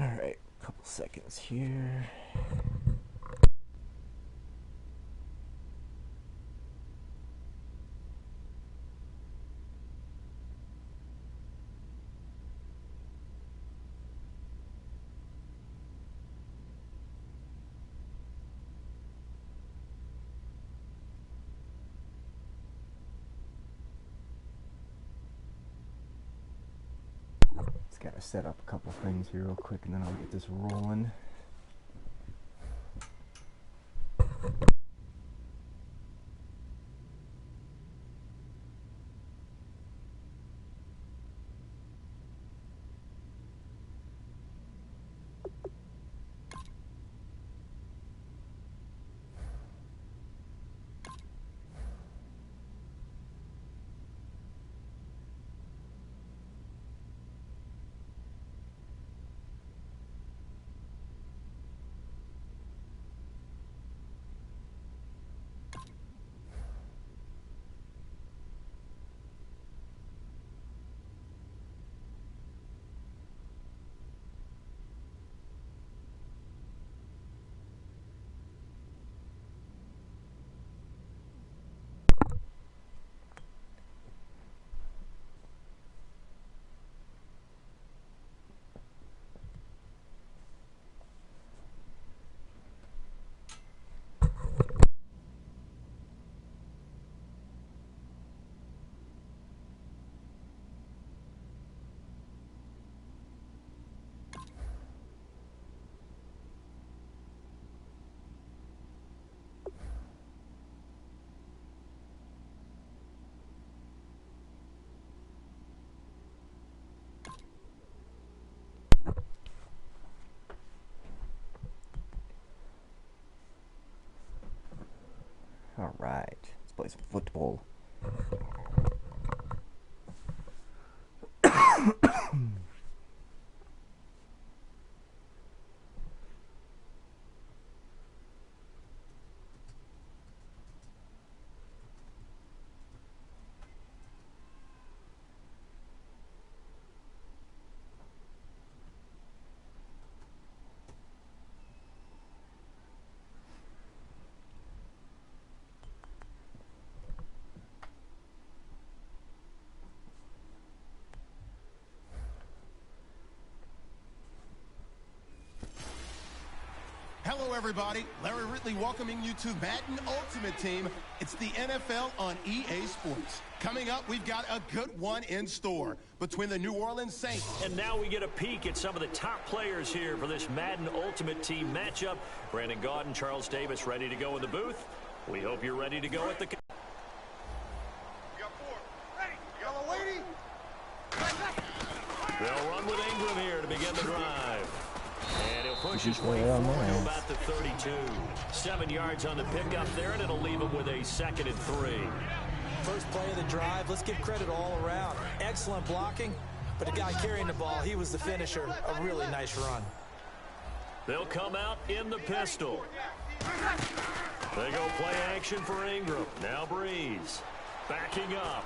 Alright, a couple seconds here. Got to set up a couple things here real quick and then I'll get this rolling. All right, let's play some football. Hello, everybody. Larry Ridley welcoming you to Madden Ultimate Team. It's the NFL on EA Sports. Coming up, we've got a good one in store between the New Orleans Saints. And now we get a peek at some of the top players here for this Madden Ultimate Team matchup. Brandon Gaudin, Charles Davis ready to go in the booth. We hope you're ready to go at the... You got four. Ready. Yellow lady. They'll run with Ingram here to begin the drive. And he'll push his way on forward to about the 32. 7 yards on the pickup there, and it'll leave him with a 2nd and 3. First play of the drive. Let's give credit all around. Excellent blocking, but the guy carrying the ball, he was the finisher. A really nice run. They'll come out in the pistol. They go play action for Ingram. Now Breeze backing up.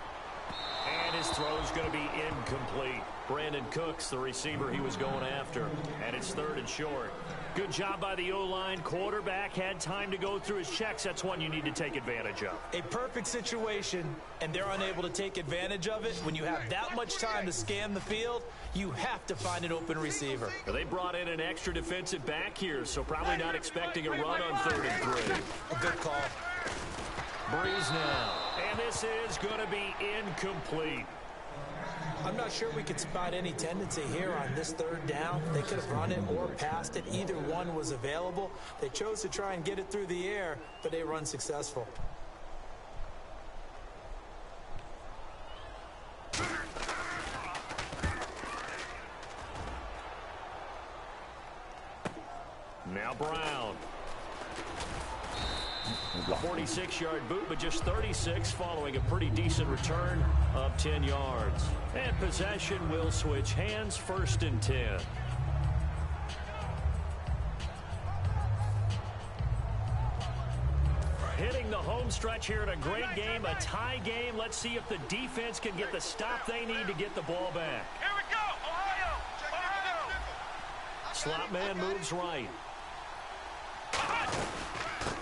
And his throw's going to be incomplete. Brandon Cooks, the receiver he was going after. And it's 3rd and short. Good job by the O-line. Quarterback had time to go through his checks. That's one you need to take advantage of. A perfect situation, and they're unable to take advantage of it. When you have that much time to scan the field, you have to find an open receiver. Well, they brought in an extra defensive back here, so probably not expecting a run on 3rd and 3. A good call. Breeze now. And this is going to be incomplete. I'm not sure we could spot any tendency here on this 3rd down. They could have run it or passed it. Either one was available. They chose to try and get it through the air, but they were unsuccessful. Now Brown. A 46-yard boot, but just 36 following a pretty decent return of 10 yards. And possession will switch hands, 1st and 10. Hitting the home stretch here in a great game, a tie game. Let's see if the defense can get the stop they need to get the ball back. Here we go, Ohio. Slot man moves right.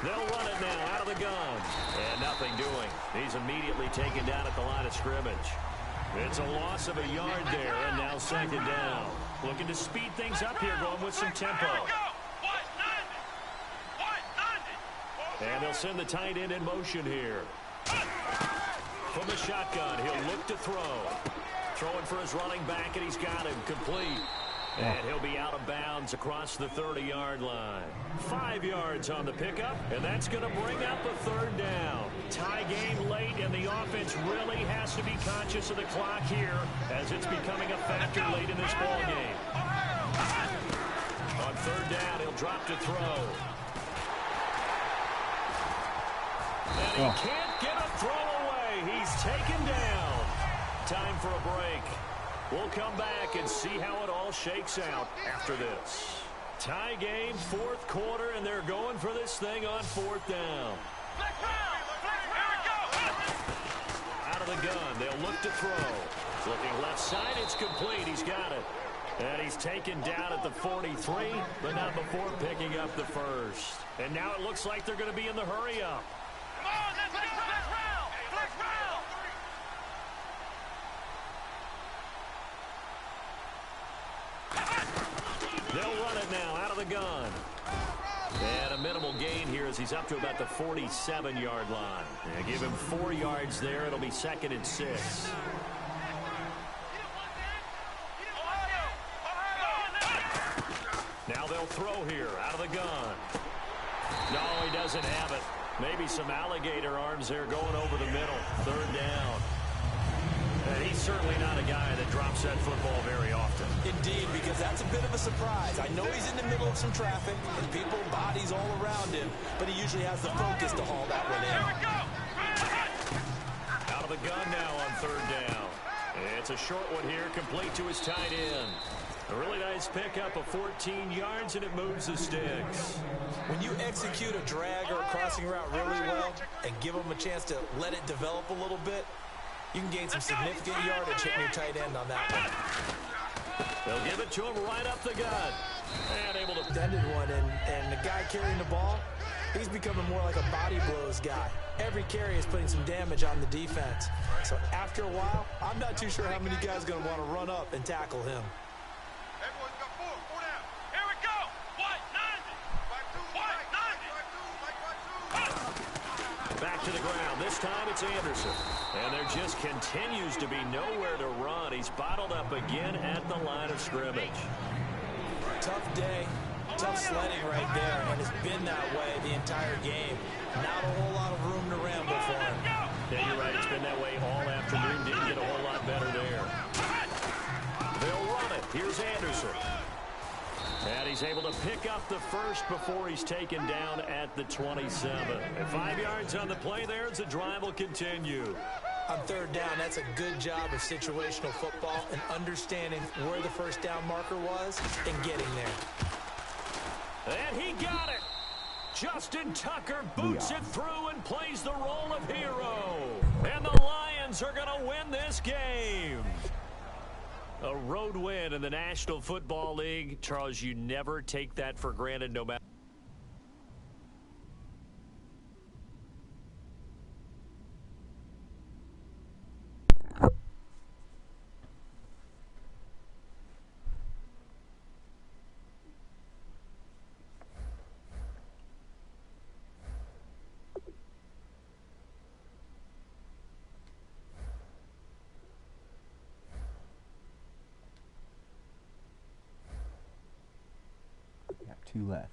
They'll run it now out of the gun. And nothing doing. He's immediately taken down at the line of scrimmage. It's a loss of a yard there, and now second down. Looking to speed things up here, going with some tempo. And they'll send the tight end in motion here. From the shotgun, he'll look to throw. Throwing for his running back, and he's got him complete. And he'll be out of bounds across the 30-yard line. 5 yards on the pickup, and that's going to bring up a third down. Tie game late, and the offense really has to be conscious of the clock here as it's becoming a factor late in this ball game. On third down, he'll drop to throw. And he can't get a throw away. He's taken down. Time for a break. We'll come back and see how it all shakes out after this. Tie game, fourth quarter, and they're going for this thing on fourth down. Out of the gun, they'll look to throw. Looking left side, it's complete. He's got it. And he's taken down at the 43, but not before picking up the first. And now it looks like they're going to be in the hurry-up. They'll run it now out of the gun. And a minimal gain here as he's up to about the 47-yard line. And give him 4 yards there. It'll be second and 6. Now they'll throw here out of the gun. No, he doesn't have it. Maybe some alligator arms there going over the middle. Third down. And he's certainly not a guy that drops that football very often. Indeed, because that's a bit of a surprise. I know he's in the middle of some traffic and people, bodies all around him, but he usually has the focus to haul that one in. Out of the gun now on third down. It's a short one here, complete to his tight end. A really nice pickup of 14 yards, and it moves the sticks. When you execute a drag or a crossing route really well and give them a chance to let it develop a little bit, you can gain some significant yardage hitting your tight end on that one. They'll give it to him right up the gut. And able to extended one, and the guy carrying the ball, he's becoming more like a body blows guy. Every carry is putting some damage on the defense. So after a while, I'm not too sure how many guys are going to want to run up and tackle him. Everyone's got four down. Here we go. White 90. Back to the ground. This time it's Anderson. And there just continues to be nowhere to run. He's bottled up again at the line of scrimmage. Tough day, tough sledding right there, and it's been that way the entire game. Not a whole lot of room to ramble for him. Yeah, you're right. It's been that way all afternoon. Didn't get a whole lot better there. They'll run it. Here's Anderson. And he's able to pick up the first before he's taken down at the 27. And 5 yards on the play there as the drive will continue. On third down, that's a good job of situational football and understanding where the first down marker was and getting there. And he got it. Justin Tucker boots it through and plays the role of hero. And the Lions are going to win this game. A road win in the National Football League. Charles, you never take that for granted no matter. Got 2 left.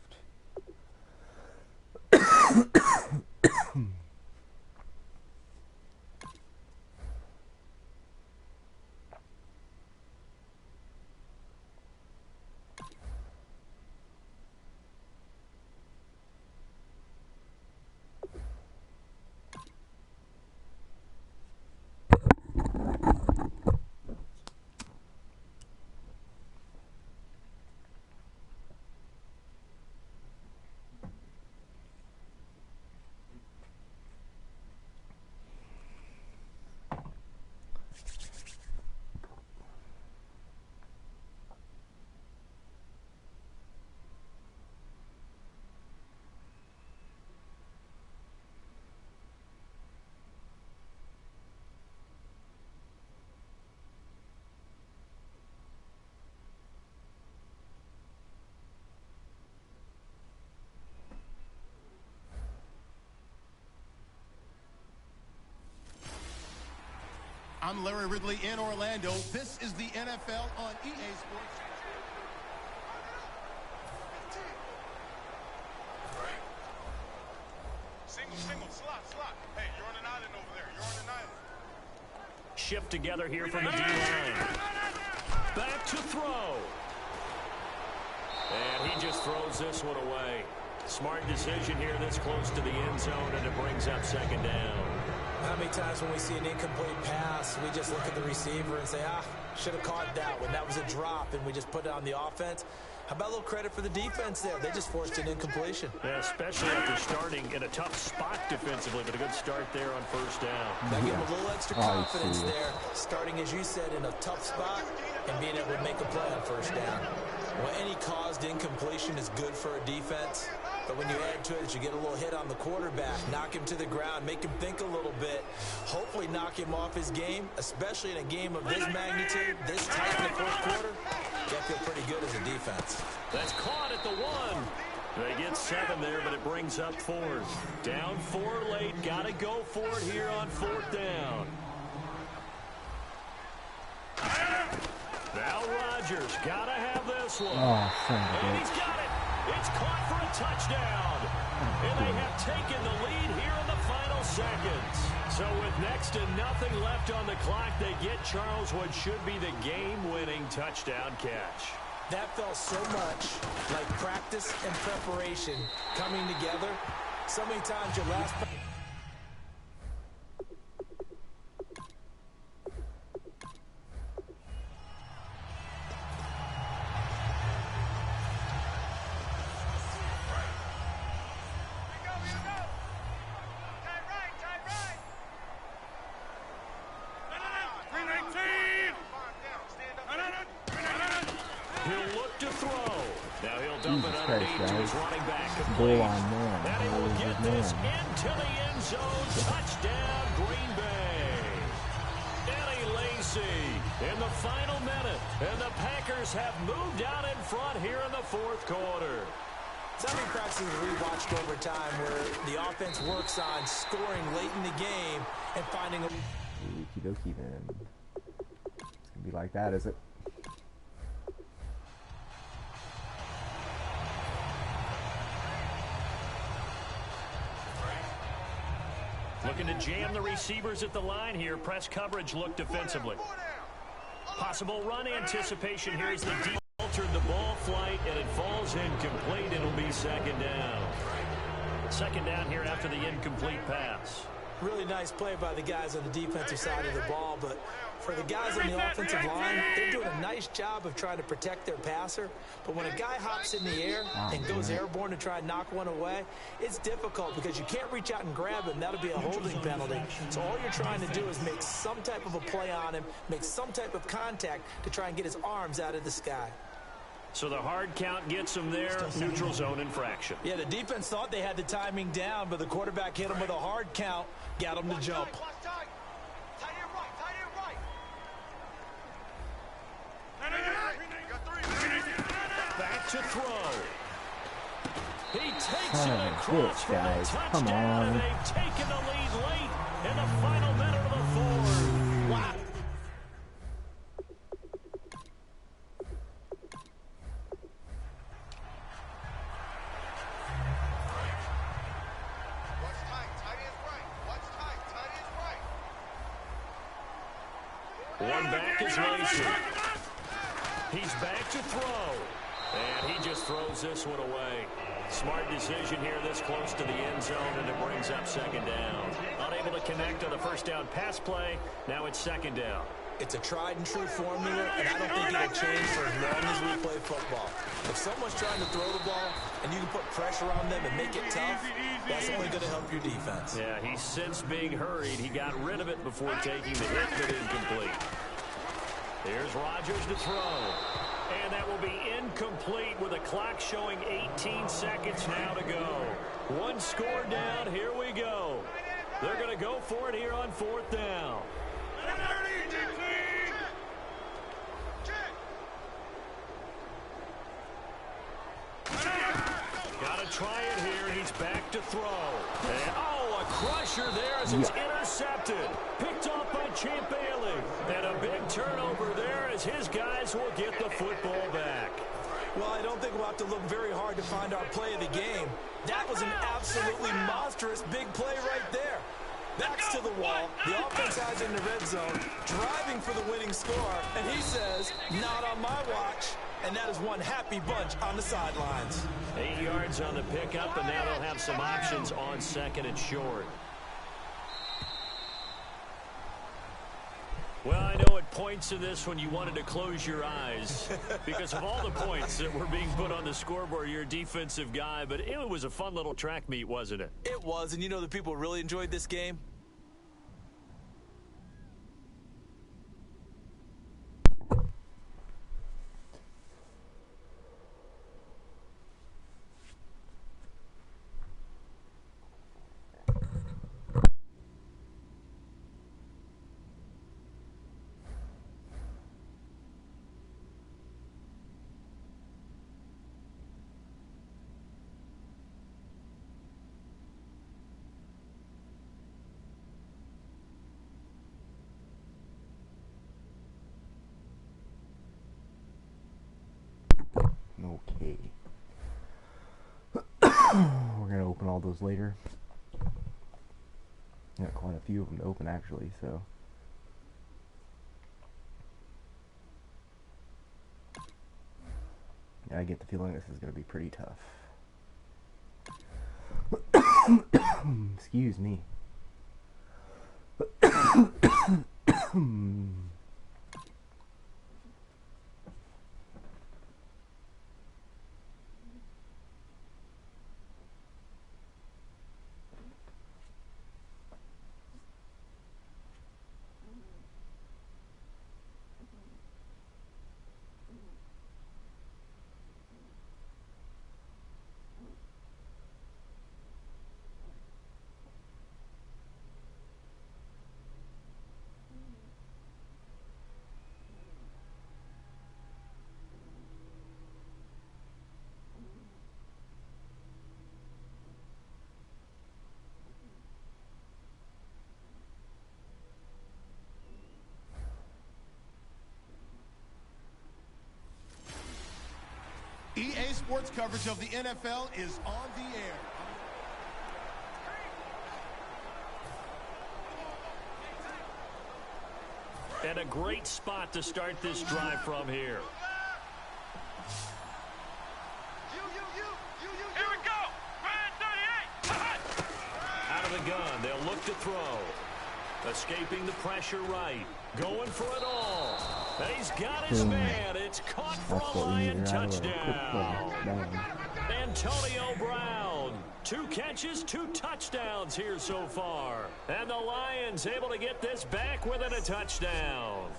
I'm Larry Ridley in Orlando. This is the NFL on EA Sports. Single, slot. Hey, you're on an island over there. You're on an island. Shift together here from the D-line. Back to throw. And he just throws this one away. Smart decision here this close to the end zone, and it brings up second down. How many times when we see an incomplete pass, we just look at the receiver and say, should have caught that one. That was a drop, and we just put it on the offense. How about a little credit for the defense there? They just forced an incompletion. Yeah, especially after starting in a tough spot defensively, but a good start there on first down. Now give them a little extra confidence there, starting, as you said, in a tough spot and being able to make a play on first down. Well, any caused incompletion is good for a defense, but when you add to it, you get a little hit on the quarterback, knock him to the ground, make him think a little bit, hopefully knock him off his game, especially in a game of this magnitude, this tight in the fourth quarter. You feel pretty good as a defense. That's caught at the 1. They get 7 there, but it brings up 4. Down 4 late. Got to go for it here on 4th down. Now Rodgers got to have this one. And he's got it. It's caught for a touchdown. And they have taken the lead here in the final seconds. So with next to nothing left on the clock, they get Charles what should be the game-winning touchdown catch. That felt so much like practice and preparation coming together. So many times your last... Goal on man. And he will get this into the end zone. Touchdown, Green Bay. Eddie Lacy in the final minute. And the Packers have moved out in front here in the fourth quarter. So many practices we watched over time where the offense works on scoring late in the game and finding a... Okie dokie then. It's going to be like that, is it? Looking to jam the receivers at the line here. Press coverage look defensively. Possible run anticipation here as the deep altered the ball flight, and it falls incomplete. It'll be second down. Second down here after the incomplete pass. Really nice play by the guys on the defensive side of the ball, but for the guys on the offensive line, they're doing a nice job of trying to protect their passer. But when a guy hops in the air and goes airborne to try and knock one away, it's difficult because you can't reach out and grab him. That'll be a holding penalty. So all you're trying to do is make some type of a play on him, make some type of contact to try and get his arms out of the sky. So the hard count gets him there. Neutral zone infraction. Yeah, the defense thought they had the timing down, but the quarterback hit him with a hard count, got him to jump. Back to throw. He takes Son it of a across bitch, for a guys. touchdown. Come on. And they've taken the lead late in the final minute of the fourth. Wow. One back is Lacy. He's back to throw. And he just throws this one away. Smart decision here this close to the end zone, and it brings up second down. Unable to connect on the first down pass play. Now it's second down. It's a tried and true formula, and I don't think it'll change for as long as we play football. If someone's trying to throw the ball and you can put pressure on them and make it tough, that's only going to help your defense. Yeah, he's since being hurried. He got rid of it before taking the hit, but incomplete. Here's Rodgers to throw. And that will be incomplete with a clock showing 18 seconds now to go. One score down. Here we go. They're going to go for it here on fourth down. Got to try it here. He's back to throw. And, a crusher there as it's intercepted. Picked off by Champ Bailey. And a big turnover there as his guys will get the football back. Well, I don't think we'll have to look very hard to find our play of the game. That was an absolutely monstrous big play right there. Backs to the wall. The offense has in the red zone, driving for the winning score. And he says, not on my watch. And that is one happy bunch on the sidelines. 8 yards on the pickup, and now they'll have some options on second and short. Well, I know at points in this when you wanted to close your eyes because of all the points that were being put on the scoreboard. You're a defensive guy, but it was a fun little track meet, wasn't it? It was, and you know the people really enjoyed this game? Okay. We're going to open all those later. Got quite a few of them to open, actually, so. Yeah, I get the feeling this is going to be pretty tough. Excuse me. EA Sports coverage of the NFL is on the air. And a great spot to start this drive from here. Here we go. Red 38. Out of the gun, they'll look to throw. Escaping the pressure right. Going for it all. He's got his man. It's caught for a Lion touchdown. Antonio Brown. 2 catches, 2 touchdowns here so far. And the Lions able to get this back within a touchdown.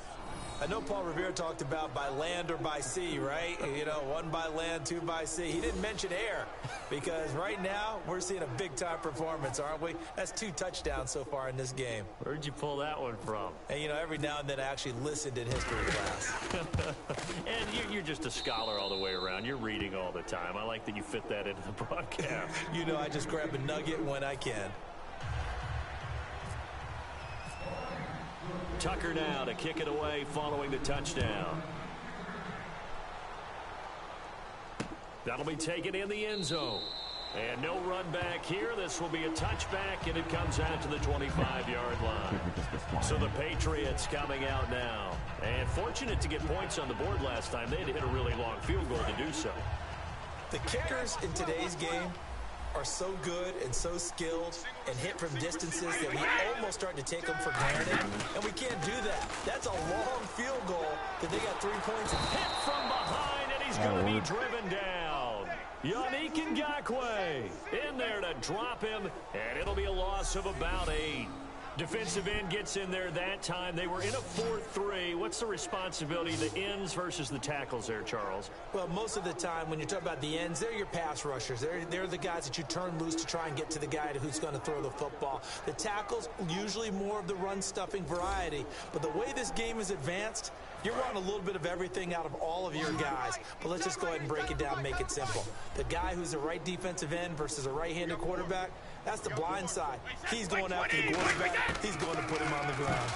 I know Paul Revere talked about by land or by sea, right? You know, 1 by land, 2 by sea. He didn't mention air because right now we're seeing a big-time performance, aren't we? That's 2 touchdowns so far in this game. Where'd you pull that one from? And, you know, every now and then I actually listened in history class. And you're just a scholar all the way around. You're reading all the time. I like that you fit that into the broadcast. You know, I just grab a nugget when I can. Tucker now to kick it away following the touchdown. That'll be taken in the end zone. And no run back here. This will be a touchback, and it comes out to the 25-yard line. So the Patriots coming out now. And fortunate to get points on the board last time. They had to hit a really long field goal to do so. The kickers in today's game are so good and so skilled and hit from distances that we almost start to take them for granted, and we can't do that. That's a long field goal that they got 3 points. Hit from behind, and he's going to be driven down. Yannick Ngakoue in there to drop him, and it'll be a loss of about 8. Defensive end gets in there that time. They were in a 4-3. What's the responsibility of the ends versus the tackles there, Charles? Well, most of the time when you talk about the ends, they're your pass rushers. They're the guys that you turn loose to try and get to the guy who's going to throw the football. The tackles, usually more of the run-stuffing variety. But the way this game is advanced, You're wanting a little bit of everything out of all of your guys, but let's just go ahead and break it down and make it simple. The guy who's a right defensive end versus a right-handed quarterback, that's the blind side. He's going after the quarterback. He's going to put him on the ground.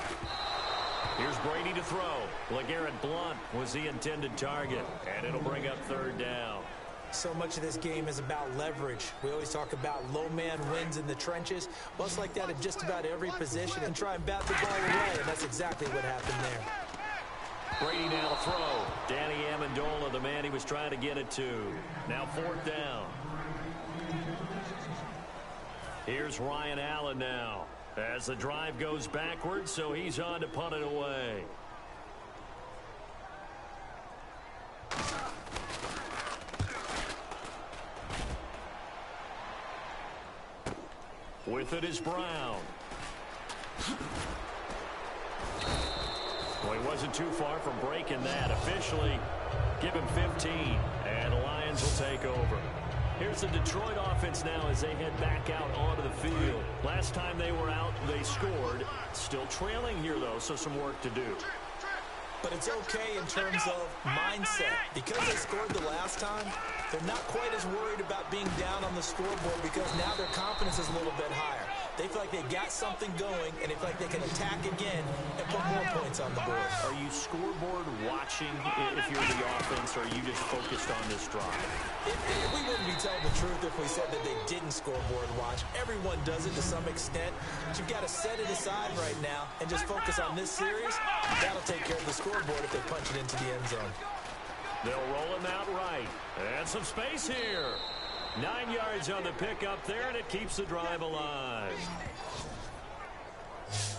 Here's Brady to throw. LeGarrette Blount was the intended target, and it'll bring up third down. So much of this game is about leverage. We always talk about low man wins in the trenches. Well, it's like that at just about every position, and try and bat the ball away, and that's exactly what happened there. Brady now to throw. Danny Amendola, the man he was trying to get it to. Now fourth down. Here's Ryan Allen now as the drive goes backwards, so he's on to punt it away. With it is Brown. Well, he wasn't too far from breaking that. Officially, give him 15, and the Lions will take over. Here's the Detroit offense now as they head back out onto the field. Last time they were out, they scored. Still trailing here, though, so some work to do. But it's okay in terms of mindset. Because they scored the last time, they're not quite as worried about being down on the scoreboard because now their confidence is a little bit higher. They feel like they've got something going, and they feel like they can attack again and put more points on the board. Are you scoreboard watching if you're the offense, or are you just focused on this drive? We wouldn't be telling the truth if we said that they didn't scoreboard watch. Everyone does it to some extent. But you've got to set it aside right now and just focus on this series. That'll take care of the scoreboard if they punch it into the end zone. They'll roll him out right. And some space here. 9 yards on the pickup there, and it keeps the drive alive.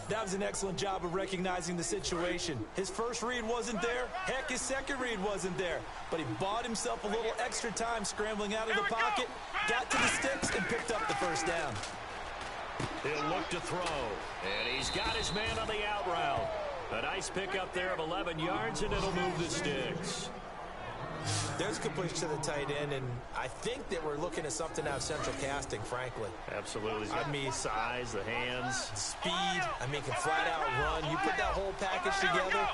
That was an excellent job of recognizing the situation. His first read wasn't there. Heck, his second read wasn't there. But he bought himself a little extra time scrambling out of the pocket, got to the sticks, and picked up the first down. He'll look to throw, and he's got his man on the out route. A nice pickup there of 11 yards, and it'll move the sticks. There's a completion to the tight end, and I think that we're looking at something out of central casting, frankly. Absolutely. I mean, size, the hands. Speed. I mean, can flat out run. You put that whole package together,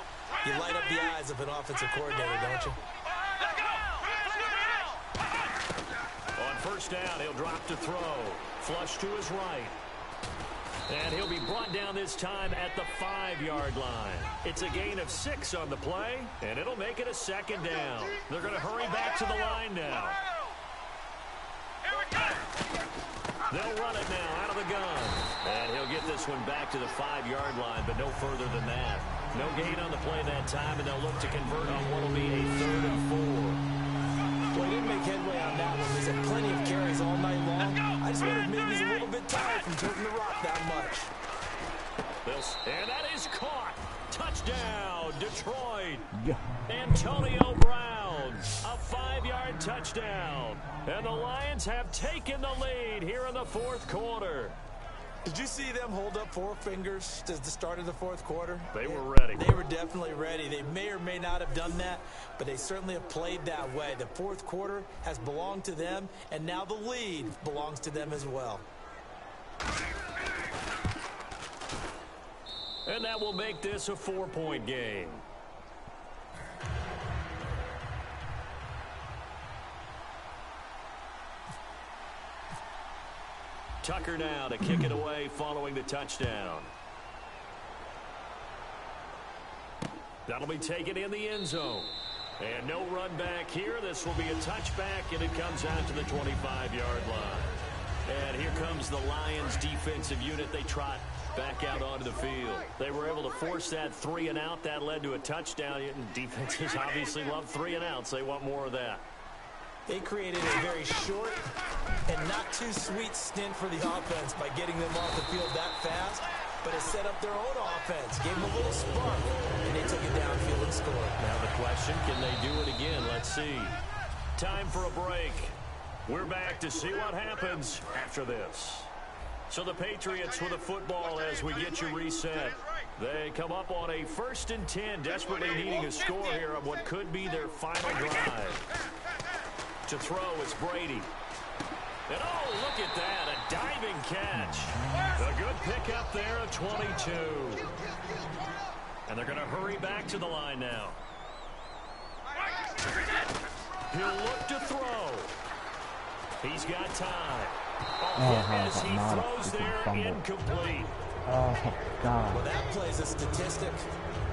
you light up the eyes of an offensive coordinator, don't you? On first down, he'll drop to throw. Flush to his right. And he'll be brought down this time at the 5-yard line. It's a gain of 6 on the play, and it'll make it a second down. They're going to hurry back to the line now. They'll run it now out of the gun. And he'll get this one back to the 5-yard line, but no further than that. No gain on the play that time, and they'll look to convert on what will be a 3rd and 4. Well, he didn't make headway on that one. He's had plenty of carries all night long. I just wondered maybe he's a little bit tired from toting the rock that much. And that is caught. Touchdown, Detroit. Yeah. Antonio Brown, a 5-yard touchdown. And the Lions have taken the lead here in the 4th quarter. Did you see them hold up 4 fingers at the start of the 4th quarter? They were ready. They were definitely ready. They may or may not have done that, but they certainly have played that way. The 4th quarter has belonged to them, and now the lead belongs to them as well. And that will make this a 4-point game. Tucker now to kick it away following the touchdown. That'll be taken in the end zone. And no run back here. This will be a touchback, and it comes out to the 25-yard line. And here comes the Lions defensive unit. They trot back out onto the field. They were able to force that 3-and-out. That led to a touchdown. Defenses obviously love 3-and-outs. They want more of that. They created a very short and not too sweet stint for the offense by getting them off the field that fast, but it set up their own offense, gave them a little spark, and they took it downfield and scored. Now the question, can they do it again? Let's see. Time for a break. We're back to see what happens after this. So the Patriots with the football as we get you reset. They come up on a 1st and 10, desperately needing a score here on what could be their final drive. To throw, it's Brady. And oh, look at that, a diving catch. A good pickup there of 22. And they're going to hurry back to the line now. He'll look to throw. He's got time. As he throws there, incomplete. Oh, God. Well, that plays a statistic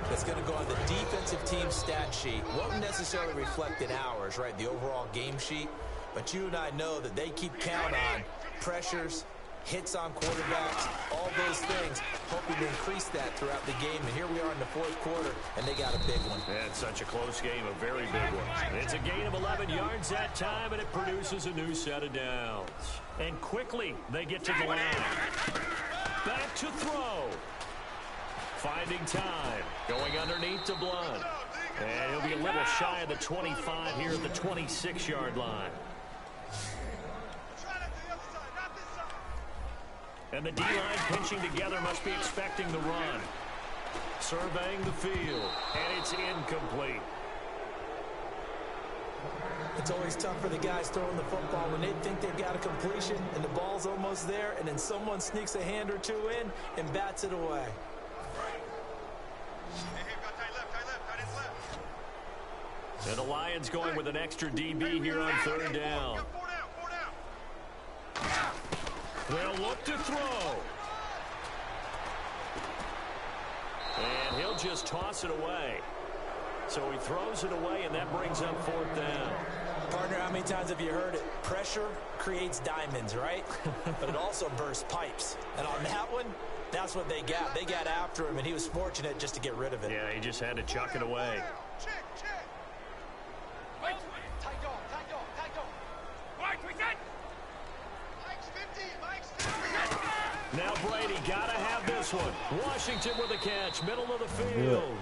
that's going to go on the defensive team stat sheet. Won't necessarily reflect in ours, right, the overall game sheet. But you and I know that they keep count on pressures, hits on quarterbacks, all those things, hoping to increase that throughout the game. And here we are in the fourth quarter, and they got a big one. Yeah, it's such a close game, a very big one. It's a gain of 11 yards that time, and it produces a new set of downs. And quickly, they get to the line. Back to throw. Finding time. Going underneath to Blunt. And he'll be a little shy of the 25 here at the 26-yard line. And the D-line pinching together must be expecting the run. Surveying the field. And it's incomplete. It's always tough for the guys throwing the football when they think they've got a completion and the ball's almost there, and then someone sneaks a hand or two in and bats it away. And the Lions going with an extra DB here on third down. They'll look to throw. And he'll just toss it away. So he throws it away, and that brings up fourth down. Partner, how many times have you heard it? Pressure creates diamonds, right? But it also bursts pipes. And on that one, that's what they got. They got after him, and he was fortunate just to get rid of it. Yeah, he just had to chuck it away. Now Brady got to have this one. Washington with a catch, middle of the field.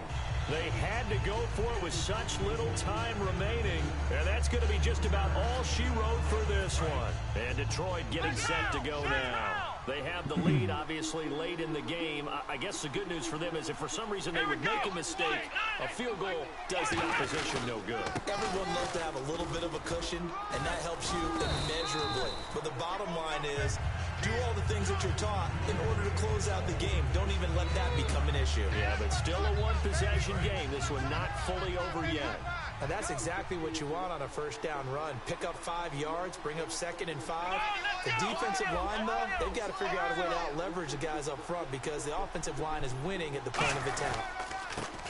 They had to go for it with such little time remaining. And that's going to be just about all she wrote for this one. And Detroit getting set to go now. They have the lead, obviously, late in the game. I guess the good news for them is if for some reason they would make a mistake, a field goal does the opposition no good. Everyone loves to have a little bit of a cushion, and that helps you immeasurably. But the bottom line is, do all the things that you're taught in order to close out the game. Don't even let that become an issue. Yeah, but still a one-possession game. This one not fully over yet. And that's exactly what you want on a first down run. Pick up 5 yards, bring up 2nd and 5. The defensive line, though, they've got to figure out a way to out-leverage the guys up front because the offensive line is winning at the point of attack.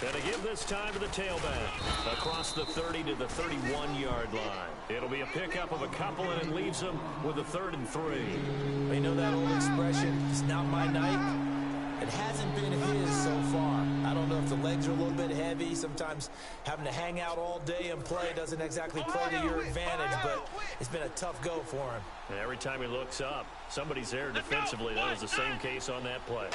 Gonna give this time to the tailback. Across the 30 to the 31-yard line. It'll be a pickup of a couple, and it leaves them with a 3rd and 3. You know that old expression, it's not my night? It hasn't been his so far. I don't know if the legs are a little bit heavy. Sometimes having to hang out all day and play doesn't exactly play to your advantage, but it's been a tough go for him. And every time he looks up, somebody's there defensively. That was the same case on that play.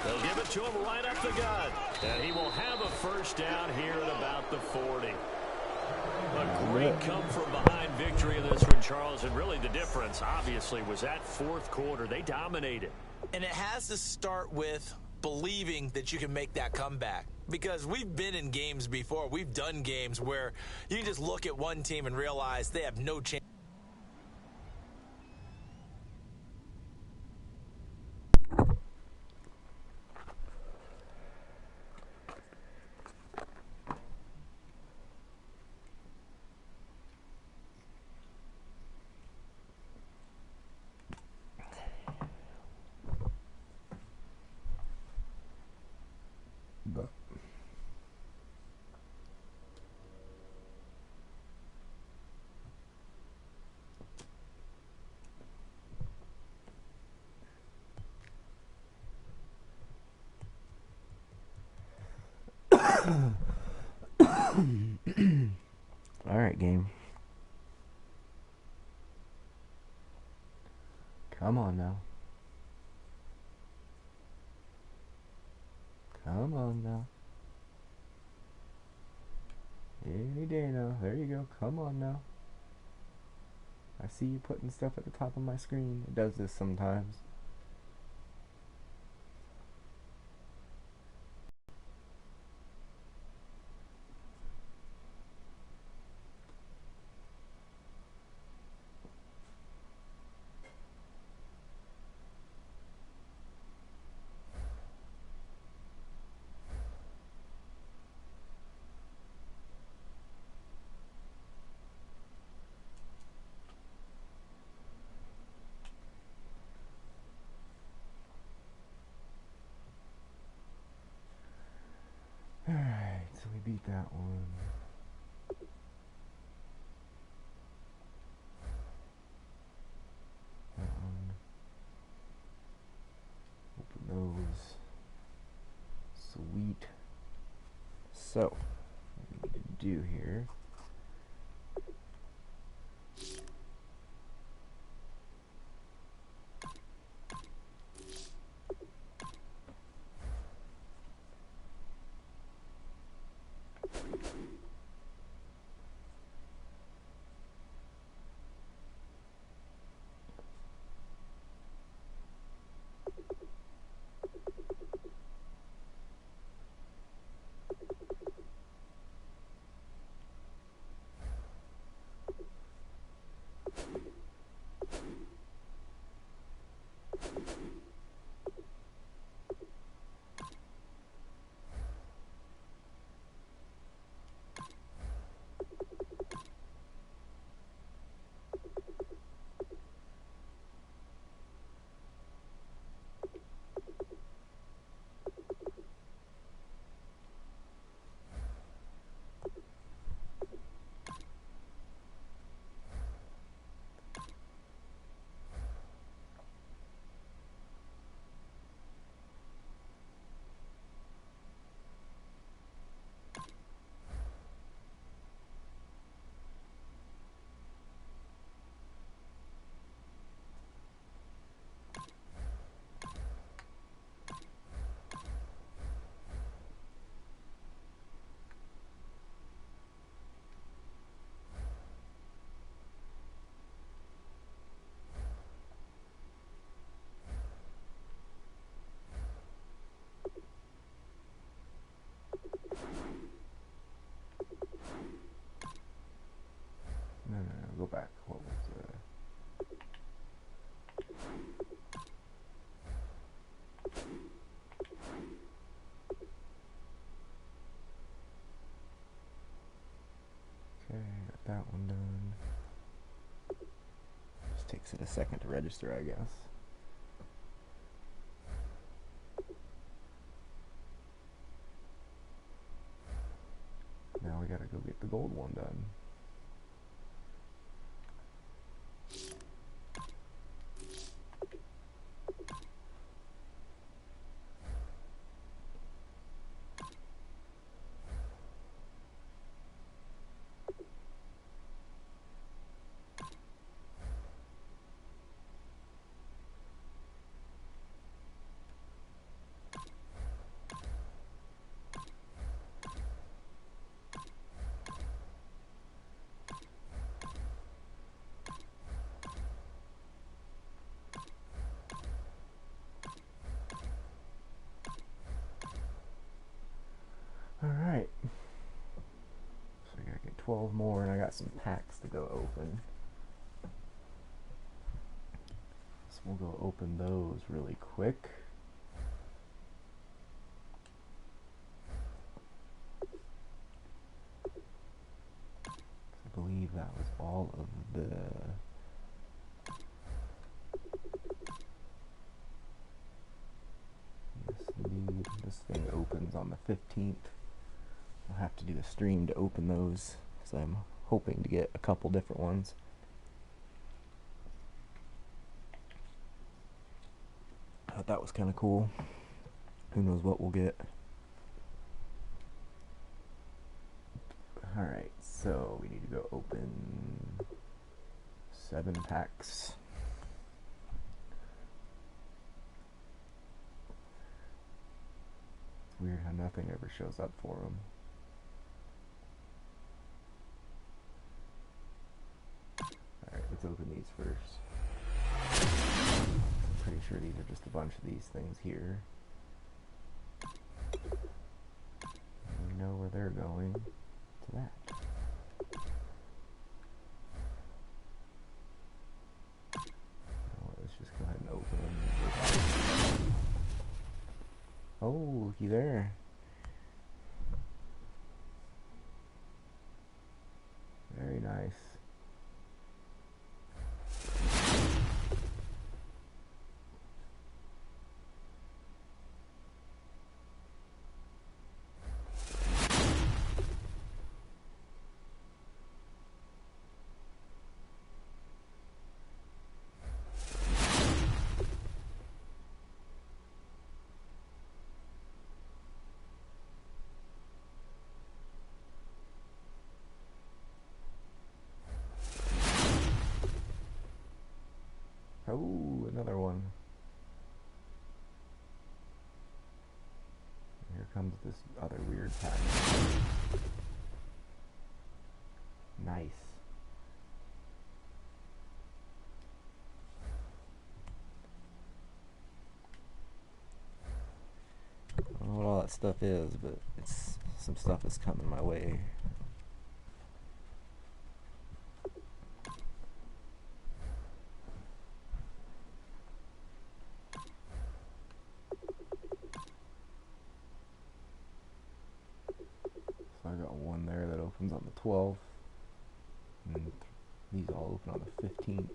They'll give it to him right up the gut. And he will have a first down here at about the 40. A great come-from-behind victory in this one, Charles. And really the difference, obviously, was that fourth quarter. They dominated. And it has to start with believing that you can make that comeback. Because we've been in games before. We've done games where you just look at one team and realize they have no chance. All right, game. Come on now. Come on now. Any day now. There you go. Come on now. I see you putting stuff at the top of my screen. It does this sometimes. that one. That one. Open those. Sweet. So, what we need to do here. No, go back. What was Okay, got that one done. Just takes it a second to register, I guess. Now we gotta go get the gold one done. Alright, so I gotta get 12 more, and I got some packs to go open. So we'll go open those really quick. I believe that was all of the... Yes, indeed. This thing opens on the 15th. I'll have to do a stream to open those, so I'm hoping to get a couple different ones. I thought that was kind of cool. Who knows what we'll get. Alright, so we need to go open 7 packs. It's weird how nothing ever shows up for them. Alright, let's open these first. I'm pretty sure these are just a bunch of these things here. We know where they're going. To that. Oh, let's just go ahead and open them. Oh, looky there. Very nice. Oh, another one. Here comes this other weird pattern. Nice. I don't know what all that stuff is, but it's some stuff that's coming my way. So I got one there that opens on the 12th, and these all open on the 15th.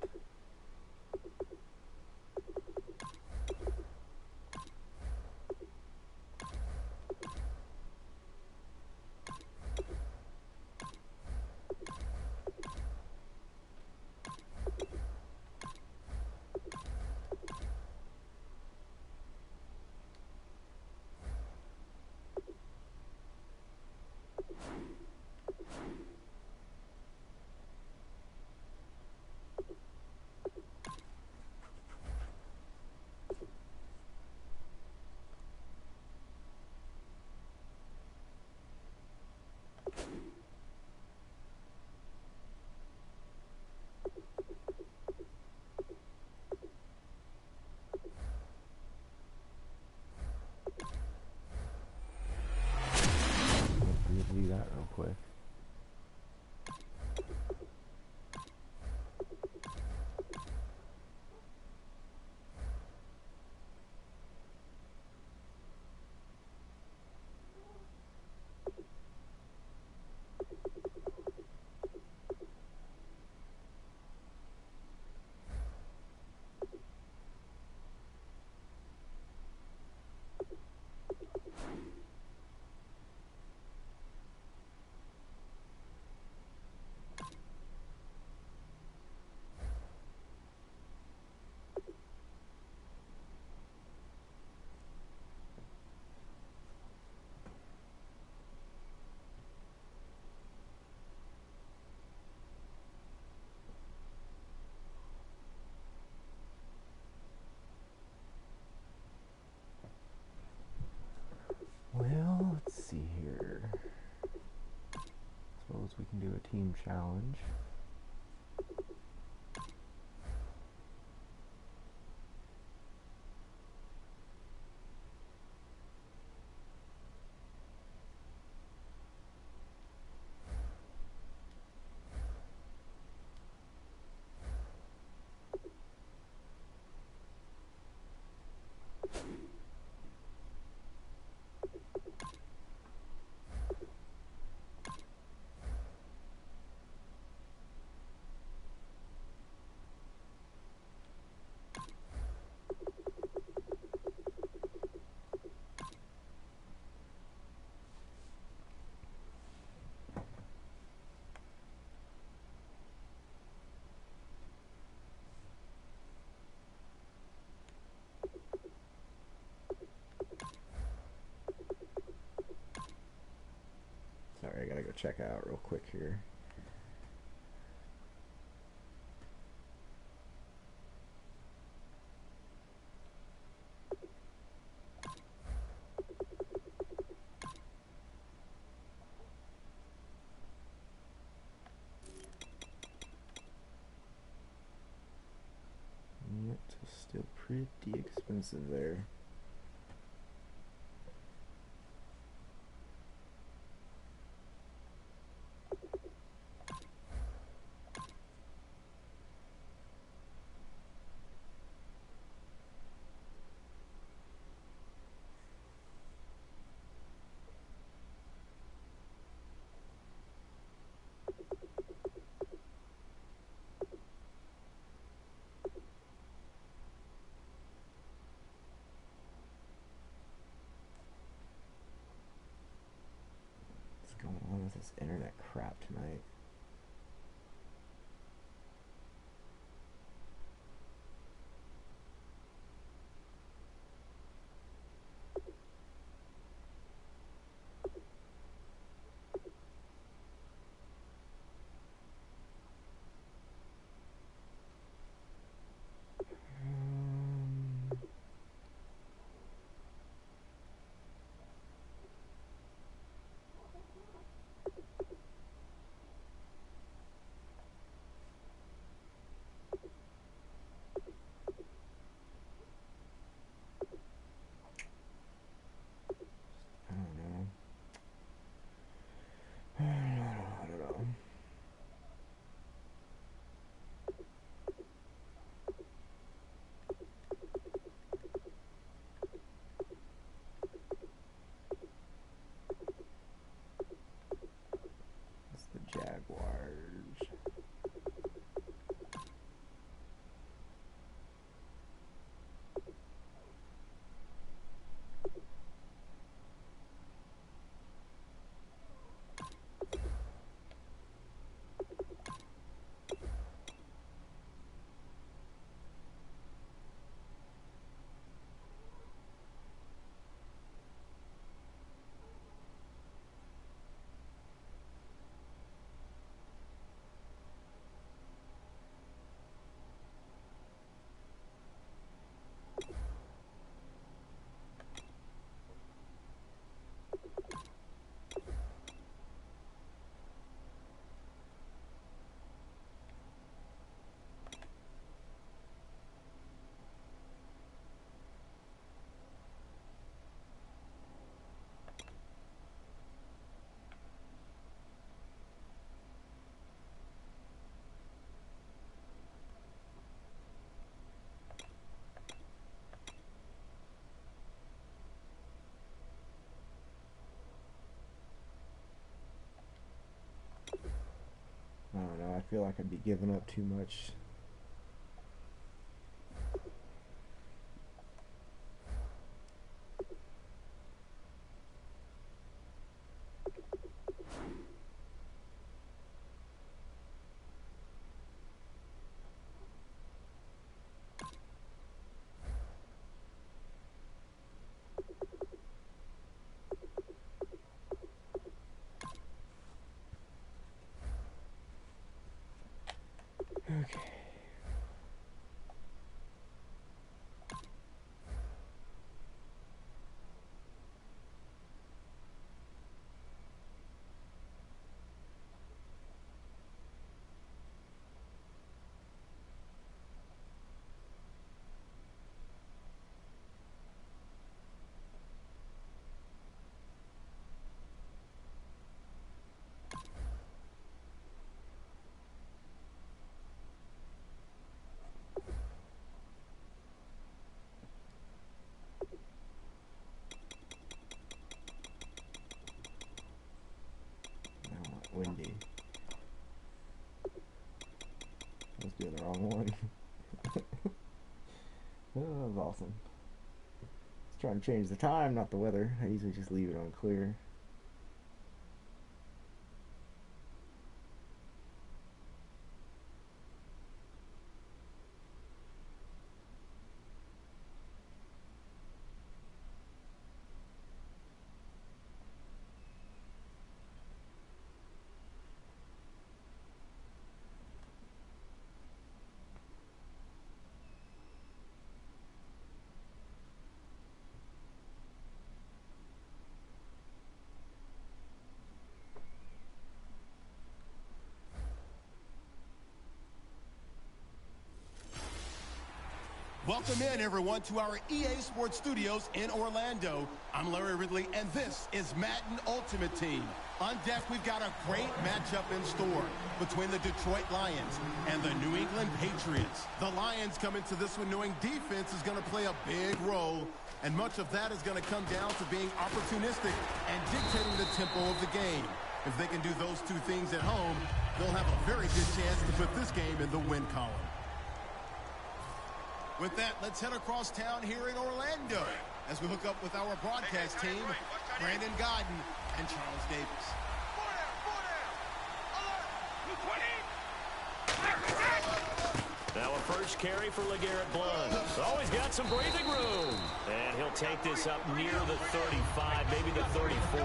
Do that real quick. Well, let's see here. Suppose we can do a team challenge. Sorry, I gotta go check out real quick here. It's still pretty expensive there. What's going on with this internet crap tonight? feel like I'd be giving up too much. Okay. Windy. I was doing the wrong one. Oh, that was awesome. Just trying to change the time, not the weather. I usually just leave it on clear. Welcome in, everyone, to our EA Sports Studios in Orlando. I'm Larry Ridley, and this is Madden Ultimate Team. On deck, we've got a great matchup in store between the Detroit Lions and the New England Patriots. The Lions come into this one knowing defense is going to play a big role, and much of that is going to come down to being opportunistic and dictating the tempo of the game. If they can do those two things at home, they'll have a very good chance to put this game in the win column. With that, let's head across town here in Orlando as we hook up with our broadcast team, Brandon Godden and Charles Davis. Now a first carry for LeGarrette Blount. Oh, he's got some breathing room. And he'll take this up near the 35, maybe the 34.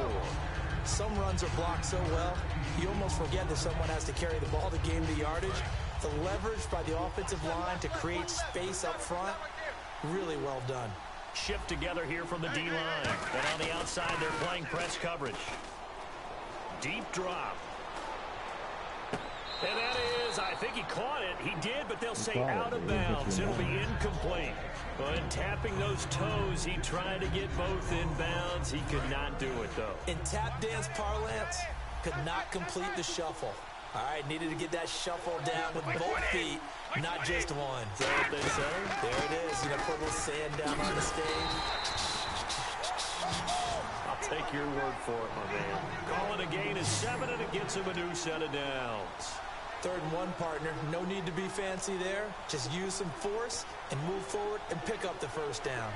Some runs are blocked so well, you almost forget that someone has to carry the ball to gain the yardage. The leverage by the offensive line to create space up front, really well done. Shift together here from the D-line. And on the outside, they're playing press coverage. Deep drop. And that is, I think he caught it. He did, but they'll say out of bounds. It'll be incomplete. But tapping those toes, he tried to get both in bounds. He could not do it, though. In tap dance parlance, could not complete the shuffle. All right, needed to get that shuffle down with both feet, not just one. Is that what they say? There it is. You know, put a little sand down on the stage. I'll take your word for it, my man. Calling a gain is 7, and it gets him a new set of downs. 3rd and 1, partner. No need to be fancy there. Just use some force and move forward and pick up the first down.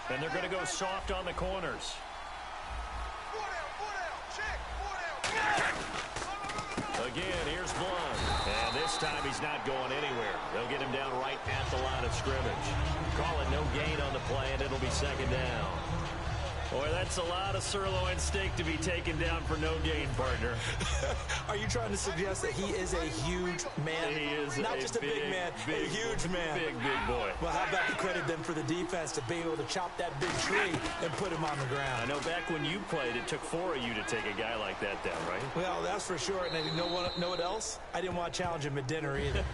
And they're going to go soft on the corners. Again, here's Blount. And this time he's not going anywhere. They'll get him down right at the line of scrimmage. Call it no gain on the play, and it'll be 2nd down. Boy, that's a lot of sirloin steak to be taken down for no gain, partner. Are you trying to suggest that he is a huge man? He is not just a big man, a huge man. Big boy. Well, how about the credit then for the defense to be able to chop that big tree and put him on the ground? I know back when you played, it took 4 of you to take a guy like that down, right? Well, that's for sure. And you know what else? I didn't want to challenge him at dinner either.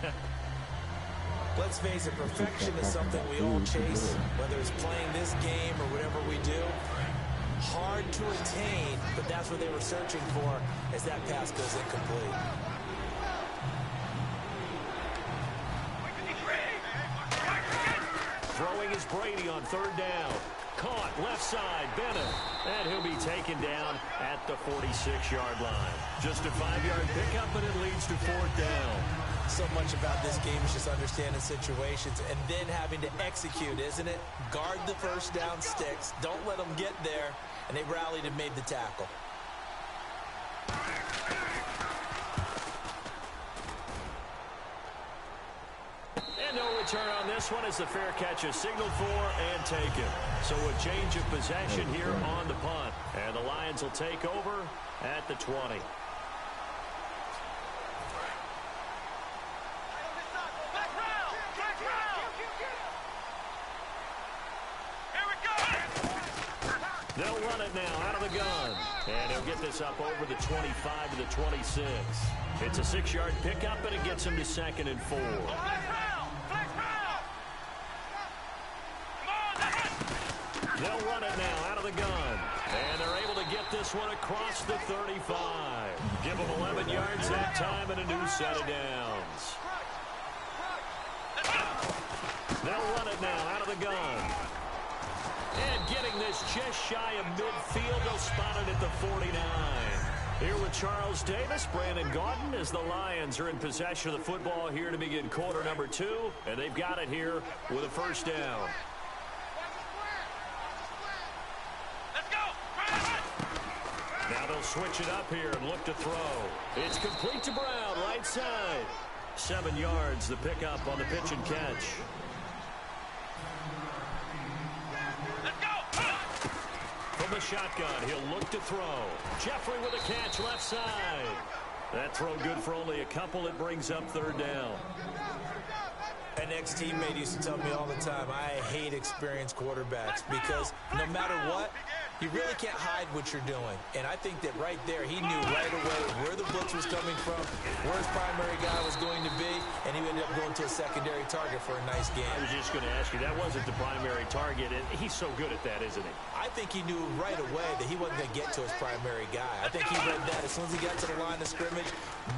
Let's face it, perfection is something we all chase, whether it's playing this game or whatever we do. Hard to attain, but that's what they were searching for as that pass goes incomplete. Throwing is Brady on 3rd down. caught. Left side, Bennett. And he'll be taken down at the 46-yard line. Just a 5-yard pickup, and it leads to 4th down. So much about this game is just understanding situations and then having to execute, isn't it? Guard the first down sticks. Don't let them get there. And they rallied and made the tackle. And no return on this one as the fair catch is signaled for and taken. So a change of possession here on the punt. And the Lions will take over at the 20. They'll run it now out of the gun. And he'll get this up over the 25 to the 26. It's a 6-yard pickup, and it gets him to 2nd and 4. They'll run it now out of the gun. And they're able to get this one across the 35. Give them 11 yards that time and a new set of downs. They'll run it now out of the gun. And getting this just shy of midfield, they'll spot it at the 49. Here with Charles Davis, Brandon Gaudin, as the Lions are in possession of the football here to begin quarter number 2. And they've got it here with a first down. Now they'll switch it up here and look to throw. It's complete to Brown, right side. 7 yards, the pickup on the pitch and catch. From the shotgun, he'll look to throw. Jeffrey with a catch, left side. That throw good for only a couple. It brings up 3rd down. An ex-teammate used to tell me all the time, I hate experienced quarterbacks because no matter what, you really can't hide what you're doing. And I think that right there, he knew right away where the blitz was coming from, where his primary guy was going to be, and he ended up going to a secondary target for a nice game. I was just going to ask you, that wasn't the primary target, and he's so good at that, isn't he? I think he knew right away that he wasn't going to get to his primary guy. I think he read that as soon as he got to the line of scrimmage,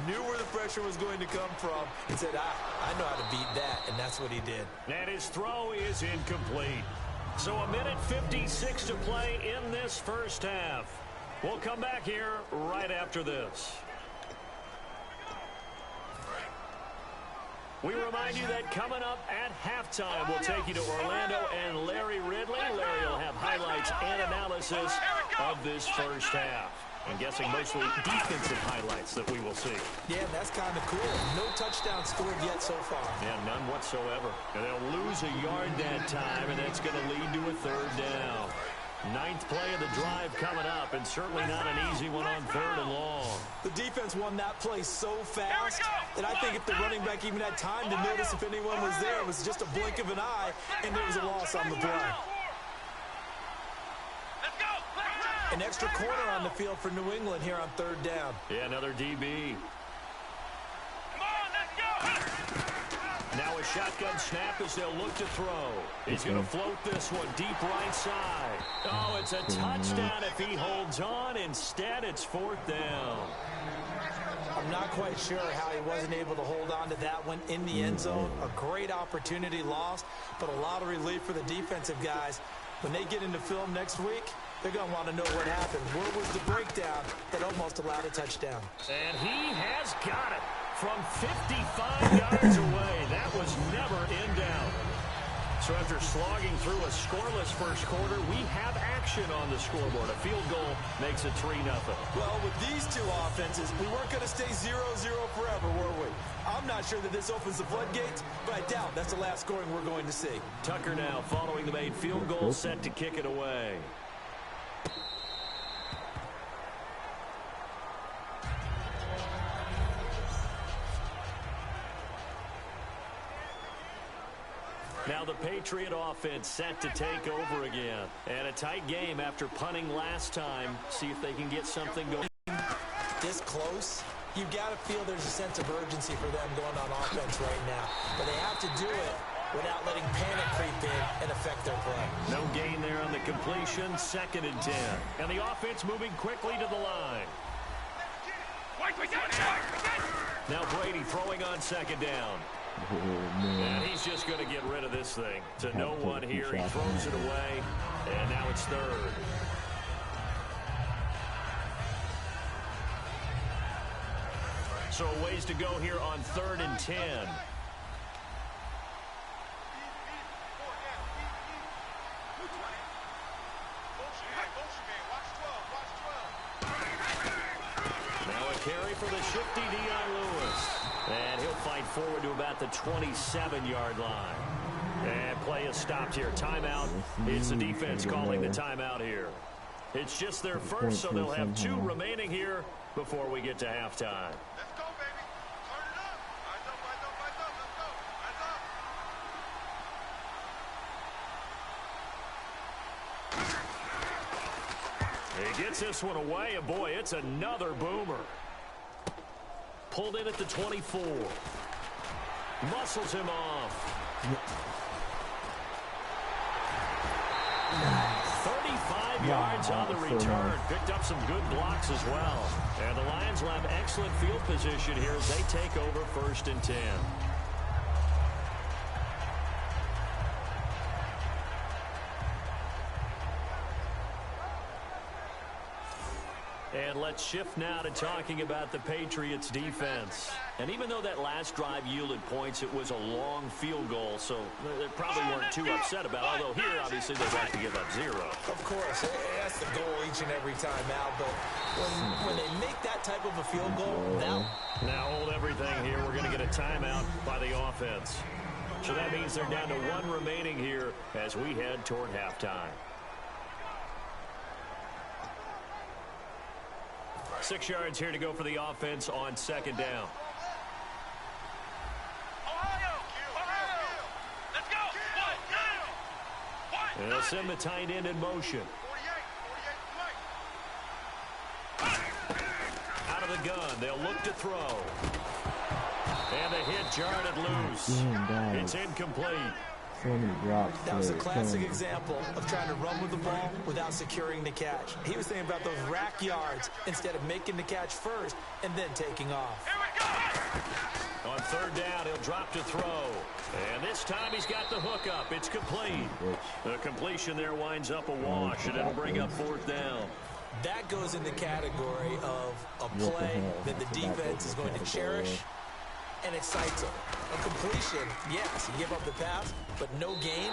knew where the pressure was going to come from, and said, I know how to beat that, and that's what he did. And his throw is incomplete. So a minute 56 to play in this first half. We'll come back here right after this. We remind you that coming up at halftime, we'll take you to Orlando and Larry Ridley. Larry will have highlights and analysis of this first half. I'm guessing mostly defensive highlights that we will see. Yeah, that's kind of cool. No touchdown scored yet so far. Yeah, none whatsoever. And they'll lose a yard that time, and that's going to lead to a 3rd down. 9th play of the drive coming up, and certainly not an easy one on 3rd and long. The defense won that play so fast that I think if the running back even had time to notice if anyone was there, it was just a blink of an eye, and there was a loss on the play. An extra corner on the field for New England here on 3rd down. Yeah, another DB. Now a shotgun snap as they'll look to throw. He's going to float this one deep right side. Oh, it's a touchdown if he holds on. Instead, it's 4th down. I'm not quite sure how he wasn't able to hold on to that one in the end zone. A great opportunity lost, but a lot of relief for the defensive guys. When they get into film next week, they're going to want to know what happened. Where was the breakdown that almost allowed a touchdown? And he has got it from 55 yards away. That was never in doubt. So after slogging through a scoreless first quarter, we have action on the scoreboard. A field goal makes it 3-0. Well, with these two offenses, we weren't going to stay 0-0 forever, were we? I'm not sure that this opens the floodgates, but I doubt that's the last scoring we're going to see. Tucker now following the made field goal, set to kick it away. Now the Patriot offense set to take over again. And a tight game after punting last time. See if they can get something going. This close, you've got to feel there's a sense of urgency for them going on offense right now. But they have to do it without letting panic creep in and affect their play. No gain there on the completion. 2nd and 10. And the offense moving quickly to the line. Wait, we got it! Now Brady throwing on 2nd down. And he's just going to get rid of this thing. To no one here. He throws it away. And now it's third. So a ways to go here on 3rd and 10. Now a carry for the shifty Dion Lewis. And he'll fight forward to about the 27-yard line. And play is stopped here. Timeout. It's the defense calling the timeout here. It's just their first, so they'll have 2 remaining here before we get to halftime. Let's go, baby. Turn it up. Eyes up, eyes up, eyes up. Let's go. Eyes up. He gets this one away, and boy, it's another boomer. Pulled in at the 24. Muscles him off. 35 yards on the return. Picked up some good blocks as well. And the Lions will have excellent field position here as they take over 1st and 10. And let's shift now to talking about the Patriots defense. And even though that last drive yielded points, it was a long field goal, so they probably weren't too upset about it. Although here, obviously, they'd like to give up 0. Of course, that's the goal each and every time out. But when they make that type of a field goal, now hold everything here. We're going to get a timeout by the offense. So that means they're down to 1 remaining here as we head toward halftime. 6 yards here to go for the offense on 2nd down. Ohio! Let's go! And they'll send the tight end in motion. 48 Out of the gun, they'll look to throw. And the hit jarred it loose. It's incomplete. So many drops. that was a classic example of trying to run with the ball without securing the catch. He was thinking about those rack yards instead of making the catch first and then taking off. Here we go! On 3rd down, he'll drop to throw. And this time he's got the hook up. It's complete. The completion there winds up a wash, and it'll bring up 4th down. That goes in the category of a play that the defense is going to cherish and excites them. A completion, yes, you give up the pass, but no gain.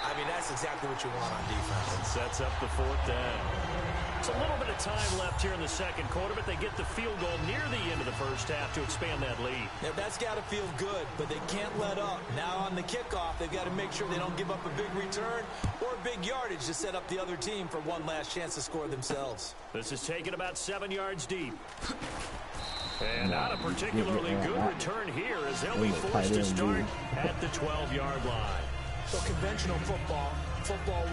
I mean, that's exactly what you want on defense. And sets up the 4th down. It's a little bit of time left here in the 2nd quarter, but they get the field goal near the end of the 1st half to expand that lead. Now, that's got to feel good, but they can't let up. Now on the kickoff, they've got to make sure they don't give up a big return or big yardage to set up the other team for one last chance to score themselves. This is taken about 7 yards deep. And not a particularly good return here as they'll be forced to start at the 12-yard line. So conventional football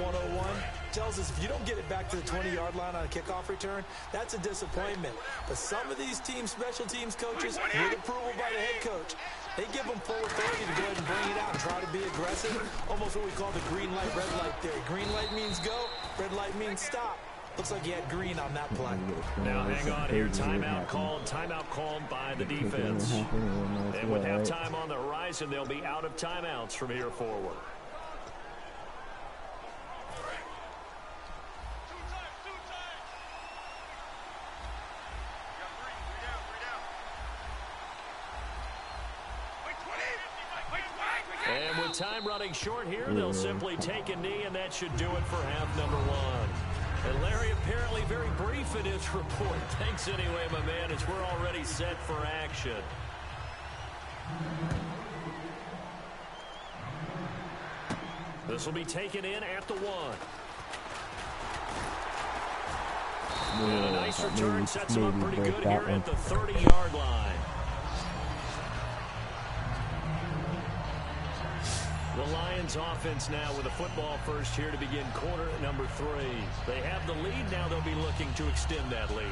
101, tells us if you don't get it back to the 20-yard line on a kickoff return, that's a disappointment. But some of these teams, special teams coaches, with approval by the head coach, they give them full authority to go ahead and bring it out and try to be aggressive. Almost what we call the green light, red light theory. Green light means go, red light means stop. Looks like he had green on that play. Now hang on here. Timeout called by the defense. And with halftime on the horizon, they'll be out of timeouts from here forward. And with time running short here, they'll simply take a knee, and that should do it for half number 1. And Larry apparently very brief in his report. Thanks anyway, my man, as we're already set for action. This will be taken in at the 1. And a nice return sets him up pretty good here at the 30-yard line. The Lions offense now with a football first here to begin quarter number 3. They have the lead. Now they'll be looking to extend that lead.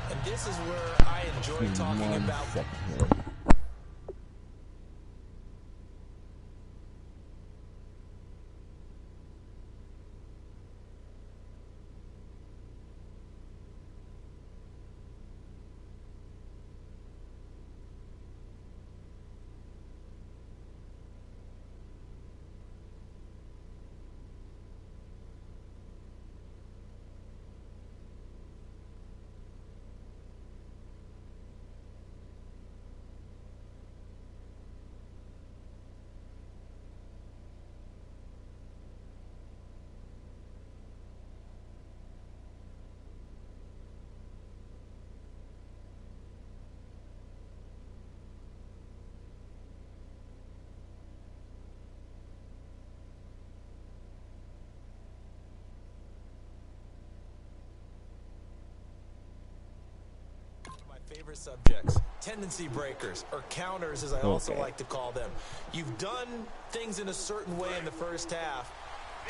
And this is where I enjoy talking about favorite subjects, tendency breakers, or counters, as I also like to call them. You've done things in a certain way in the first half,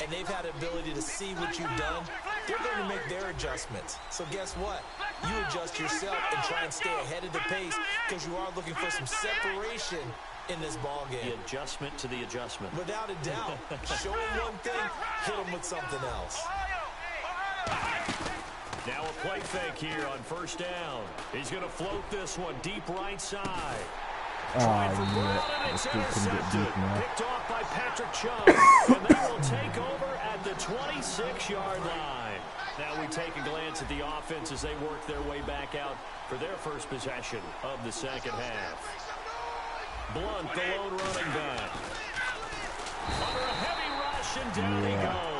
and they've had the ability to see what you've done. They're going to make their adjustments. So guess what? You adjust yourself and try and stay ahead of the pace because you are looking for some separation in this ball game. The adjustment to the adjustment. Without a doubt. Show them one thing, hit them with something else. Now a play fake here on first down. He's going to float this one deep right side. Trying for Brown, and it's intercepted. Picked off by Patrick Chung. And they will take over at the 26-yard line. Now we take a glance at the offense as they work their way back out for their first possession of the second half. Blunt, the lone running back. Under a heavy rush, and down he goes.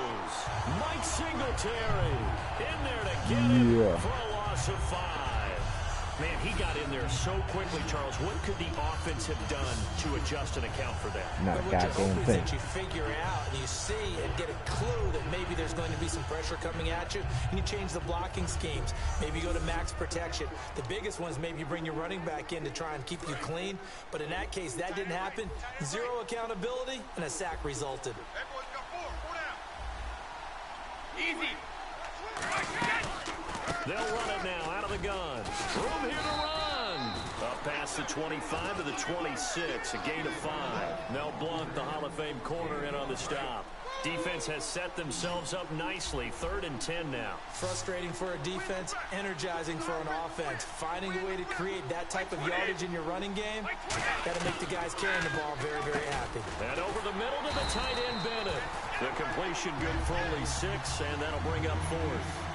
Mike Singletary in there to get him for a loss of 5. Man, he got in there so quickly, Charles. What could the offense have done to adjust and account for that? Not a goddamn thing. That you figure out and you see and get a clue that maybe there's going to be some pressure coming at you, and you change the blocking schemes. Maybe you go to max protection. The biggest one is maybe you bring your running back in to try and keep you clean. But in that case, that didn't happen. Zero accountability, and a sack resulted. Everyone's got 4 down. Easy. They'll run it now out of the gun. Room here to run. Up past the 25 to the 26. A gain of 5. Now Blunt, the Hall of Fame corner, in on the stop. Defense has set themselves up nicely. 3rd and 10 now. Frustrating for a defense, energizing for an offense. Finding a way to create that type of yardage in your running game, got to make the guys carrying the ball very, very happy. And over the middle to the tight end, Bennett. The completion good for only 6, and that'll bring up 4th.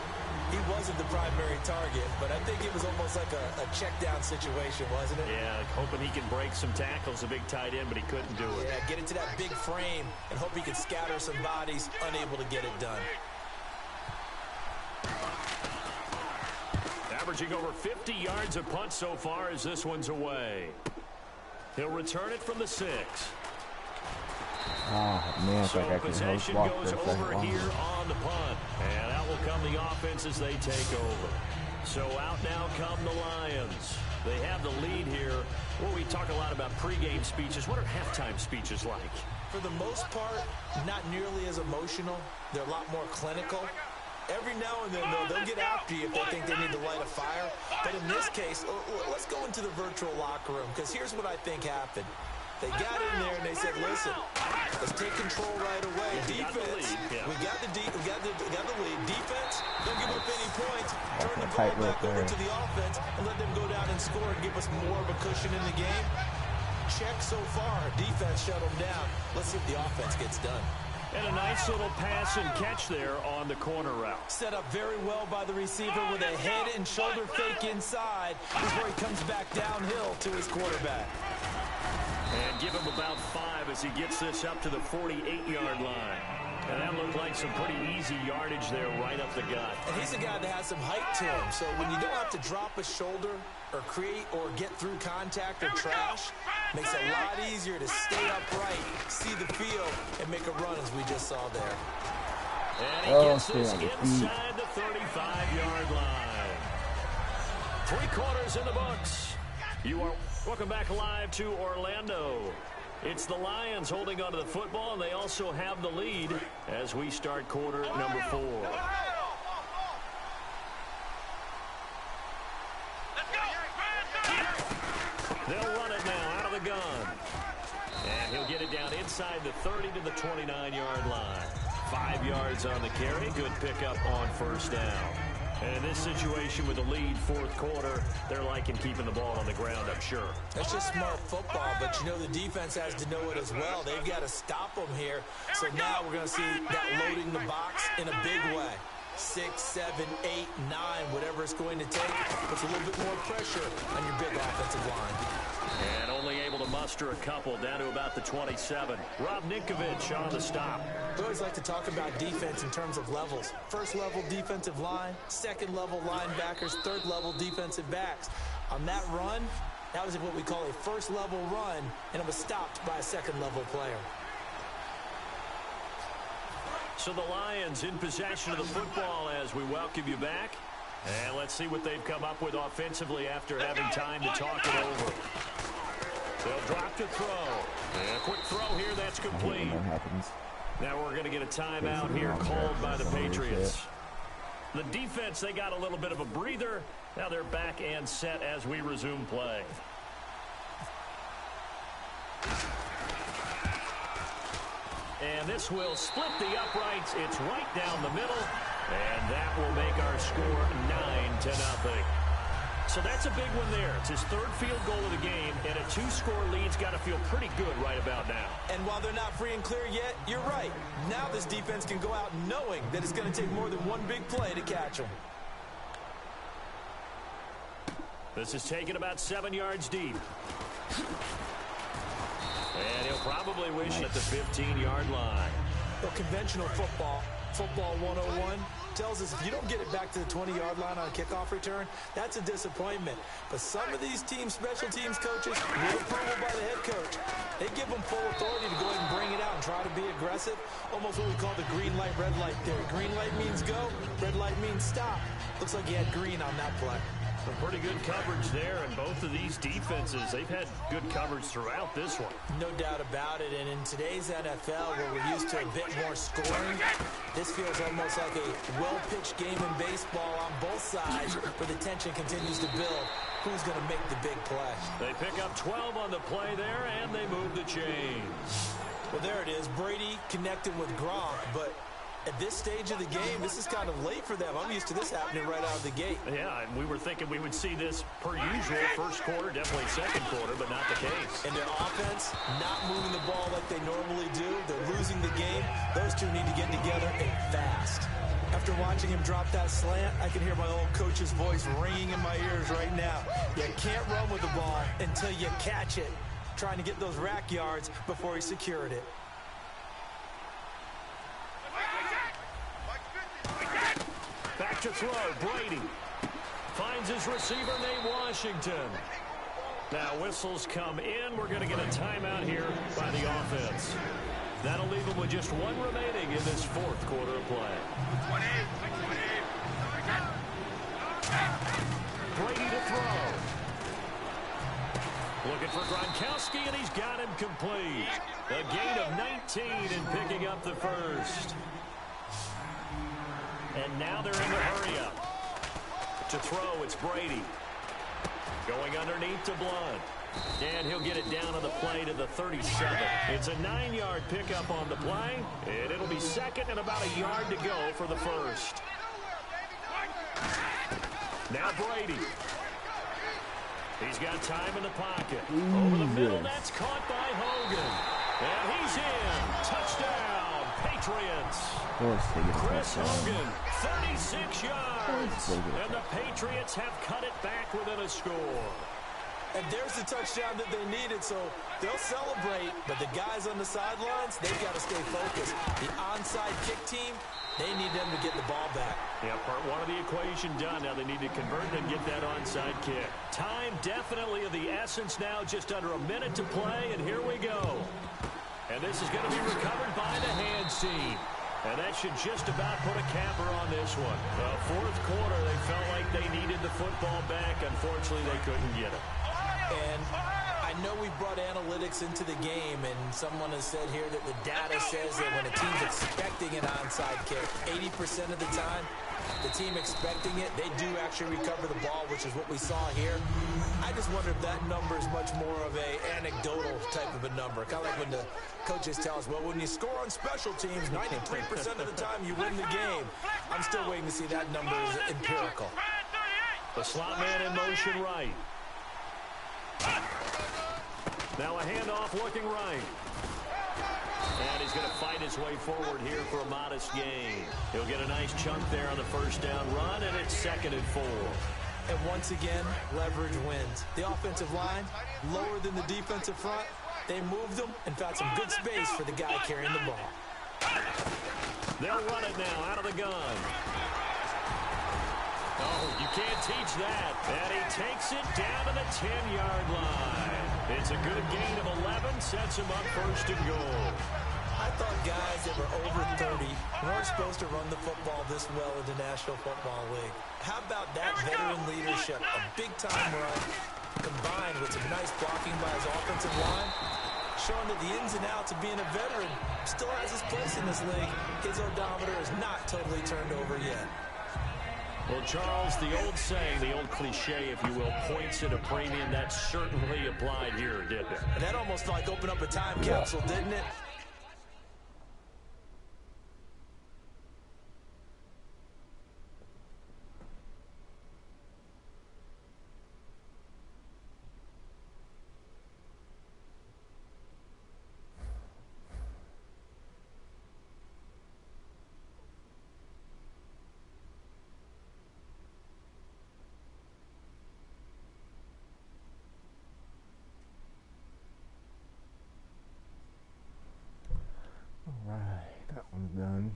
He wasn't the primary target, but I think it was almost like a check-down situation, wasn't it? Yeah, hoping he can break some tackles, a big tight end, but he couldn't do it. Yeah, get into that big frame and hope he could scatter some bodies, unable to get it done. Averaging over 50 yards a punt so far as this one's away. He'll return it from the 6. Oh, man, so like possession goes over here on the punt. And out will come the offense as they take over. So out now come the Lions. They have the lead here. Well, we talk a lot about pregame speeches. What are halftime speeches like? For the most part, not nearly as emotional. They're a lot more clinical. Every now and then, though, they'll get after you if they think they need to light a fire. But in this case, let's go into the virtual locker room, because here's what I think happened. They got in there and they said, listen, let's take control right away. Defense, we got the lead. Defense, don't give up any points. Turn the ball back over to the offense and let them go down and score and give us more of a cushion in the game. Check so far. Defense shut them down. Let's see if the offense gets done. And a nice little pass and catch there on the corner route. Set up very well by the receiver with a head and shoulder fake inside before he comes back downhill to his quarterback. And give him about 5 as he gets this up to the 48-yard line. And that looked like some pretty easy yardage there right up the gut. And he's a guy that has some height to him. So when you don't have to drop a shoulder or create or get through contact or trash, makes it a lot easier to stay upright, see the field, and make a run as we just saw there. And he gets this inside the 35-yard line. 3 quarters in the books. You are welcome back live to Orlando. It's the Lions holding onto the football, and they also have the lead as we start quarter number 4. They'll run it now out of the gun. And he'll get it down inside the 30 to the 29-yard line. 5 yards on the carry. Good pickup on first down. And in this situation with the lead, 4th quarter, they're liking keeping the ball on the ground, I'm sure. That's just smart football, but you know the defense has to know it as well. They've got to stop them here. So now we're going to see that loading the box in a big way. 6, 7, 8, 9, whatever it's going to take, puts a little bit more pressure on your big offensive line. And only able to muster a couple down to about the 27. Rob Ninkovich on the stop. We always like to talk about defense in terms of levels. First level defensive line, second level linebackers, third level defensive backs. On that run, that was what we call a first level run, and it was stopped by a second level player. So the Lions in possession of the football as we welcome you back. And let's see what they've come up with offensively after having time to talk it over. They'll drop to throw. And a quick throw here, that's complete. That happens. Now we're going to get a timeout here called by the Patriots. The defense, they got a little bit of a breather. Now they're back and set as we resume play. And this will split the uprights. It's right down the middle. And that will make our score 9-0. So that's a big one there. It's his third field goal of the game, and a 2-score lead's got to feel pretty good right about now. And while they're not free and clear yet, you're right. Now this defense can go out knowing that it's going to take more than one big play to catch them. This is taken about 7 yards deep. And he'll probably wish at the 15-yard line. Well, conventional football 101, tells us if you don't get it back to the 20-yard line on a kickoff return, that's a disappointment. But some of these team special teams coaches, with approval by the head coach, they give them full authority to go ahead and bring it out and try to be aggressive. Almost what we call the green light, red light theory. Green light means go, red light means stop. Looks like he had green on that play. Some pretty good coverage there, and both of these defenses, they've had good coverage throughout this one. No doubt about it, and in today's NFL, where we're used to a bit more scoring, this feels almost like a well-pitched game in baseball on both sides, where the tension continues to build. Who's going to make the big play? They pick up 12 on the play there, and they move the chains. Well, there it is. Brady connected with Gronk, but at this stage of the game, this is kind of late for them. I'm used to this happening right out of the gate. Yeah, and we were thinking we would see this per usual. First quarter, definitely second quarter, but not the case. And their offense not moving the ball like they normally do. They're losing the game. Those two need to get together and fast. After watching him drop that slant, I can hear my old coach's voice ringing in my ears right now. You can't run with the ball until you catch it. Trying to get those rack yards before he secured it. Back to throw, Brady. Finds his receiver named Washington. Now whistles come in. We're going to get a timeout here by the offense. That'll leave them with just one remaining in this fourth quarter of play. Brady to throw. Looking for Gronkowski, and he's got him complete. A gain of 19 and picking up the first. And now they're in the hurry-up. To throw, it's Brady. Going underneath to Blunt. And he'll get it down on the play to the 37. It's a 9-yard pickup on the play, and it'll be second and about a yard to go for the first. Now Brady. He's got time in the pocket. Over the middle, that's caught by Hogan. And he's in. Touchdown, Patriots. Chris Hogan, 36 yards. And the Patriots have cut it back within a score. And there's the touchdown that they needed, so they'll celebrate. But the guys on the sidelines, they've got to stay focused. The onside kick team, they need them to get the ball back. Yeah, part one of the equation done. Now they need to convert and get that onside kick. Time definitely of the essence now, just under a minute to play, and here we go. And this is going to be recovered by the hands team. And that should just about put a capper on this one. The fourth quarter, they felt like they needed the football back. Unfortunately, they couldn't get it. And I know we brought analytics into the game, and someone has said here that the data says that when a team's expecting an onside kick, 80% of the time, the team expecting it, they do actually recover the ball, which is what we saw here. I just wonder if that number is much more of a anecdotal type of a number. Kind of like when the coaches tell us, well, when you score on special teams, 93% of the time you win the game. I'm still waiting to see that number is empirical. The slot man in motion right. Now a handoff looking right. And he's going to fight his way forward here for a modest gain. He'll get a nice chunk there on the first down run, and it's 2nd and 4. And once again, leverage wins. The offensive line, lower than the defensive front. They moved them and found some good space for the guy carrying the ball. They'll run it now out of the gun. Oh, you can't teach that. And he takes it down to the 10-yard line. It's a good gain of 11, sets him up 1st and goal. I thought guys that were over 30 weren't supposed to run the football this well in the National Football League. How about that veteran leadership? A big-time run combined with some nice blocking by his offensive line, showing that the ins and outs of being a veteran still has his place in this league. His odometer is not totally turned over yet. Well, Charles, the old saying, the old cliche, if you will, points at a premium, that certainly applied here, didn't it? And that almost like opened up a time capsule, didn't it? Alright, that one's done.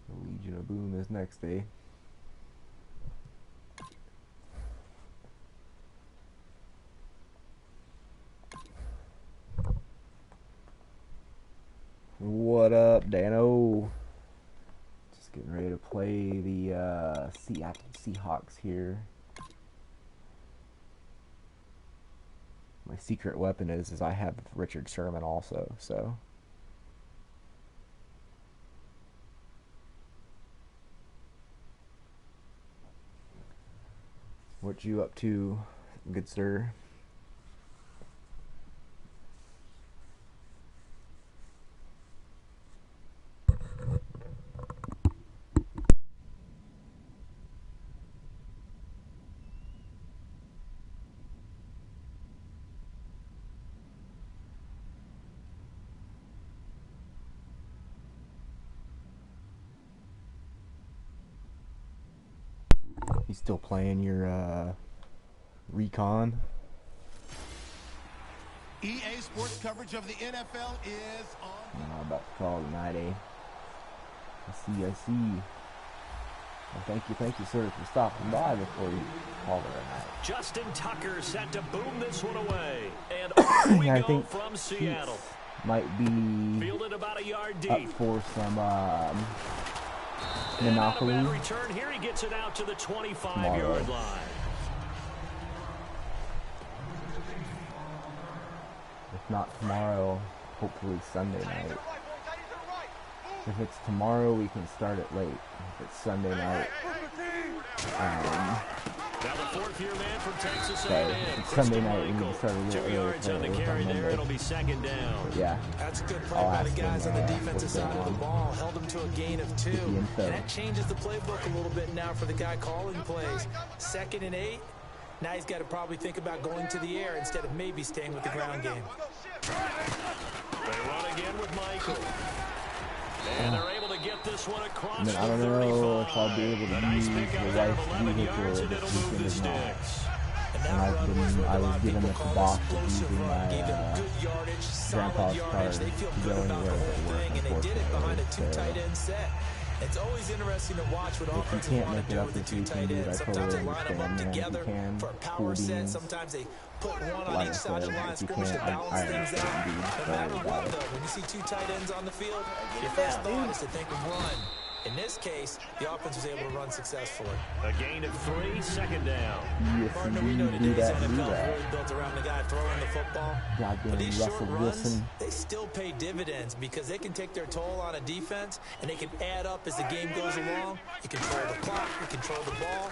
The Legion of Boom is next day. What up, Dano? Just getting ready to play the Seattle Seahawks here. My secret weapon is I have Richard Sherman also, so. What you up to, good sir? You still playing your recon? EA Sports coverage of the NFL is on. I'm about to call it night, eh? I see. Well, thank you, sir, for stopping by before you call it a night. Justin Tucker set to boom this one away. And off we I go think from Seattle. Might be Fielded about a yard deep. up for some And on a monopoly. bad return, here he gets it out to the 25-yard line. If not tomorrow, hopefully Sunday night. If it's tomorrow, we can start it late. If it's Sunday night, Now the fourth-year man from Texas okay, A&M, if it's Christian Sunday night, we Michael. can start a little 2 early. yards on the carry there. It'll be second down. But yeah, That's a good play I'll by the ask guys him, on the what's defensive side going of the on. ball. Held them to a gain of 2. the info. And that changes the playbook a little bit now for the guy calling plays. 2nd and 8. Now he's got to probably think about going to the air instead of maybe staying with the ground game. They run again with Michael. And they're able to get this one across I don't the know if 35. I'll be able to A nice use pickup the there of wife's 11 vehicle yards, and this it'll move weekend the or not. sticks. And And that run was what a I lot was of given people the call box of explosive using run. my Gave them good yardage, solid grandpa's yardage. card They feel to good go about the anywhere whole at work, thing, and they did it behind a unfortunately, 2 tight end set. It's always interesting to watch what If you offenses can't want make to it do up with the this 2 weekend, tight dude, I ends. Sometimes totally they line them up understand, man. If you together can, for a power cool set. beans. Sometimes they put one on Like I each side of said, the line if you scrimmage to can't, balance I things understand, out. dude. No Sorry matter about what, it. though, when you see 2 tight ends on the field, your first thought is to think of run. In this case, the offense was able to run successfully. A gain of 3, second down. Yes, Partner, we know indeed, do today's that, do NFL is that. really built around the guy throwing the football. But Goddamn these short Russell runs, Wilson. they still pay dividends because they can take their toll on a defense, and they can add up as the game goes along. You control the clock, you control the ball,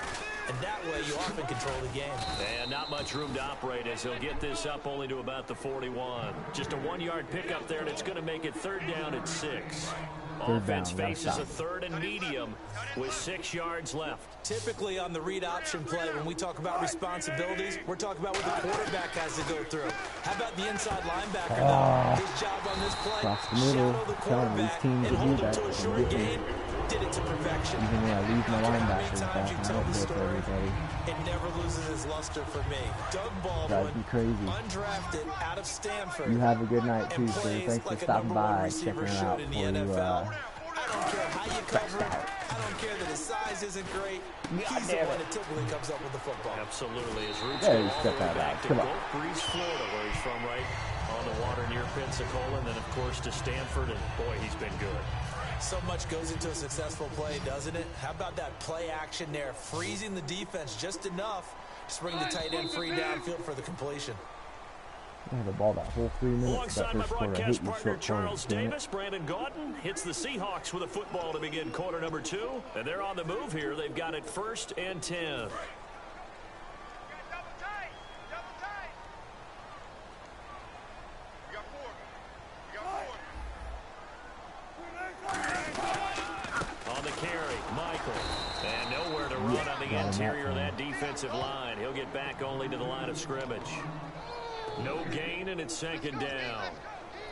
and that way you often control the game. And not much room to operate as he'll get this up only to about the 41. Just a 1-yard pickup there, and it's going to make it third down at 6. Offense down, faces gotta a stop. 3rd and medium with 6 yards left. Typically on the read option play, when we talk about responsibilities, we're talking about what the quarterback has to go through. How about the inside linebacker now? His job on this play, Across the middle. shadow the Telling these quarterback teams and to do hold him that. to a And short get gain. Did it to perfection. Even when I leave my I don't care how many linebackers times back, you I tell don't the do it for story, everybody. it never loses its luster for me. Doug Drives Baldwin, me crazy. undrafted out of Stanford. You have a good night too, and sir. plays Thanks for like a stopping number one by, receiver checking it should out in for the you. NFL. I don't care how you cover it. I don't care that his size isn't great, he's the one that typically comes up with the football. Absolutely. His roots Yeah, go you all step the way that back out. to Come on. Gulf Breeze, Florida, where he's from, right on the water near Pensacola, and then, of course, to Stanford, and, boy, he's been good. So much goes into a successful play, doesn't it? How about that play action there, freezing the defense just enough to bring the tight end free downfield for the completion. I had the ball that whole 3 minutes. Alongside That my first quarter, I broadcast hate these partner, short Charles quarters, damn it. Davis, Brandon Gaudin hits the Seahawks with a football to begin quarter number 2. And they're on the move here. They've got it 1st and 10. Double tight. Double tight. You got 4. You got 4. On the carry, Michael. And nowhere to run on the interior of that defensive line. He'll get back only to the line of scrimmage. No gain, and it's 2nd down.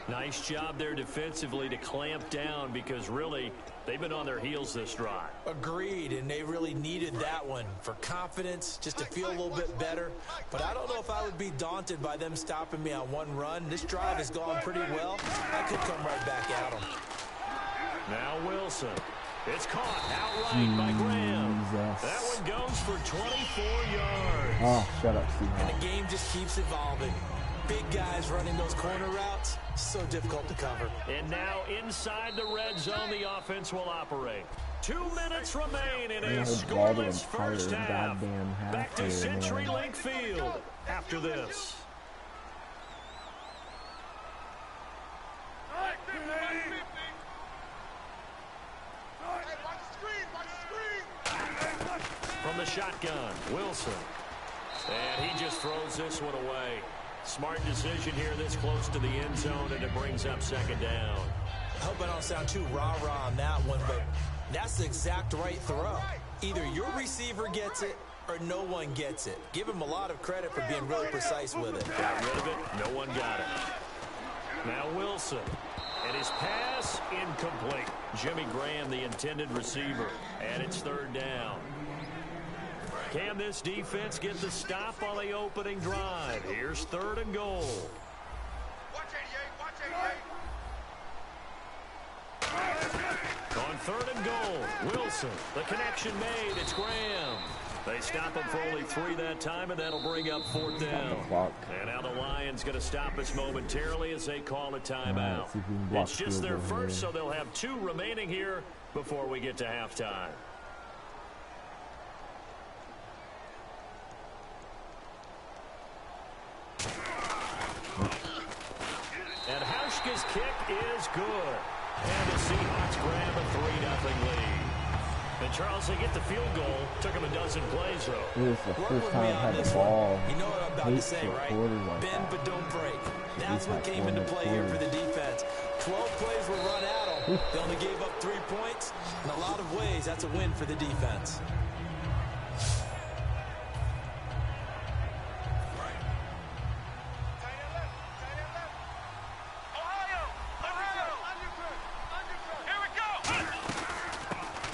Nice job there defensively to clamp down because, really, they've been on their heels this drive. Agreed, and they really needed that one for confidence, just to feel a little bit better. But I don't know if I would be daunted by them stopping me on one run. This drive has gone pretty well. I could come right back at them. Now Wilson. It's caught outright by Graham. Jesus. That one goes for 24 yards. Oh, shut up, And Seahawks. the game just keeps evolving. Big guys running those corner routes, so difficult to cover. And now inside the red zone, the offense will operate. 2 minutes remain in a Yeah, the ball the scoreless entire first half. goddamn half Back to there, man. CenturyLink Field after this. From the shotgun, Wilson. And he just throws this one away. Smart decision here this close to the end zone, and it brings up 2nd down. I hope I don't sound too rah-rah on that one, but that's the exact right throw. Either your receiver gets it or no one gets it. Give him a lot of credit for being really precise with it. Got rid of it. No one got it. Now Wilson. And his pass incomplete. Jimmy Graham, the intended receiver. And it's 3rd down. Can this defense get the stop on the opening drive? Here's 3rd and goal. Watch 88. Watch 88. On 3rd and goal, Wilson. The connection made. It's Graham. They stop him for only 3 that time, and that'll bring up 4th down. Clock. And now the Lions going to stop us momentarily as they call a timeout. Alright, see if we can block It's just field their goal first, here. so they'll have 2 remaining here before we get to halftime. And Hauschka's kick is good. And the Seahawks grab a 3-0 lead. And Charles, they get the field goal. Took them a dozen plays, though. This is the Work first with time me I've on had this the one. ball. You know what I'm about to say, short right? quarters like Bend that. but don't break. That's what like came into 4 play here for quarters. the defense. 12 plays were run at them. They only gave up 3 points. In a lot of ways, that's a win for the defense.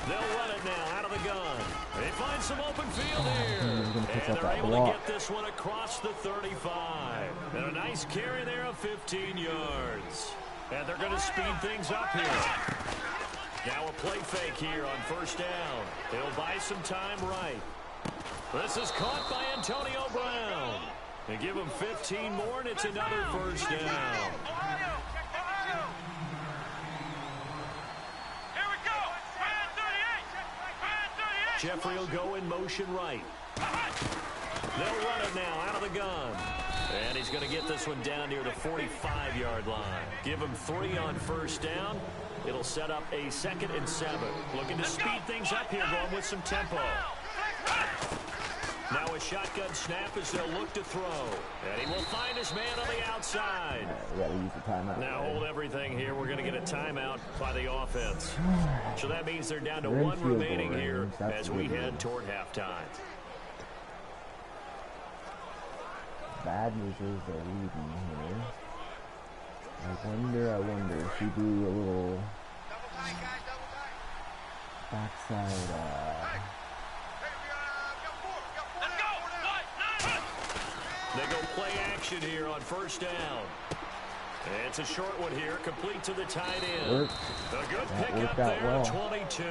They'll run it now out of the gun. They find some open field here. gonna pick And up they're that able block. to get this one across the 35. And a nice carry there of 15 yards. And they're going to speed things up here. Now a play fake here on 1st down. They'll buy some time right. This is caught by Antonio Brown. They give him 15 more, and it's another 1st down. Jeffrey will go in motion right. They'll run it now out of the gun. And he's going to get this one down near the 45-yard line. Give him 3 on 1st down. It'll set up a 2nd and 7. Looking to speed things up here, going with some tempo. Now a shotgun snap as they'll look to throw. And he will find his man on the outside. We gotta use the timeout. Now hold everything here. We're going to get a timeout by the offense. So that means they're down to We're in 1 field goal remaining here range. That's as a we good head one. toward halftime. Bad news is they're leading here. I wonder if we do a little backside, They go play action here on 1st down. It's a short one here, complete to the tight end. Worked. A good That pickup worked out there, well. 22.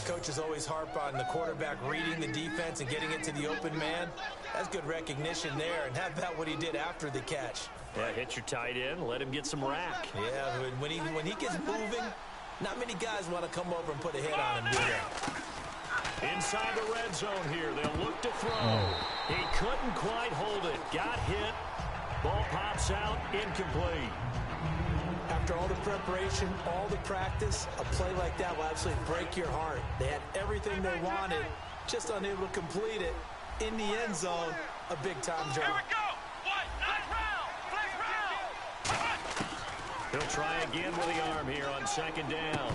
coaches always harp on the quarterback reading the defense and getting it to the open man. That's good recognition there, and how about what he did after the catch? Yeah, hit your tight end, let him get some rack. Yeah, when he gets moving, not many guys want to come over and put a hit on him, do they? Inside the red zone here, they'll look to throw. He couldn't quite hold it. Got hit. Ball pops out, incomplete. After all the preparation, all the practice, a play like that will absolutely break your heart. They had everything they wanted, just unable to complete it. In the end zone, a big-time job. Here we go. What? Nice round. Flex round. He'll try again with the arm here on second down.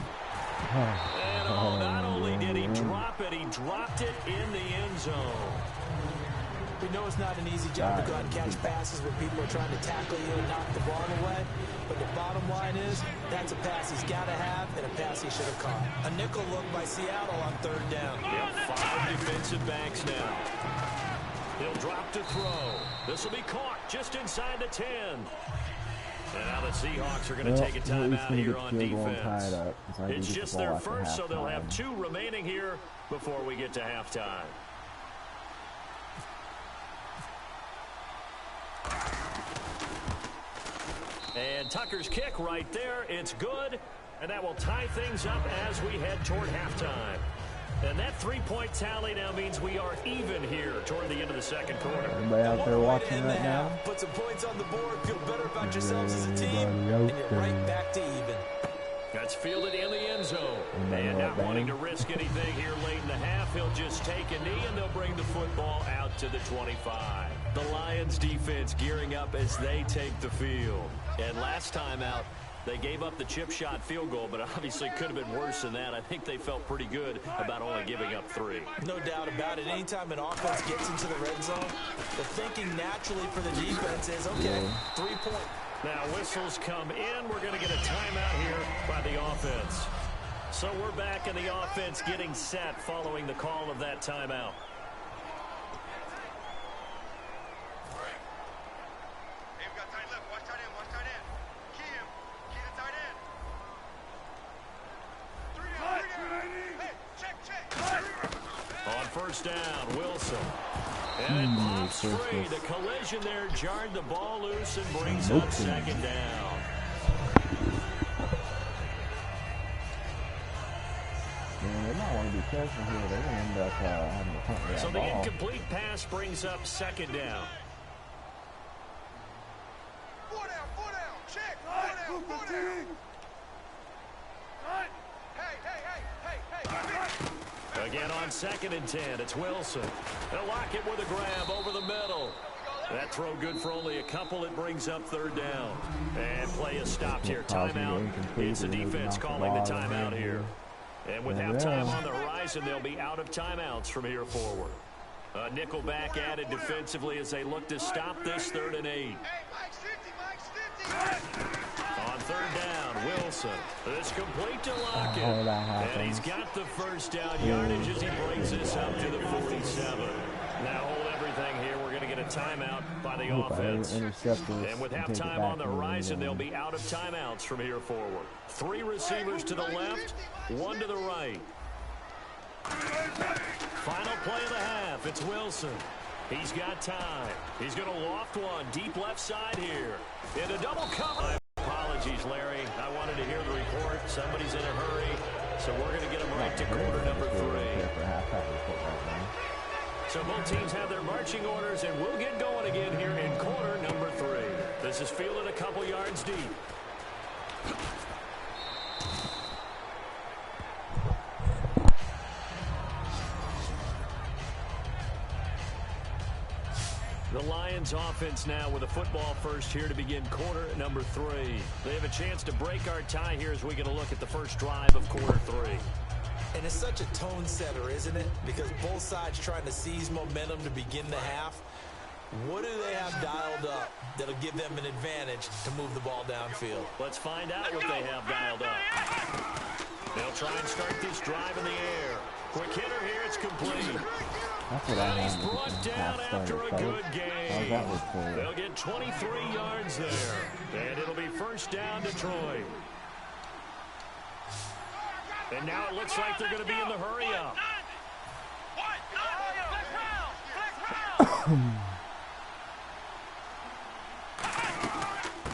And not only did he drop it, he dropped it in the end zone. We know it's not an easy job to go out and catch passes when people are trying to tackle you and knock the ball away. But the bottom line is, that's a pass he's got to have and a pass he should have caught. A nickel look by Seattle on third down. Yep, 5 defensive backs now. He'll drop to throw. This will be caught just inside the 10. And now the Seahawks are going to take a timeout here on defense. It's just their first, so they'll have 2 remaining here before we get to halftime. And Tucker's kick right there. It's good. And that will tie things up as we head toward halftime. And that 3-point tally now means we are even here toward the end of the second quarter. Everybody out there watching right now? Put some points on the board, feel better about yourselves as a team, and you're right back to even. That's fielded in the end zone. And not wanting to risk anything here late in the half, he'll just take a knee, and they'll bring the football out to the 25. The Lions defense gearing up as they take the field. And last time out, they gave up the chip shot field goal, but obviously could have been worse than that. I think they felt pretty good about only giving up 3. No doubt about it. Anytime an offense gets into the red zone, the thinking naturally for the defense is, okay, 3 points. Now whistles come in. We're going to get a timeout here by the offense. So we're back in the offense getting set following the call of that timeout. First down, Wilson. And it pops free. The collision there jarred the ball loose and brings up second down. They might want to be careful here. They're going to end up having to punt that So the ball. incomplete pass brings up second down. Four down, check. Four down. Again on 2nd and 10, it's Wilson. They'll lock it with a grab over the middle. That throw good for only a couple. It brings up third down. And play is stopped here. Timeout. It's the defense calling the timeout here. And with halftime on the horizon, they'll be out of timeouts from here forward. A nickel back added defensively as they look to stop this 3rd and 8. On third down, Wilson. This complete to Lockett. And he's got the first down yardage as he brings this up to the 47. Now hold everything here. We're going to get a timeout by the offense. And with halftime on the horizon, they'll be out of timeouts from here forward. 3 receivers to the left, 1 to the right. Final play of the half. It's Wilson. He's got time. He's going to loft one deep left side here. In a double cover. Apologies, Larry. I wanted to hear the report. Somebody's in a hurry. So we're going to get them right to quarter number 3. So both teams have their marching orders, and we'll get going again here in quarter number 3. This is fielded a couple yards deep. The Lions offense now with a football first here to begin quarter number 3. They have a chance to break our tie here as we get a look at the first drive of quarter 3. And it's such a tone setter, isn't it? Because both sides trying to seize momentum to begin the half. What do they have dialed up that'll give them an advantage to move the ball downfield? Let's find out what they have dialed up. They'll try and start this drive in the air. Quick hitter here, it's complete. That's what I He's brought down after a good game. They'll get 23 yards there. And it'll be first down Detroit. And now it looks like they're going to be in the hurry-up.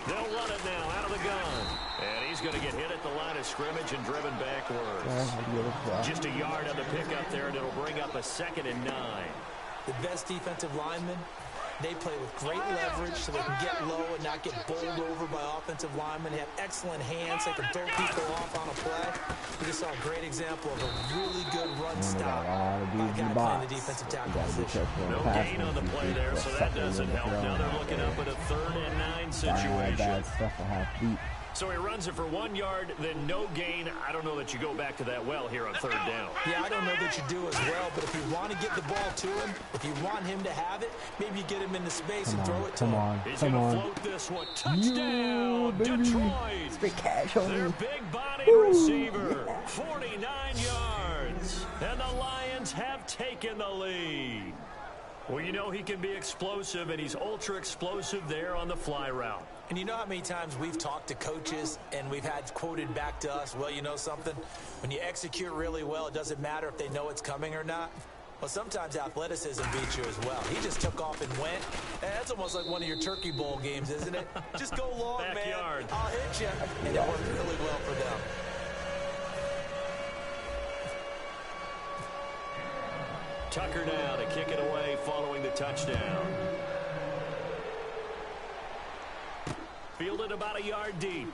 They'll run it now out of the gun. And he's going to get hit at the line of scrimmage and driven backwards. Just a yard on the pickup there, and it'll bring up a 2nd and 9. The best defensive linemen, they play with great leverage so they can get low and not get bowled over by offensive linemen. They have excellent hands. They can throw people off on a play. We just saw a great example of a really good run stop by a guy playing the defensive tackle position. No gain on the play there, so that doesn't help. Now they're looking up at a 3rd and 9 situation. Bad stuff will have deep. So he runs it for 1 yard, then no gain. I don't know that you go back to that well here on 3rd down. Yeah, I don't know that you do as well, but if you want to get the ball to him, if you want him to have it, maybe you get him into space and throw it to him. He's going to float this one. Touchdown, Detroit. Spit cash on Their me. big-bodied receiver, 49 yards. And the Lions have taken the lead. Well, you know he can be explosive, and he's ultra-explosive there on the fly route. And you know how many times we've talked to coaches and we've had quoted back to us, well, you know something? When you execute really well, it doesn't matter if they know it's coming or not. Well, sometimes athleticism beats you as well. He just took off and went. That's almost like one of your Turkey Bowl games, isn't it? Just go long, Backyard. man. I'll hit you. And it worked really well for them. Tucker now to kick it away following the touchdown. Fielded about a yard deep.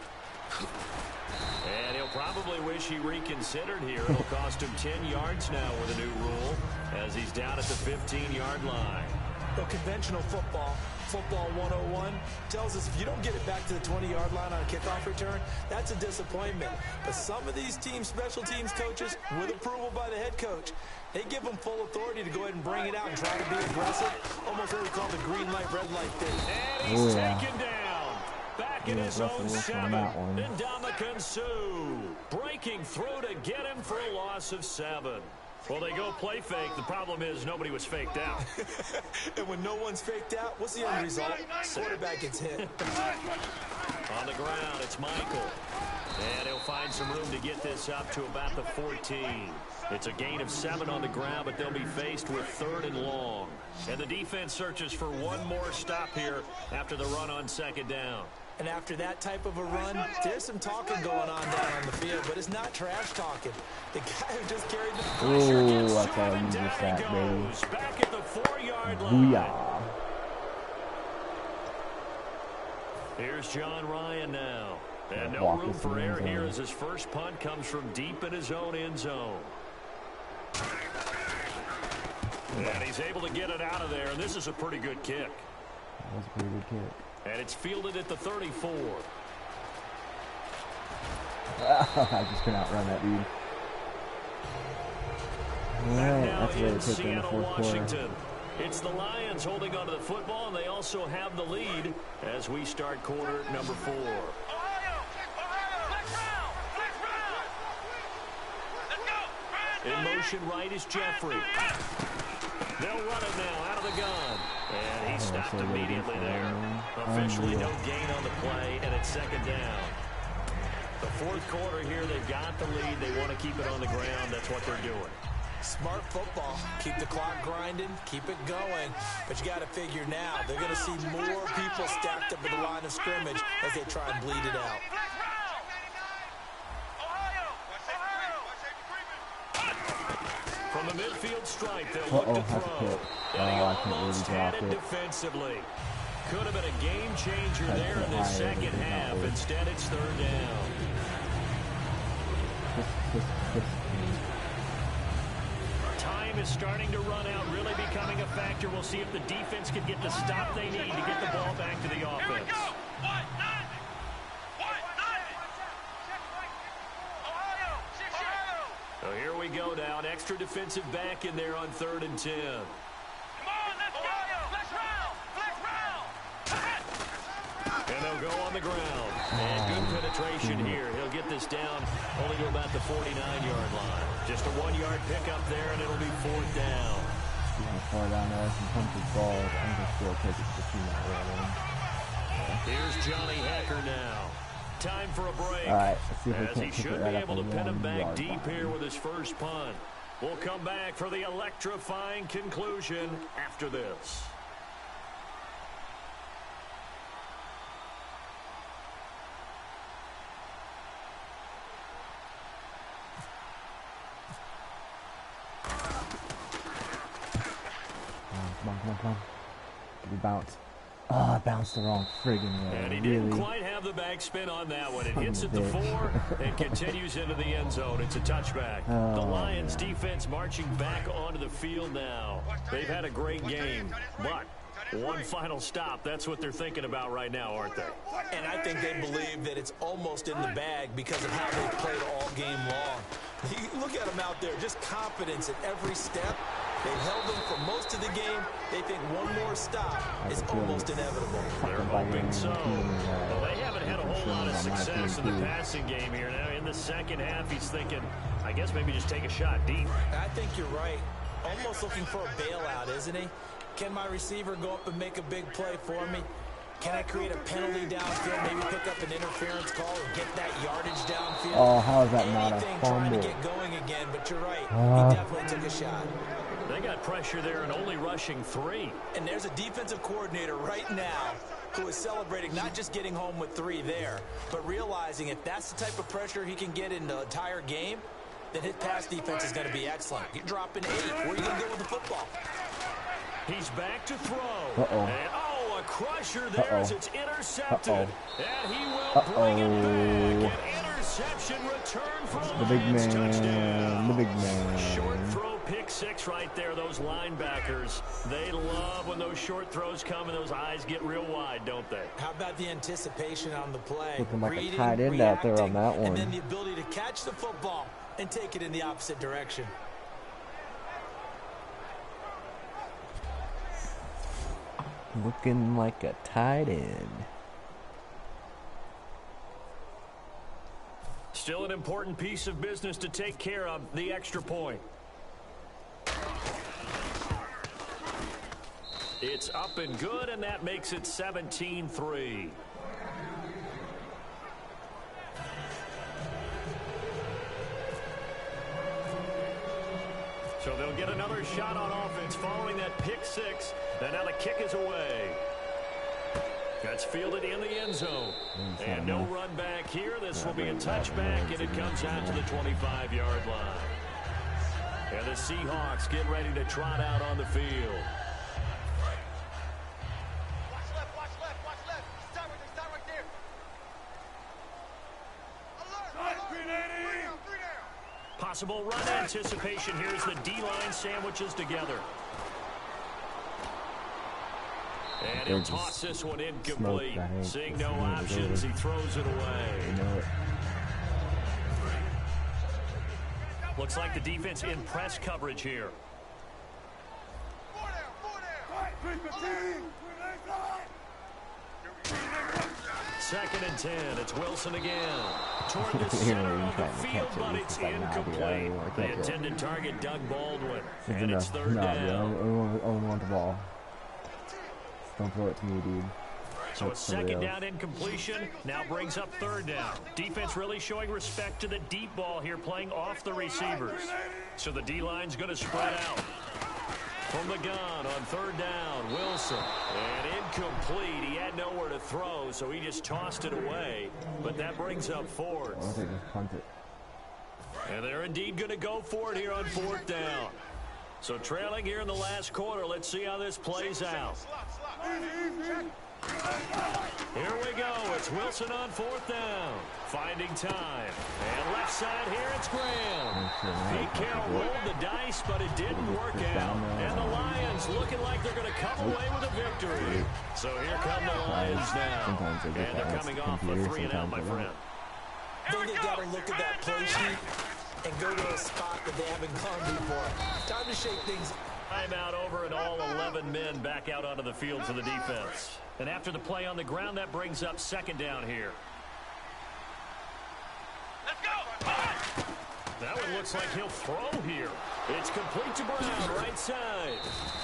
And he'll probably wish he reconsidered here. It'll cost him 10 yards now with a new rule as he's down at the 15-yard line. Well, conventional football 101, tells us if you don't get it back to the 20-yard line on a kickoff return, that's a disappointment. But some of these teams, special teams coaches, with approval by the head coach, they give them full authority to go ahead and bring it out and try to be aggressive. Almost what we call the green light, red light thing. And he's taken down. Back in his own 7. And Ndamukong Suh breaking through to get him for a loss of 7. Well, they go play fake. The problem is nobody was faked out. And when no one's faked out, what's the end result? Quarterback gets hit. On the ground, it's Michael. And he'll find some room to get this up to about the 14. It's a gain of 7 on the ground, but they'll be faced with 3rd and long. And the defense searches for one more stop here after the run on 2nd down. And after that type of a run, there's some talking going on down on the field, but it's not trash talking. The guy who just carried the pressure gets that's all you driven just down. He said, baby. goes back at the 4-yard line. Booyah. Here's John Ryan now. And no room for error here as his first punt comes from deep in his own end zone. And he's able to get it out of there, and this is a pretty good kick. That was a pretty good kick. And it's fielded at the 34. I just couldn't outrun that dude. Alright, that's where they took in the fourth quarter. It's the Lions holding onto the football, and they also have the lead as we start quarter number 4. In motion right is Jeffrey. They'll run it now out of the gun. And he stopped immediately there. Officially no gain on the play, and it's 2nd down. The fourth quarter here, they've got the lead. They want to keep it on the ground. That's what they're doing. Smart football. Keep the clock grinding. Keep it going. But you got to figure now, they're going to see more people stacked up at the line of scrimmage as they try and bleed it out. From the midfield stripe, they'll look to throw. And he almost had it defensively. Could have been a game changer there in the second half. Instead, it's 3rd down. Time is starting to run out, really becoming a factor. We'll see if the defense can get the stop they need to get the ball back to the offense. So here we go now. An extra defensive back in there on 3rd and 10. And they'll go on the ground. And good penetration here. He'll get this down only to about the 49-yard line. Just a 1-yard pickup there, and it'll be 4th down. Far down there, some pumped balls. I'm going to still take it to the team. Here's Johnny Hecker now. time for a break. All right, let's see if we As can't he kick it should right be up able the to pin him 1 back yard deep line. here with his first punt. We'll come back for the electrifying conclusion after this. Come on. We bounce. Oh, I bounced the wrong friggin' way. And he really? didn't quite have the backspin on that one. It hits at the 4 and continues into the end zone. It's a touchback. The Lions defense marching back onto the field now. They've had a great game, but one final stop. That's what they're thinking about right now, aren't they? And I think they believe that it's almost in the bag because of how they've played all game long. You look at them out there, just confidence at every step. They've held them for most of the game. They think one more stop is almost inevitable. They're hoping so. Well, they haven't had a whole lot of success in the passing game here. Now, in the second half, he's thinking, I guess maybe just take a shot deep. I think you're right. Almost looking for a bailout, isn't he? Can my receiver go up and make a big play for me? Can I create a penalty downfield, maybe pick up an interference call or get that yardage downfield? Oh, how is that not a Anything fumble? trying to get going again, but you're right. He definitely took a shot. They got pressure there and only rushing 3. And there's a defensive coordinator right now who is celebrating not just getting home with 3 there, but realizing if that's the type of pressure he can get in the entire game, then his pass defense is going to be excellent. You're dropping 8. Where are you going to go with the football? He's back to throw. Uh-oh. And, a crusher there as it's intercepted. And he will bring it back. An interception return for a The big Lions man. touchdown. The big man. Short throw pick 6 right there. Those linebackers, they love when those short throws come and those eyes get real wide, don't they? How about the anticipation on the play? Looking like Reading, a tight end out there on that one. And then the ability to catch the football and take it in the opposite direction. Looking like a tight end. Still an important piece of business to take care of, the extra point. It's up and good, and that makes it 17-3. So they'll get another shot on offense following that pick 6. And now the kick is away. That's fielded in the end zone. And no run back here. This will be a touchback, and it comes out to the 25-yard line. And the Seahawks get ready to trot out on the field. Watch left. Stop right there. Alert. 3 down. Possible run anticipation here as the D-line sandwiches together. And he'll toss this one incomplete. Seeing no options, he throws it away. Looks like the defense in press coverage here. 4 down. 2nd and 10. It's Wilson again. Toward the center of the field, but it's incomplete. The intended target, Doug Baldwin. And it's 3rd down. I don't want the ball. Don't throw it to me, dude. So a 2nd down incompletion now brings up 3rd down. Defense really showing respect to the deep ball here, playing off the receivers. So the D-line's going to spread out. From the gun on 3rd down, Wilson. And incomplete. He had nowhere to throw, so he just tossed it away. But that brings up 4th. I think just punt it. And they're indeed going to go for it here on 4th down. So trailing here in the last quarter, let's see how this plays out. Here we go. It's Wilson on 4th down. Finding time. And left side here, it's Graham. Pete Carroll rolled the dice, but it didn't work out. And the Lions looking like they're going to come away with a victory. So here come the Lions now. And they're coming off a 3-and-out, my friend. I think they've got to look at that play sheet and go to a spot that they haven't gone before. Time to shake things. Timeout over, and all 11 men back out onto the field for the defense. And after the play on the ground, that brings up 2nd down here. Let's go. That one it looks like he'll throw here. It's complete to Brown, right side.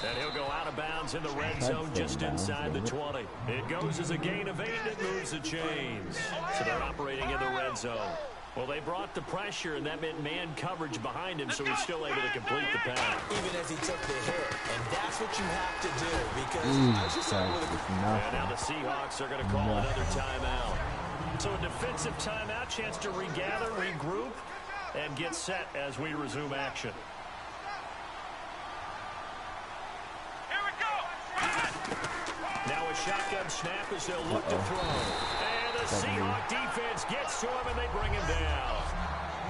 And he'll go out of bounds in the red zone just inside the 20. It goes as a gain of 8, and it moves the chains. So they're operating in the red zone. Well, they brought the pressure, and that meant man coverage behind him, so he's still able to complete the pass. Even as he took the hit. And that's what you have to do, because I was just saying with a and now the Seahawks are going to call another timeout. So a defensive timeout, chance to regather, regroup, and get set as we resume action. Here we go. Now a shotgun snap as they'll look to throw. And the Seahawk defense gets to him, and they bring him down.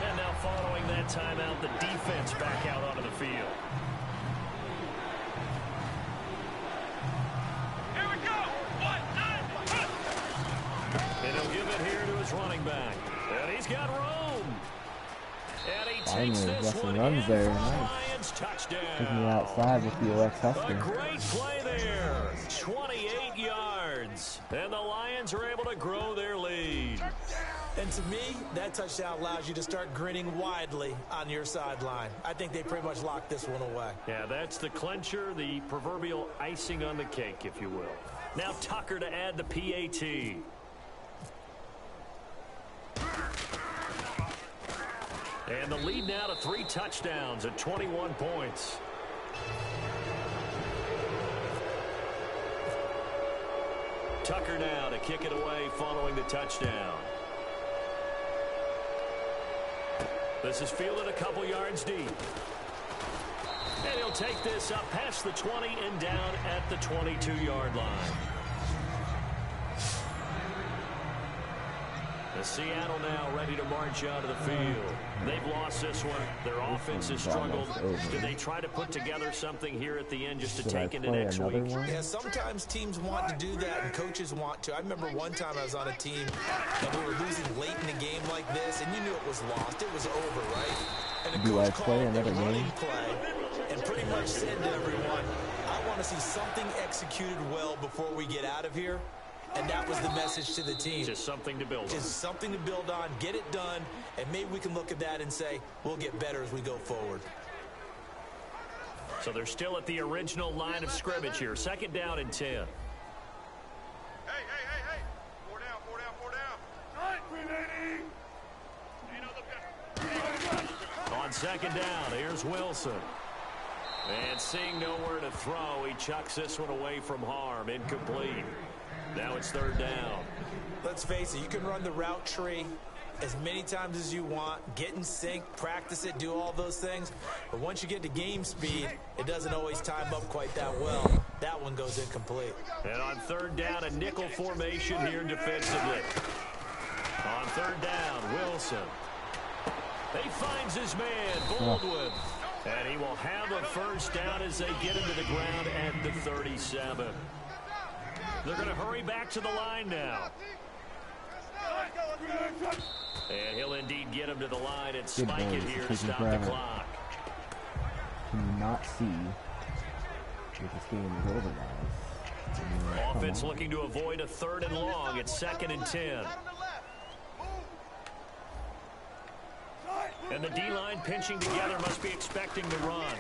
And now following that timeout, the defense back out onto the field. Here we go. 1, 9, And he'll give it here to his running back. And he's got room. And he takes Finally, this Justin one runs in there. for Nice. Lions touchdown. Taking me outside with the OX A Husker. great play there. 28 yards. And the Lions are able to grow their lead. And to me, that touchdown allows you to start grinning widely on your sideline. I think they pretty much locked this one away. Yeah, that's the clincher, the proverbial icing on the cake, if you will. Now Tucker to add the PAT. And the lead now to 3 touchdowns at 21 points. Tucker now to kick it away following the touchdown. This is fielded a couple yards deep. And he'll take this up past the 20 and down at the 22-yard line. The Seattle now ready to march out of the field. They've lost this one. Their offense has struggled. Do they try to put together something here at the end just to take into next week? Yeah, sometimes teams want to do that and coaches want to. I remember one time I was on a team and we were losing late in a game like this, and you knew it was lost. It was over, right? And the coach called a running play and pretty much said to everyone, I want to see something executed well before we get out of here. And that was the message to the team. Just something to build on. Just something to build on, get it done, and maybe we can look at that and say, we'll get better as we go forward. So they're still at the original line of scrimmage here. 2nd down and 10. Hey. 4 down, 4 down, 4 down. Remaining. On 2nd down, here's Wilson. And seeing nowhere to throw, he chucks this one away from harm. Incomplete. Now it's 3rd down. Let's face it, you can run the route tree as many times as you want, get in sync, practice it, do all those things. But once you get to game speed, it doesn't always time up quite that well. That one goes incomplete. And on 3rd down, a nickel formation here defensively. On 3rd down, Wilson. He finds his man, Baldwin. And he will have a 1st down as they get him to the ground at the 37. They're going to hurry back to the line now. And he'll indeed get him to the line and spike it here to stop the clock. Can you not see if this game is over, guys? Offense looking to avoid a 3rd and long. It's 2nd and 10. And the D-line pinching together, must be expecting the run.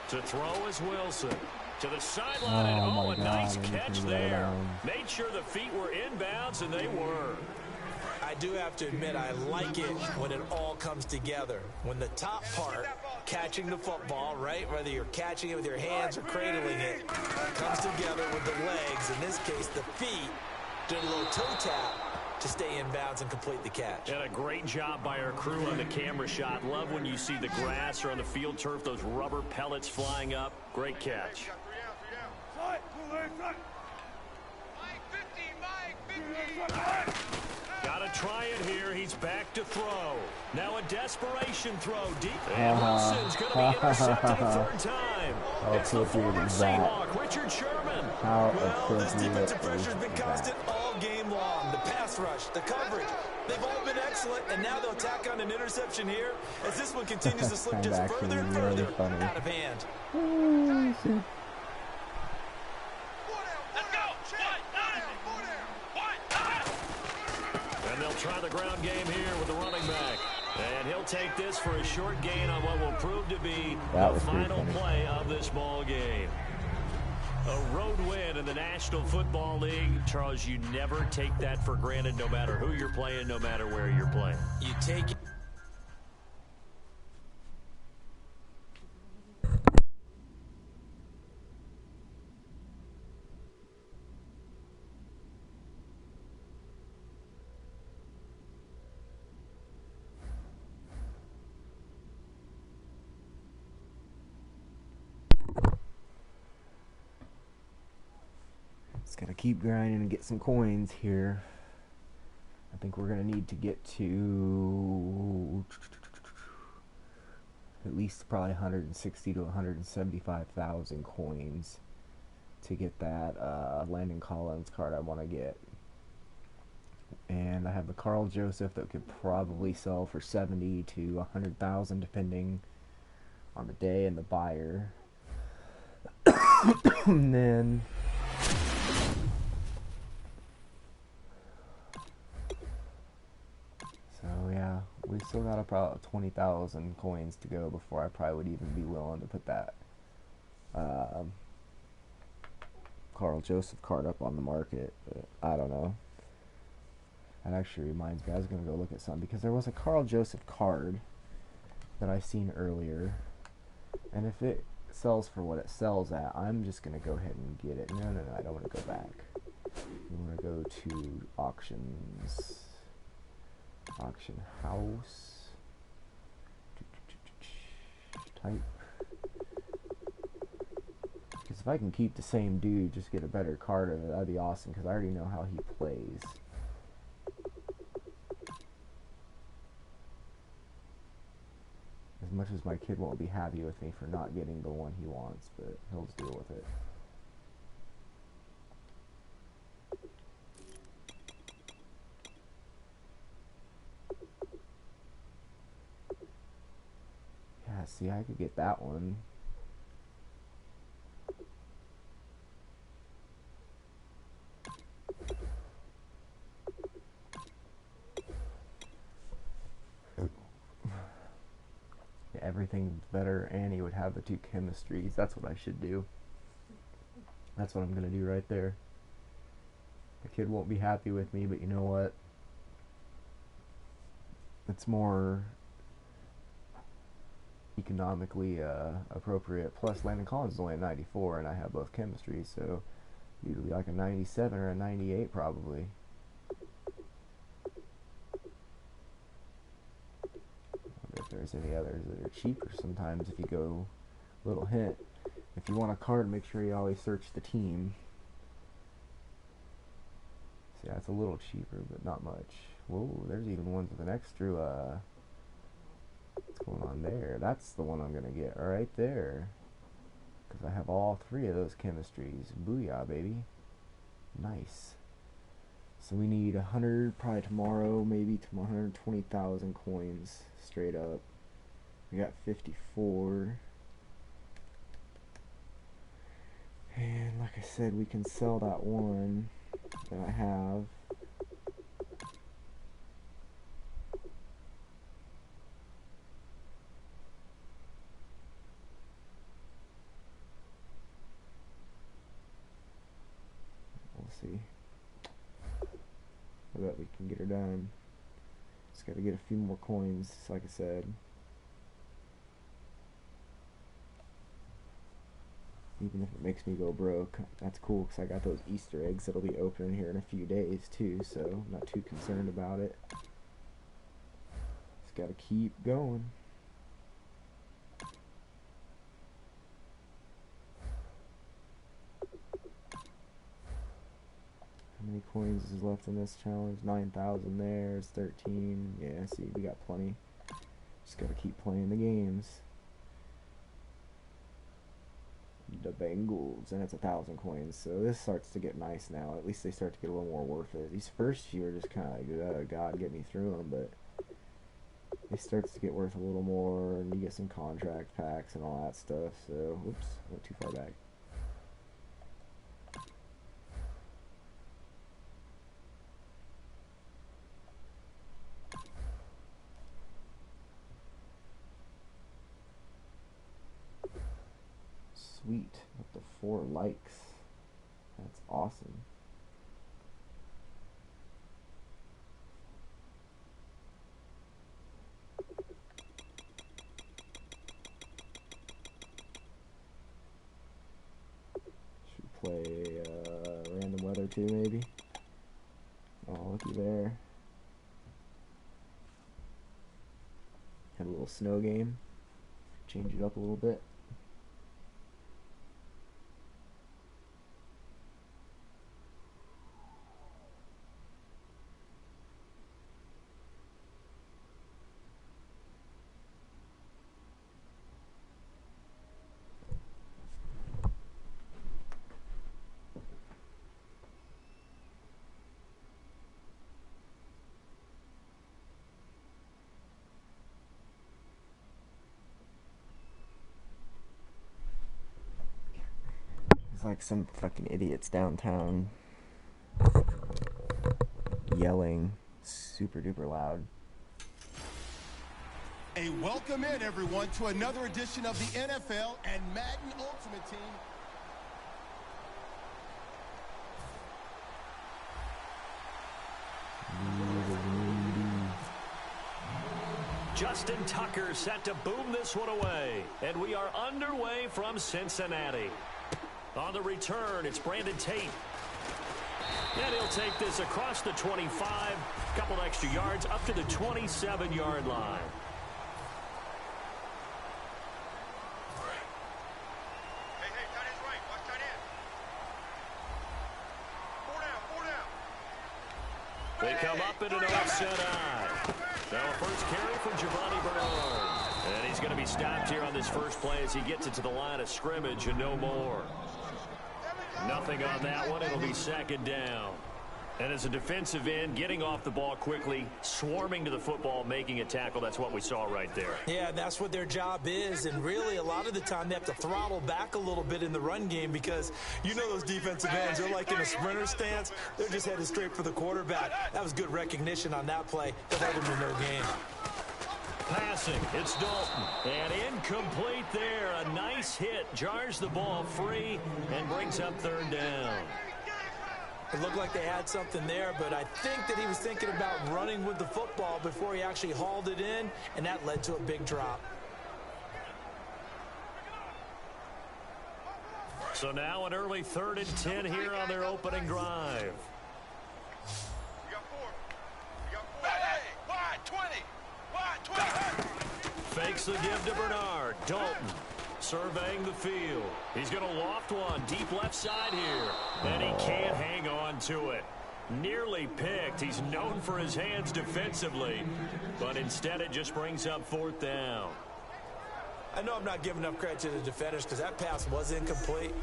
To throw is Wilson. To the sideline, and a nice catch there. Made sure the feet were inbounds, and they were. I do have to admit, I like it when it all comes together. When the top part, catching the football, right, whether you're catching it with your hands or cradling it, comes together with the legs. In this case, the feet, did a little toe tap to stay in bounds and complete the catch. And a great job by our crew on the camera shot. Love when you see the grass or on the field turf, those rubber pellets flying up. Great catch. Got to try it here. He's back to throw. Now a desperation throw deep. And Wilson's going to be intercepted a 3rd time. It's the former Seahawk, Richard Sherman. Well, this defensive pressure has been constant all game long. The pass rush, the coverage, they've all been excellent, and now they'll tack on an interception here as this one continues to slip just further and further out of hand. And they'll try the ground game here with the running back. And he'll take this for a short gain on what will prove to be That the was pretty final funny. play of this ball game. A road win in the National Football League. Charles, you never take that for granted no matter who you're playing, no matter where you're playing. You take it. Just gotta keep grinding and get some coins here. I think we're gonna need to get to at least probably 160 to 175,000 coins to get that Landon Collins card I want to get. And I have the Carl Joseph that could probably sell for 70 to 100,000 depending on the day and the buyer. And then yeah, we still got about 20,000 coins to go before I probably would even be willing to put that Carl Joseph card up on the market. But I don't know. That actually reminds me, I was going to go look at some because there was a Carl Joseph card that I seen earlier, and if it sells for what it sells at, I'm just going to go ahead and get it. No, I don't want to go back. We want to go to auctions. Auction house. Type. Because if I can keep the same dude, just get a better card of it, that'd be awesome. Because I already know how he plays. As much as my kid won't be happy with me for not getting the one he wants, but he'll just deal with it. See, I could get that one. Yeah, everything's better, and he would have the 2 chemistries. That's what I should do. That's what I'm gonna do right there. The kid won't be happy with me, but you know what? It's more economically appropriate. Plus, Landon Collins is only a 94, and I have both chemistries, so usually like a 97 or a 98 probably. I wonder if there's any others that are cheaper sometimes. If you go, little hint, if you want a card, make sure you always search the team. So yeah, it's a little cheaper, but not much. Whoa, there's even ones with an extra what's going on there? That's the one I'm going to get right there. Because I have all 3 of those chemistries. Booyah, baby. Nice. So we need 100, probably tomorrow, maybe to 120,000 coins straight up. We got 54. And like I said, we can sell that one that I have. See. I bet we can get her done. Just gotta get a few more coins, like I said. Even if it makes me go broke, that's cool because I got those Easter eggs that'll be opening here in a few days too, so I'm not too concerned about it. Just gotta keep going. How many coins is left in this challenge? 9,000 there. It's 13. Yeah, see, we got plenty. Just gotta keep playing the games. The Bengals, and it's 1,000 coins. So this starts to get nice now. At least they start to get a little more worth it. These first few are just kind of like, oh, God, get me through them. But it starts to get worth a little more, and you get some contract packs and all that stuff. So, whoops, went too far back. Sweet. Up to 4 likes. That's awesome. Should we play random weather too, maybe? Oh, looky there. Had a little snow game. Change it up a little bit. Like some fucking idiots downtown yelling super duper loud. A welcome in, everyone, to another edition of the NFL and Madden Ultimate Team. Justin Tucker set to boom this one away. And we are underway from Cincinnati. On the return, it's Brandon Tate. And he'll take this across the 25, couple extra yards up to the 27-yard line. Hey, tight end's right. Watch tight end. 4 down. They come up in an offset eye. Now a first carry for Giovanni Bernard. And he's going to be stopped here on this first play as he gets it to the line of scrimmage and no more. Nothing on that one. It'll be second down. And as a defensive end, getting off the ball quickly, swarming to the football, making a tackle, that's what we saw right there. Yeah, that's what their job is. And really, a lot of the time, they have to throttle back a little bit in the run game because you know those defensive ends, they're like in a sprinter stance. They're just headed straight for the quarterback. That was good recognition on that play to hold them to no gain. Passing, it's Dalton, and incomplete there. A nice hit, jars the ball free, and brings up third down. It looked like they had something there, but I think that he was thinking about running with the football before he actually hauled it in, and that led to a big drop. So now an early 3rd and 10 here on their opening drive. You got 4. You got 4. Hey, wide, 20. Fakes the give to Bernard. Dalton surveying the field. He's going to loft one deep left side here. And he can't hang on to it. Nearly picked. He's known for his hands defensively. But instead it just brings up 4th down. I know I'm not giving enough credit to the defenders because that pass was incomplete.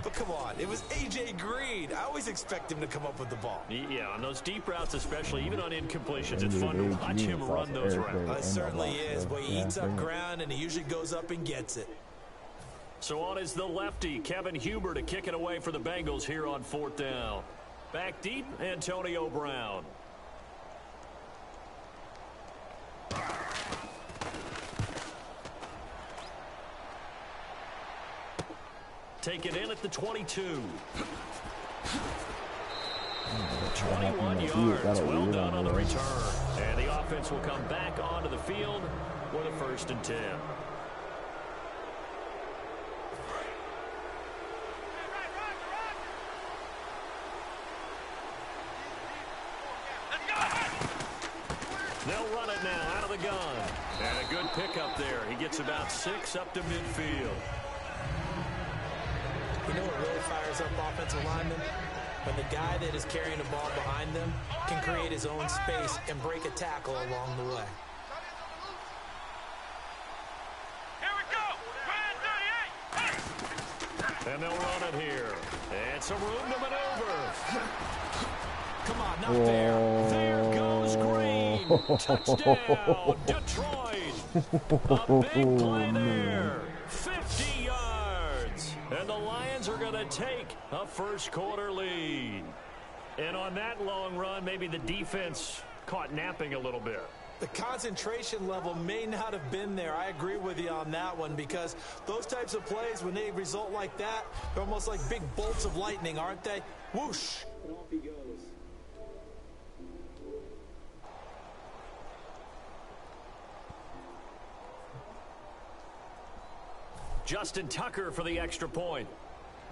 But come on, it was A.J. Green. I always expect him to come up with the ball. Yeah, on those deep routes especially, even on incompletions, it's fun to watch him run those routes. It certainly is, but he eats up ground and he usually goes up and gets it. So on is the lefty, Kevin Huber, to kick it away for the Bengals here on 4th down. Back deep, Antonio Brown. Take it in at the 22. 21 yards. Well done on the return. And the offense will come back onto the field with a 1st and 10. They'll run it now out of the gun. And a good pickup there. He gets about 6 up to midfield. You know what really fires up offensive linemen? When the guy that is carrying the ball behind them can create his own space and break a tackle along the way. Here we go. And they'll run it here. And some room to maneuver. Come on, not fair. There goes Green. Touchdown, Detroit. A big play there. 50 yards. And the Lions are going to take a first-quarter lead. And on that long run, maybe the defense caught napping a little bit. The concentration level may not have been there. I agree with you on that one, because those types of plays, when they result like that, they're almost like big bolts of lightning, aren't they? Whoosh! And off he goes. Justin Tucker for the extra point.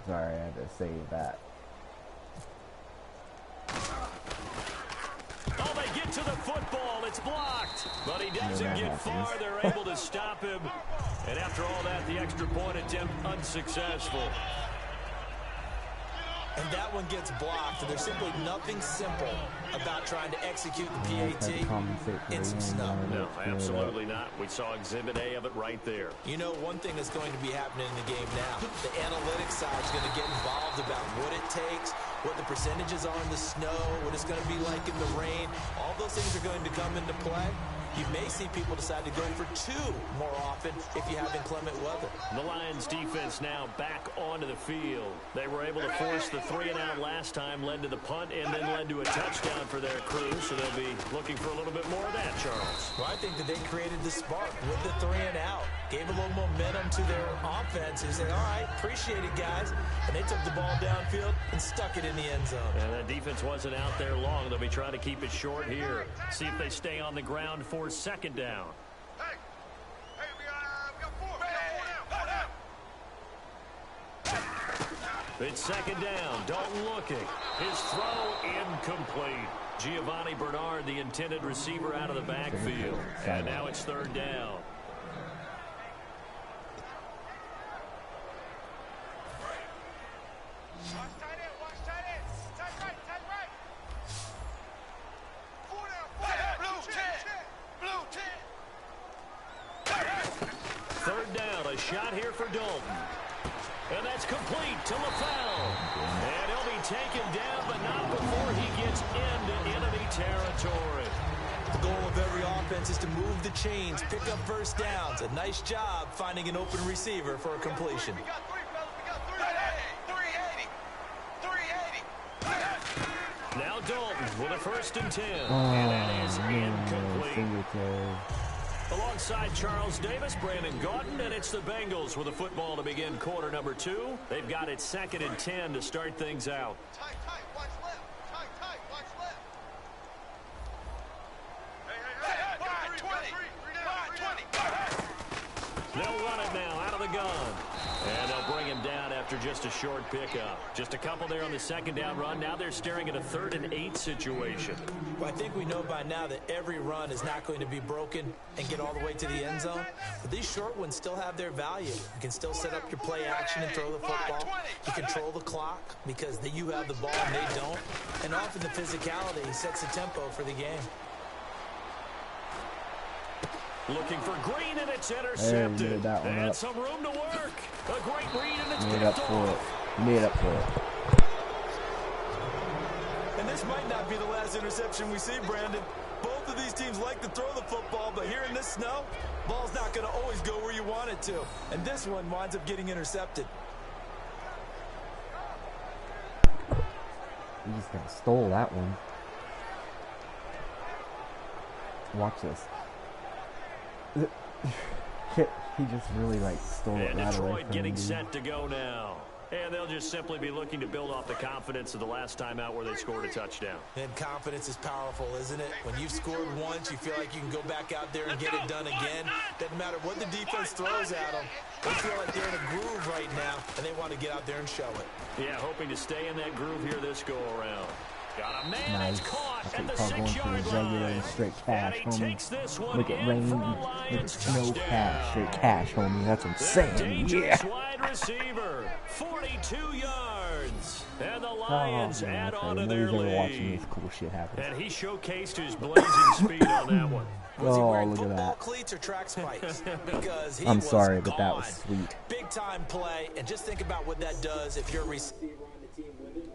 Sorry, I had to save that. Oh, they get to the football. It's blocked. But he doesn't get far. They're able to stop him. And after all that, the extra point attempt unsuccessful. And that one gets blocked. There's simply nothing simple about trying to execute the PAT in some snow. No, absolutely not. We saw Exhibit A of it right there. You know, one thing that's going to be happening in the game now, the analytics side is going to get involved about what it takes, what the percentages are in the snow, what it's going to be like in the rain. All those things are going to come into play. You may see people decide to go for 2 more often if you have inclement weather. The Lions defense now back onto the field. They were able to force the 3-and-out last time, led to the punt, and then led to a touchdown for their crew. So they'll be looking for a little bit more of that, Charles. Well, I think that they created the spark with the 3-and-out. Gave a little momentum to their offense. They said, all right, appreciate it, guys. And they took the ball downfield and stuck it in the end zone. And that defense wasn't out there long. They'll be trying to keep it short here. See if they stay on the ground for second down. Hey, we got 4. We got 4 down. It's second down. Dalton looking. His throw incomplete. Giovanni Bernard, the intended receiver, out of the backfield. And now it's third down. Watch tight end. Tight right. 4 down. Blue 10. Third down, a shot here for Dalton. And that's complete to LaFell. And he'll be taken down, but not before he gets into enemy territory. The goal of every offense is to move the chains, pick up first downs. A nice job finding an open receiver for a completion. We got 3, fellas. We got 3. 380. Now Dalton with a 1st and 10. And that is incomplete. Alongside Charles Davis, Brandon Gaudin, and it's the Bengals with a football to begin quarter number 2. They've got it 2nd and 10 to start things out. Tight. Watch left. Tight. Watch left. Hey. 20. They'll run it now out of the gun. And they'll bring him down after just a short pickup. Just a couple there on the 2nd down run. Now they're staring at a 3rd and 8 situation. Well, I think we know by now that every run is not going to be broken and get all the way to the end zone. But these short ones still have their value. You can still set up your play action and throw the football. You control the clock because you have the ball and they don't. And often the physicality sets the tempo for the game. Looking for Green, and it's intercepted. And some room to work. A great read, and it's picked off. Made up for it. And this might not be the last interception we see, Brandon. Both of these teams like to throw the football, but here in this snow, ball's not going to always go where you want it to. And this one winds up getting intercepted. He just kind of stole that one. Watch this. He just really stole it right away from Detroit getting set to go now. And they'll just simply be looking to build off the confidence of the last time out where they scored a touchdown. And confidence is powerful, isn't it? When you've scored once, you feel like you can go back out there and get it done again. Doesn't matter what the defense throws at them. They feel like they're in a groove right now, and they want to get out there and show it. Yeah, hoping to stay in that groove here this go-around. Got a man nice. That's caught at the Going 6-yard for line. Straight cash, And he takes this one Look at in Rain. for a Look Lions at no touchdown. cash. Straight cash, homie. That's what I'm saying. Dangerous Yeah. wide receiver, 42 yards. And the Lions add on to their watching lead. this cool shit happen. And he showcased his blazing speed on that one. Was he wearing look at football that. cleats or track spikes? Because he I'm was sorry, gone. but that was sweet. Big time play, and just think about what that does if you're a receiver on the team with it.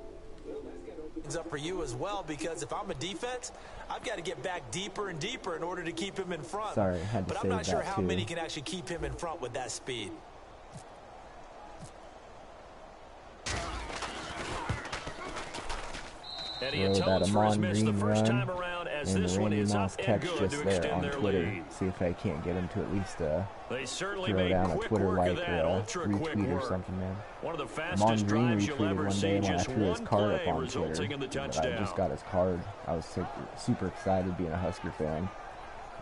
Well, that opens up for you as well, because if I'm a defense, I've got to get back deeper and deeper in order to keep him in front. Sorry, I had to but I'm save not sure that how too. many can actually keep him in front with that speed. And he Throw that atones for his Amon miss the Green first run. time around as as And this the one Randy is Moss up and text good just to there extend on their Twitter. lead. See if I can't get him to at least They certainly throw made down a quick Twitter work like of or that, a ultra quick retweet or work. something, man. One of the Amon fastest Green drives you'll retweeted ever one see, day when I just threw his one card up play on resulting Twitter. in the But I touchdown. just got his card. I was super excited being a Husker fan.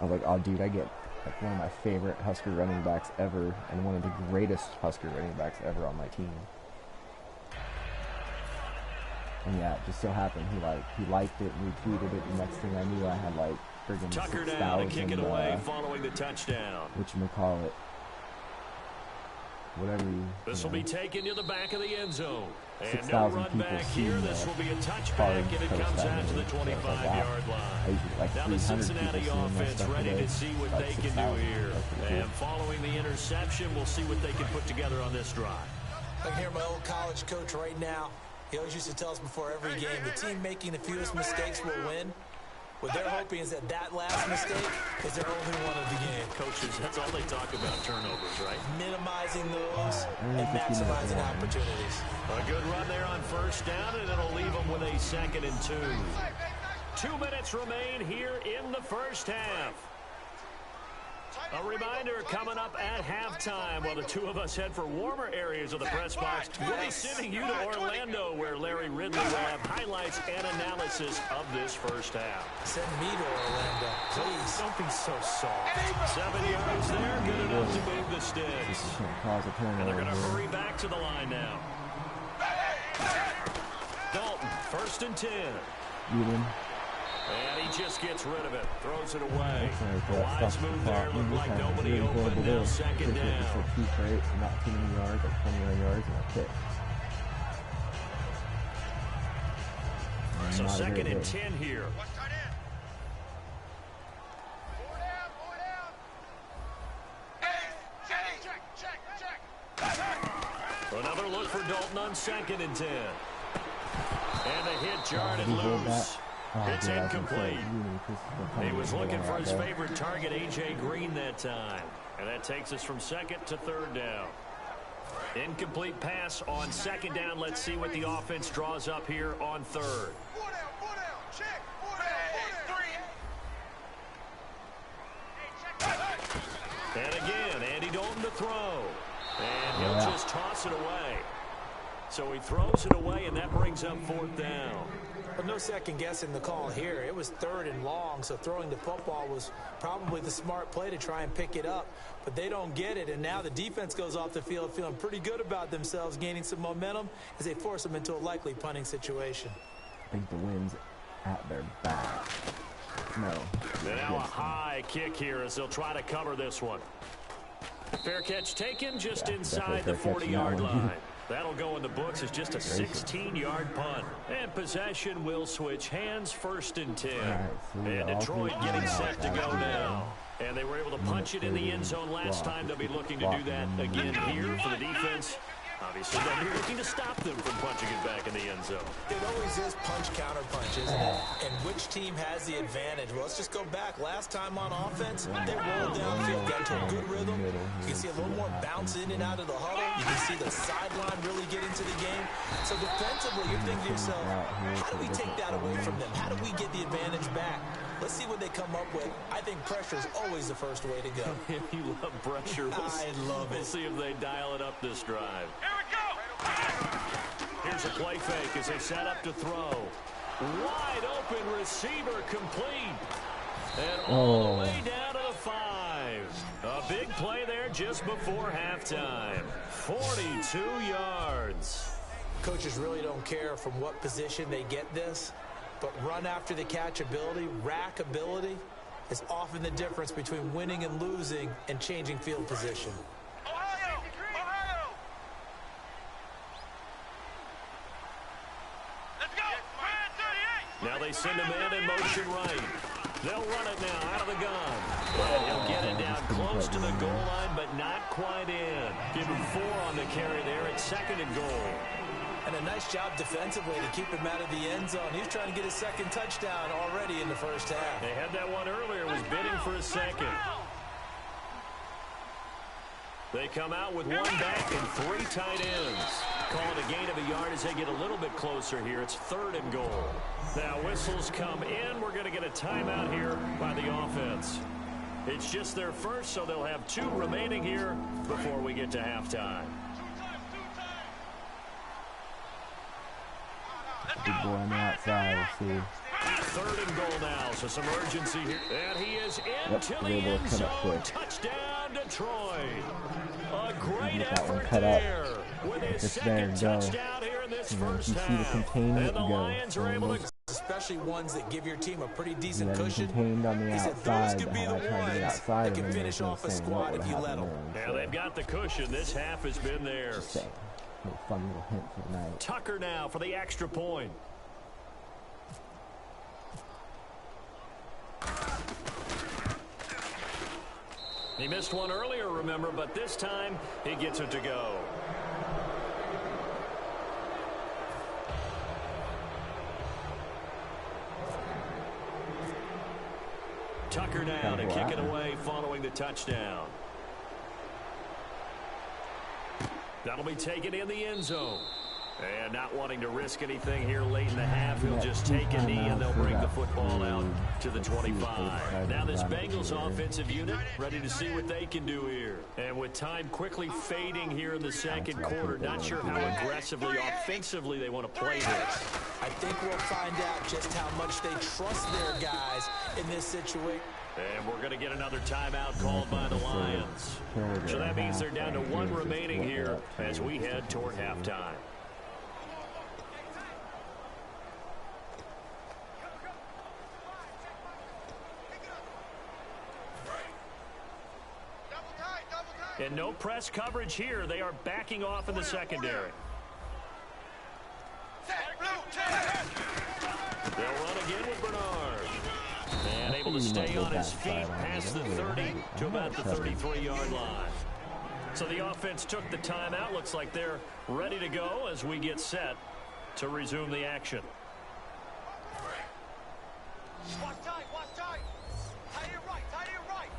I was like, oh, dude, I get like one of my favorite Husker running backs ever and one of the greatest Husker running backs ever on my team. And yeah, it just so happened he liked it and retweeted it. The next thing I knew, I had like friggin' Tucker down to kick it 6,000 away following the touchdown. whatchamacallit. Whatever you This will know. be taken to the back of the end zone. And 6,000 no run people back see here. the This will be a touchback, card and it post comes that out to the day. So I was like, 25-yard wow. I line. usually like Now the 300 Cincinnati people seeing my offense stuff ready today. to see what Like they can 6,000. do here. That's pretty cool. And following the interception, we'll see what they can put together on this drive. I can hear my old college coach right now. He always used to tell us before every game, the team making the fewest mistakes will win. What they're hoping is that last mistake is their only one of the game. Coaches, that's all they talk about, turnovers, right? Minimizing those I and think you know maximizing that. opportunities. A good run there on first down, and it'll leave them with a 2nd and 2. 2 minutes remain here in the first half. A reminder coming up at halftime while the two of us head for warmer areas of the press box. We'll be sending you to Orlando where Larry Ridley will have highlights and analysis of this first half. Send me to Orlando, please. Don't be so soft. 7 yards there, good enough to move the sticks. This is gonna cause a And they're turnover going to here. hurry back to the line now. Dalton, 1st and 10. Even. And he just gets rid of it, throws it away. That's The right, wise stops move the there, clock. looked We like just had a nobody really open, horrible now day. 2nd Just down. a peak rate, not too many yards, like 21 yards and a kick. So Not a 2nd great and day. 10 here. What's tight end? Four down. Check. Another look for Dalton on 2nd and 10. And the hit jarred it He hold that. loose. Oh, It's dude, I was gonna say, incomplete. really, Chris is gonna come He in was and looking hit for on his that there. favorite target, A.J. Green, that time. And that takes us from 2nd to 3rd down. Incomplete pass on 2nd down. Let's see what the offense draws up here on 3rd. Four down. Check. Four down. And again, Andy Dalton to throw. And he'll Yeah. just toss it away. So he throws it away, and that brings up 4th down. But no second guessing the call here. It was 3rd and long, so throwing the football was probably the smart play to try and pick it up. But they don't get it, and now the defense goes off the field feeling pretty good about themselves, gaining some momentum as they force them into a likely punting situation. I think the wind's at their back. No. And now a against them. high kick here as they'll try to cover this one. Fair catch taken just Yeah, inside the definitely fair catch in that 40-yard one. line. That'll go in the books as just a 16-yard punt. And possession will switch hands, 1st and 10. All right, so we And got all Detroit three getting teams set to out go there. now. And they were able to punch it in the end zone last time. They'll be looking to do that again here for the defense. Obviously, they'll be looking to stop them from punching it back in the end zone. It always is punch-counter punch, isn't it? And which team has the advantage? Well, let's just go back. Last time on offense, they rolled downfield, got into a good rhythm. You can see a little more bounce in and out of the huddle. You can see the sideline really get into the game. So defensively, you're thinking to yourself, how do we take that away from them? How do we get the advantage back? Let's see what they come up with. I think pressure is always the first way to go. You love pressure. I love it. We'll see if they dial it up this drive. Here we go. Here's a play fake as they set up to throw. Wide open receiver complete. And all the way down to the 5. A big play there just before halftime. 42 yards. Coaches really don't care from what position they get this, but run after the catch ability, rack ability, is often the difference between winning and losing and changing field position. Ohio. Let's go. Now they send a man in motion right. They'll run it now out of the gun. And he'll get it down close to the goal line, but not quite in. Give him 4 on the carry there at 2nd and goal. And a nice job defensively to keep him out of the end zone. He's trying to get his 2nd touchdown already in the first half. They had that one earlier, was bidding for a 2nd. They come out with one back and 3 tight ends. Call it a gain of a yard as they get a little bit closer here. It's 3rd and goal. Now whistles come in. We're going to get a timeout here by the offense. It's just their first, so they'll have 2 remaining here before we get to halftime. Big boy on the outside. We'll see. 3rd and goal now, so some urgency here. And he is into the able to end cut up zone. quick. Touchdown, Detroit. A great Get that one effort cut up. there. With his Just there second and go. touchdown here in this And then first you see the half. containment And the go. Lions are able to... Especially ones that give your team a pretty decent You cushion. contained on the He said outside. those could be How the I tried to get ones outside that and can then finish there's no off a saying what squad would if you let happen them. there. Yeah, they've got the cushion. This half has been theirs. Just saying. A fun little hint for the night. Tucker now for the extra point. He missed one earlier, remember, but this time he gets it to go. Tucker now to kick it away following the touchdown. That'll be taken in the end zone. And not wanting to risk anything here late in the half, he'll just take a knee and they'll bring the football out to the 25. Now this Bengals offensive unit ready to see what they can do here. And with time quickly fading here in the second quarter, not sure how aggressively, offensively they want to play this. I think we'll find out just how much they trust their guys in this situation. And we're going to get another timeout called by the Lions. So that means they're down to 1 remaining here as we head toward halftime. And no press coverage here. They are backing off in the secondary. They'll run again with Bernard. And able to stay on his feet past the 30 to about the 33-yard line. So the offense took the timeout. Looks like they're ready to go as we get set to resume the action. Watch tight, watch tight. Tight to your right, tight to your right.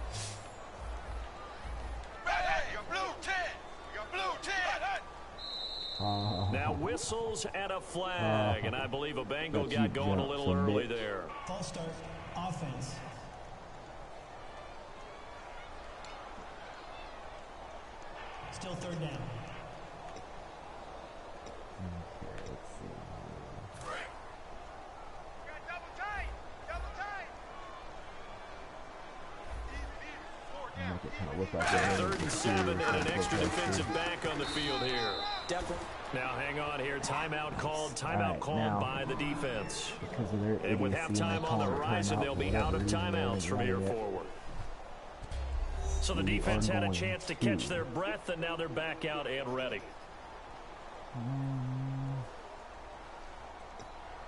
You got blue 10. You got blue 10. Now whistles and a flag, and I believe a Bengal got going a little early there. False start, offense. Still 3rd down. Third and 7 and an extra defensive back on the field here. Now hang on here. Timeout called by the defense. And with halftime on the horizon, they'll be out of timeouts from here forward. So the defense had a chance to catch their breath, and now they're back out and ready.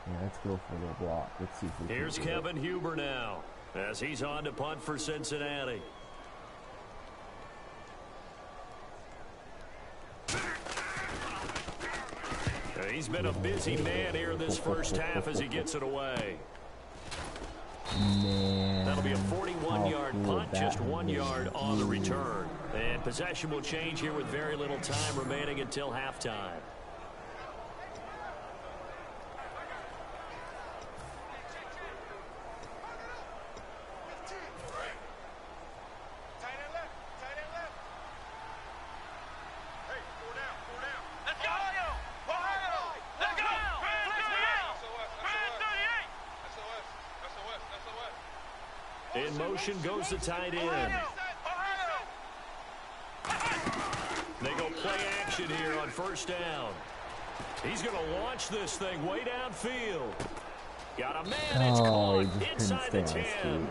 Yeah, let's go for the block. Let's see if we Here's Kevin Huber now as he's on to punt for Cincinnati. He's been a busy man here in this first half as he gets it away. Man, that'll be a 41-yard punt, just 1 yard on the return. And possession will change here with very little time remaining until halftime. In motion goes the tight end. They go play action here on first down. He's going to launch this thing way downfield. Got a man, it's caught inside the 10.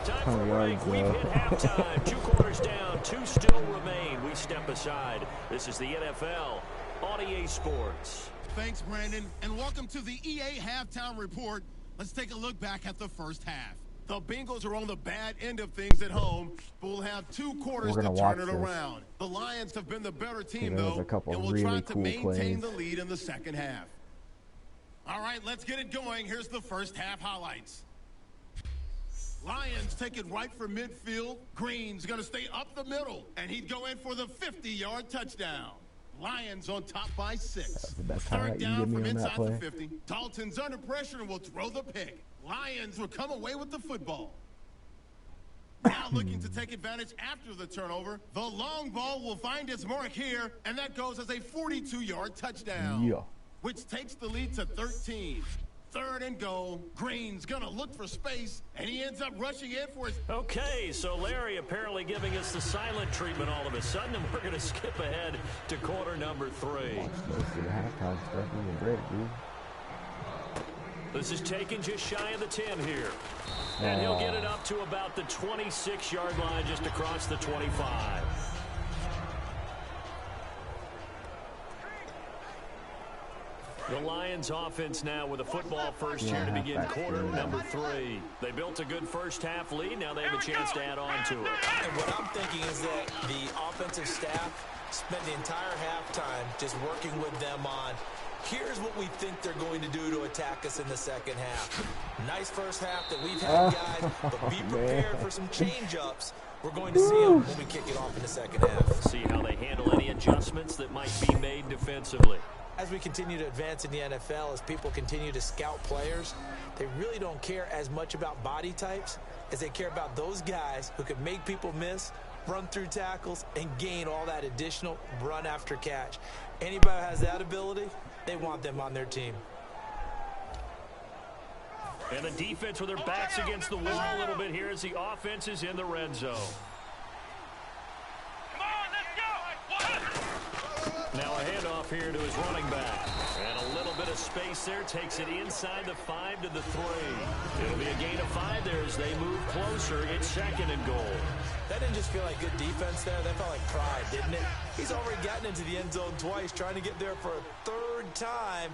Time for a break. We've hit halftime. 2 quarters down, 2 still remain. We step aside. This is the NFL on EA Sports. Thanks, Brandon, and welcome to the EA Halftime Report. Let's take a look back at the first half. The Bengals are on the bad end of things at home, but we'll have 2 quarters to turn it around. The Lions have been the better team, though, and will try to maintain the lead in the second half. All right, let's get it going. Here's the first half highlights. Lions take it right from midfield. Green's going to stay up the middle, and he'd go in for the 50-yard touchdown. Lions on top by 6. That's the best highlight Third you can down give from me on that inside the play. 50. Dalton's under pressure and will throw the pick. Lions will come away with the football. Now looking to take advantage after the turnover. The long ball will find its mark here, and that goes as a 42-yard touchdown. Yeah. Which takes the lead to 13. Third and goal. Green's going to look for space, and he ends up rushing in for his... Okay, so Larry apparently giving us the silent treatment all of a sudden, and we're going to skip ahead to quarter number 3. Most of the halftime stuff isn't great, dude. This is taken just shy of the 10 here. And he'll get it up to about the 26-yard line just across the 25. The Lions offense now with a football first here to begin quarter number 3. They built a good first half lead. Now they have a chance to add on to it. And what I'm thinking is that the offensive staff spent the entire halftime just working with them on, here's what we think they're going to do to attack us in the second half. Nice first half that we've had, guys, but be prepared for some change-ups. We're going to see them when we kick it off in the second half. See how they handle any adjustments that might be made defensively. As we continue to advance in the NFL, as people continue to scout players, they really don't care as much about body types as they care about those guys who can make people miss, run through tackles, and gain all that additional run after catch. Anybody who has that ability, they want them on their team. And the defense with their backs against the wall a little bit here as the offense is in the red zone. Come on, let's go. Now a handoff here to his running back. And a little bit of space there. Takes it inside the 5 to the 3. It'll be a gain of 5 there as they move closer. It's second and goal. That didn't just feel like good defense there. That felt like pride, didn't it? He's already gotten into the end zone twice, trying to get there for a third time.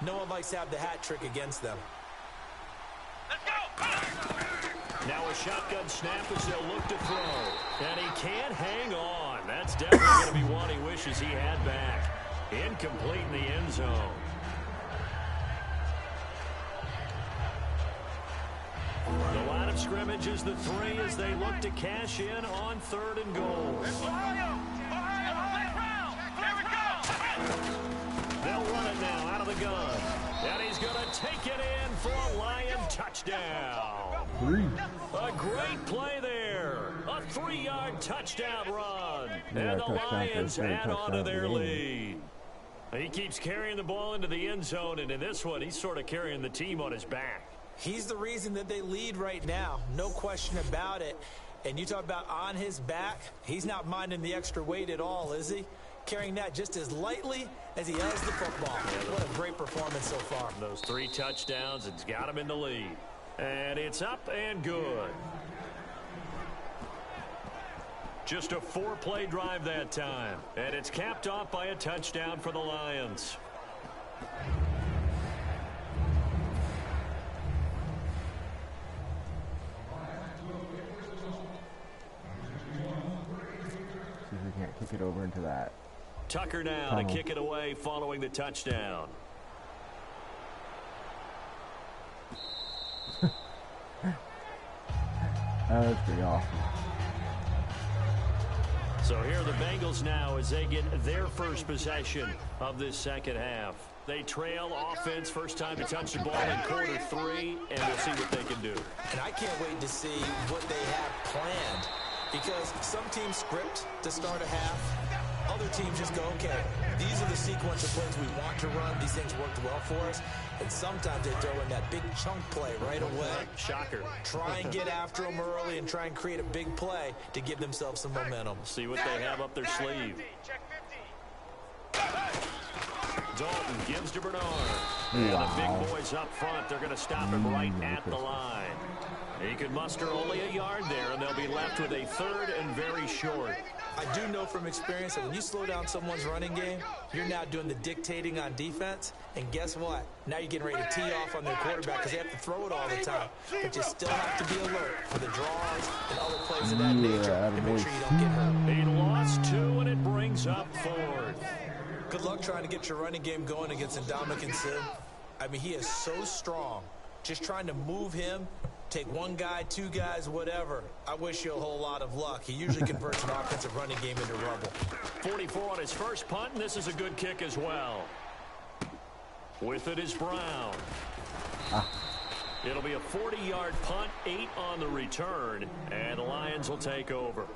No one likes to have the hat trick against them. Let's go. Now a shotgun snap as they'll look to throw. And he can't hang on. That's definitely going to be one he wishes he had back. Incomplete in the end zone. The line of scrimmage is the 3 as they look to cash in on third and goal. They'll run it now out of the gun. And he's going to take it in for a Lion touchdown. 3. A great play there. A 3-yard touchdown run. And the Lions add on to their lead. He keeps carrying the ball into the end zone, and in this one, he's sort of carrying the team on his back. He's the reason that they lead right now. No question about it. And you talk about on his back, he's not minding the extra weight at all, is he? Carrying that just as lightly as he has the football. What a great performance so far. Those 3 touchdowns, it's got him in the lead. And it's up and good. Just a 4-play drive that time. And it's capped off by a touchdown for the Lions. See if we can't kick it over into that. Tucker now to kick it away following the touchdown. That's pretty awesome. So here are the Bengals now as they get their first possession of this second half. They trail offense, first time to touch the ball in quarter 3, and we'll see what they can do. And I can't wait to see what they have planned, because some teams script to start a half. Other teams just go, okay, these are the sequence of plays we want to run. These things worked well for us. And sometimes they throw in that big chunk play right away. Shocker. Try and get after them early and try and create a big play to give themselves some momentum. See what they have up their sleeve. Dalton gives to Bernard. And the big boys up front, they're going to stop him right at the line. He could muster only a yard there, and they'll be left with a third and very short. I do know from experience that when you slow down someone's running game, you're now doing the dictating on defense. And guess what? Now you're getting ready to tee off on their quarterback because they have to throw it all the time. But you still have to be alert for the draws and other plays of that nature and make sure you don't get hurt. He lost 2, and it brings up 4th. Good luck trying to get your running game going against Ndamukong Suh. I mean, he is so strong. just trying to move him, take one guy, two guys, whatever. I wish you a whole lot of luck. He usually converts an offensive running game into rubble. 44 on his first punt, and this is a good kick as well. With it is Brown. It'll be a 40-yard punt, 8 on the return, and the Lions will take over.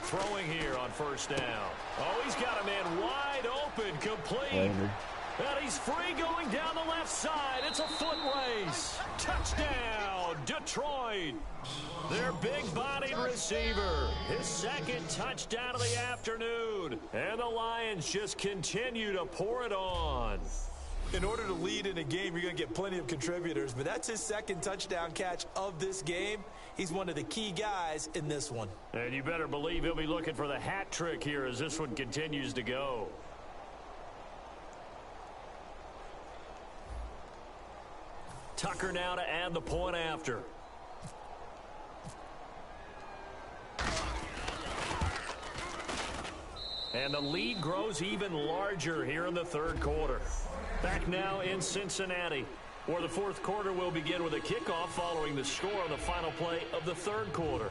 Throwing here on first down. Oh, he's got a man wide open, complete. And he's free going down the left side. It's a foot race. Touchdown, Detroit. Their big-bodied receiver. His second touchdown of the afternoon. And the Lions just continue to pour it on. In order to lead in a game, you're going to get plenty of contributors, but that's his second touchdown catch of this game. He's one of the key guys in this one. And you better believe he'll be looking for the hat trick here as this one continues to go. Tucker now to add the point after. And the lead grows even larger here in the third quarter. Back now in Cincinnati, where the fourth quarter will begin with a kickoff following the score on the final play of the third quarter.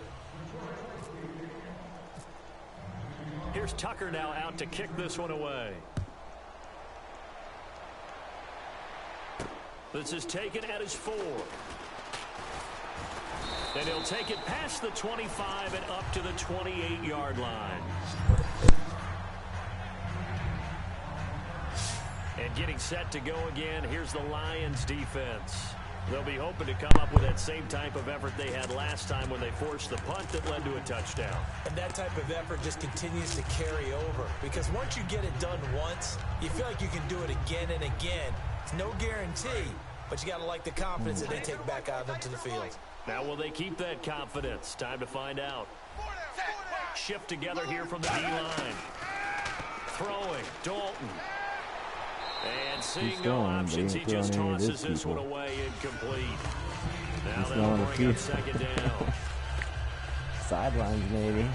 Here's Tucker now out to kick this one away. This is taken at his 4. And he'll take it past the 25 and up to the 28-yard line. And getting set to go again, here's the Lions defense. They'll be hoping to come up with that same type of effort they had last time when they forced the punt that led to a touchdown. And that type of effort just continues to carry over. Because once you get it done once, you feel like you can do it again and again. It's no guarantee, but you got to like the confidence that they take back out into the field. Now will they keep that confidence? Time to find out. Shift together here from the D-line. Throwing, Dalton. And seeing no options, he just tosses this one away incomplete. Now they'll bring up second down. Sidelines, maybe.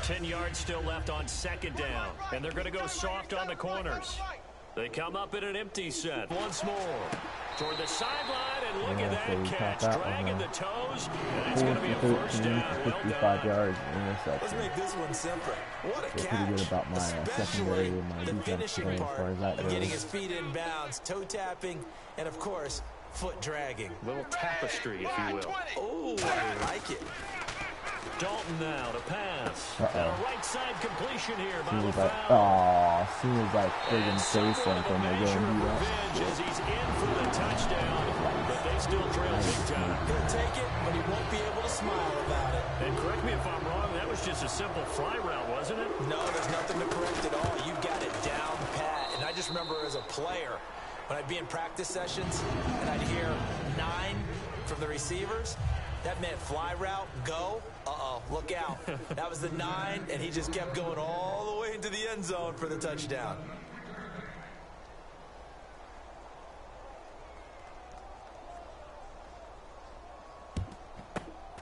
Ten yards still left on second down. And they're going to go soft on the corners. They come up in an empty set once more. Toward the sideline, and look at that catch. Dragging the toes, and it's going to be a first down. 55 yards interception. Let's make this one simple. What a catch. Pretty good about my secondary and my the finishing defense part as far as that of goes. getting his feet in bounds, toe tapping, and of course, foot dragging. Little tapestry, if you will. Oh, I like it. Dalton now to pass. And a right side completion here by As LaFleur. soon as I friggin' say something, they're going to do revenge as he's in for the touchdown, but they still trail big time. He'll take it, but he won't be able to smile about it. And correct me if I'm wrong, that was just a simple fly route, wasn't it? No, there's nothing to correct at all. You got it down pat. And I just remember as a player, when I'd be in practice sessions and I'd hear 9 from the receivers, that meant fly route, go. Uh-oh, look out. That was the 9, and he just kept going all the way into the end zone for the touchdown.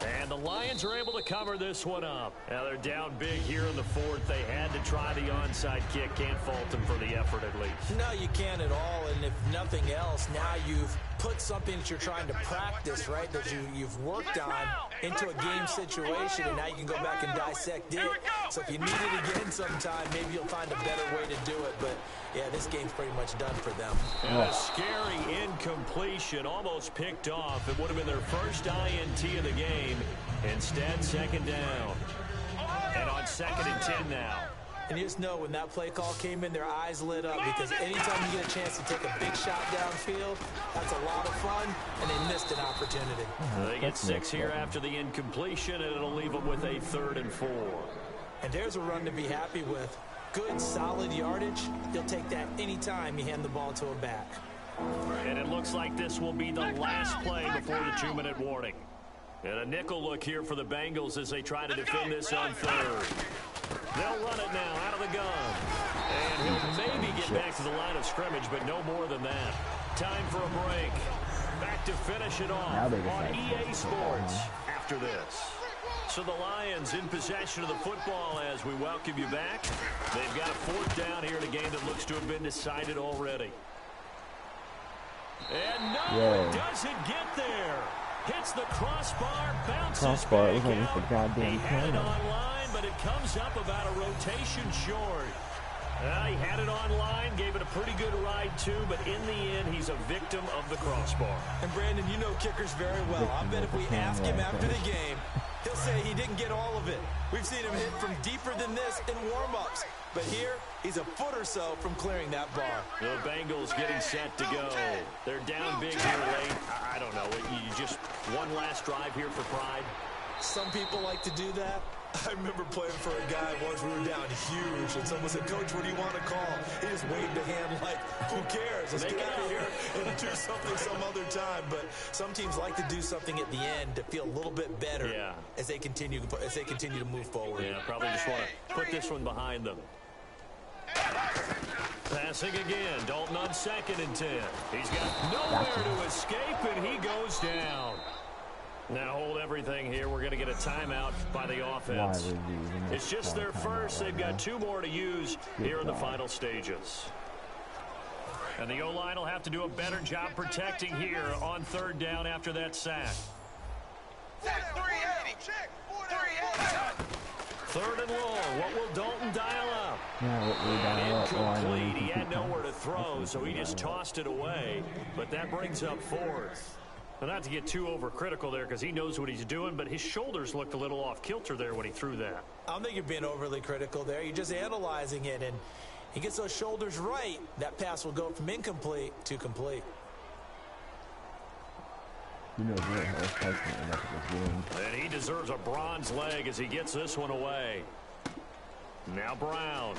And the Lions are able to cover this one up. Now they're down big here in the fourth. They had to try the onside kick. Can't fault them for the effort at least. No, you can't at all. And if nothing else, now you've put something that you're trying to practice, right, that you've worked on into a game situation, and now you can go back and dissect it. So if you need it again sometime, maybe you'll find a better way to do it. But, yeah, this game's pretty much done for them. And a scary incompletion, almost picked off. It would have been their first INT of the game. Instead, second down. And on 2nd and 10 now. And you just know when that play call came in, their eyes lit up, because anytime you get a chance to take a big shot downfield, that's a lot of fun, and they missed an opportunity. They get 6 here after the incompletion, and it'll leave them with a 3rd and 4. And there's a run to be happy with. Good, solid yardage. He'll take that anytime you hand the ball to a back. And it looks like this will be the last play before the 2-minute warning. And a nickel look here for the Bengals as they try to defend this on third. They'll run it now out of the gun. And he'll maybe get back to the line of scrimmage, but no more than that. Time for a break. Back to finish it off on EA Sports after this. So the Lions in possession of the football as we welcome you back. They've got a 4th down here in a game that looks to have been decided already. And no, it doesn't get there. Hits the crossbar, bounces back out. He had it online, but it comes up about a rotation short. He had it online, gave it a pretty good ride too, but in the end, he's a victim of the crossbar. And Brandon, you know kickers very well. I bet if we ask him after the game, he'll say he didn't get all of it. We've seen him hit from deeper than this in warm-ups. But here, he's a foot or so from clearing that bar. The Bengals getting set to go. They're down big here late. I don't know. You just one last drive here for pride. Some people like to do that. I remember playing for a guy once we were down huge, and someone said, "Coach, what do you want to call?" He just waved a hand like, "Who cares? Let's get out of here and do something some other time." But some teams like to do something at the end to feel a little bit better as they continue to move forward. Yeah, probably just want to put this one behind them. Passing again, Dalton on 2nd and 10. He's got nowhere to escape, and he goes down. Now hold everything here. We're going to get a timeout by the offense. It's just their first. They've got 2 more to use here in the final stages. And the O-line will have to do a better job protecting here on 3rd down after that sack. 3rd and long. What will Dalton dial up? Incomplete. He had nowhere to throw, so he just tossed it away. But that brings up 4th. Well, not to get too overcritical there because he knows what he's doing, but his shoulders looked a little off kilter there when he threw that. I don't think you're being overly critical there. You're just analyzing it, and he gets those shoulders right. That pass will go from incomplete to complete. And he deserves a bronze leg as he gets this one away. Now Brown.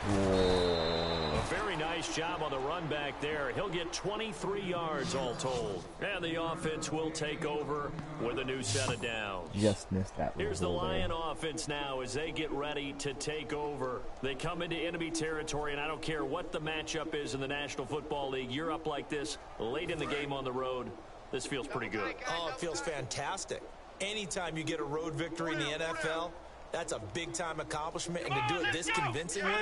A very nice job on the run back there. He'll get 23 yards all told. And the offense will take over with a new set of downs. Just missed that. Here's the Lion offense now as they get ready to take over. They come into enemy territory, and I don't care what the matchup is in the National Football League. You're up like this late in the game on the road. This feels pretty good. Oh, it feels fantastic. Anytime you get a road victory in the NFL, that's a big-time accomplishment, and to do it this convincingly,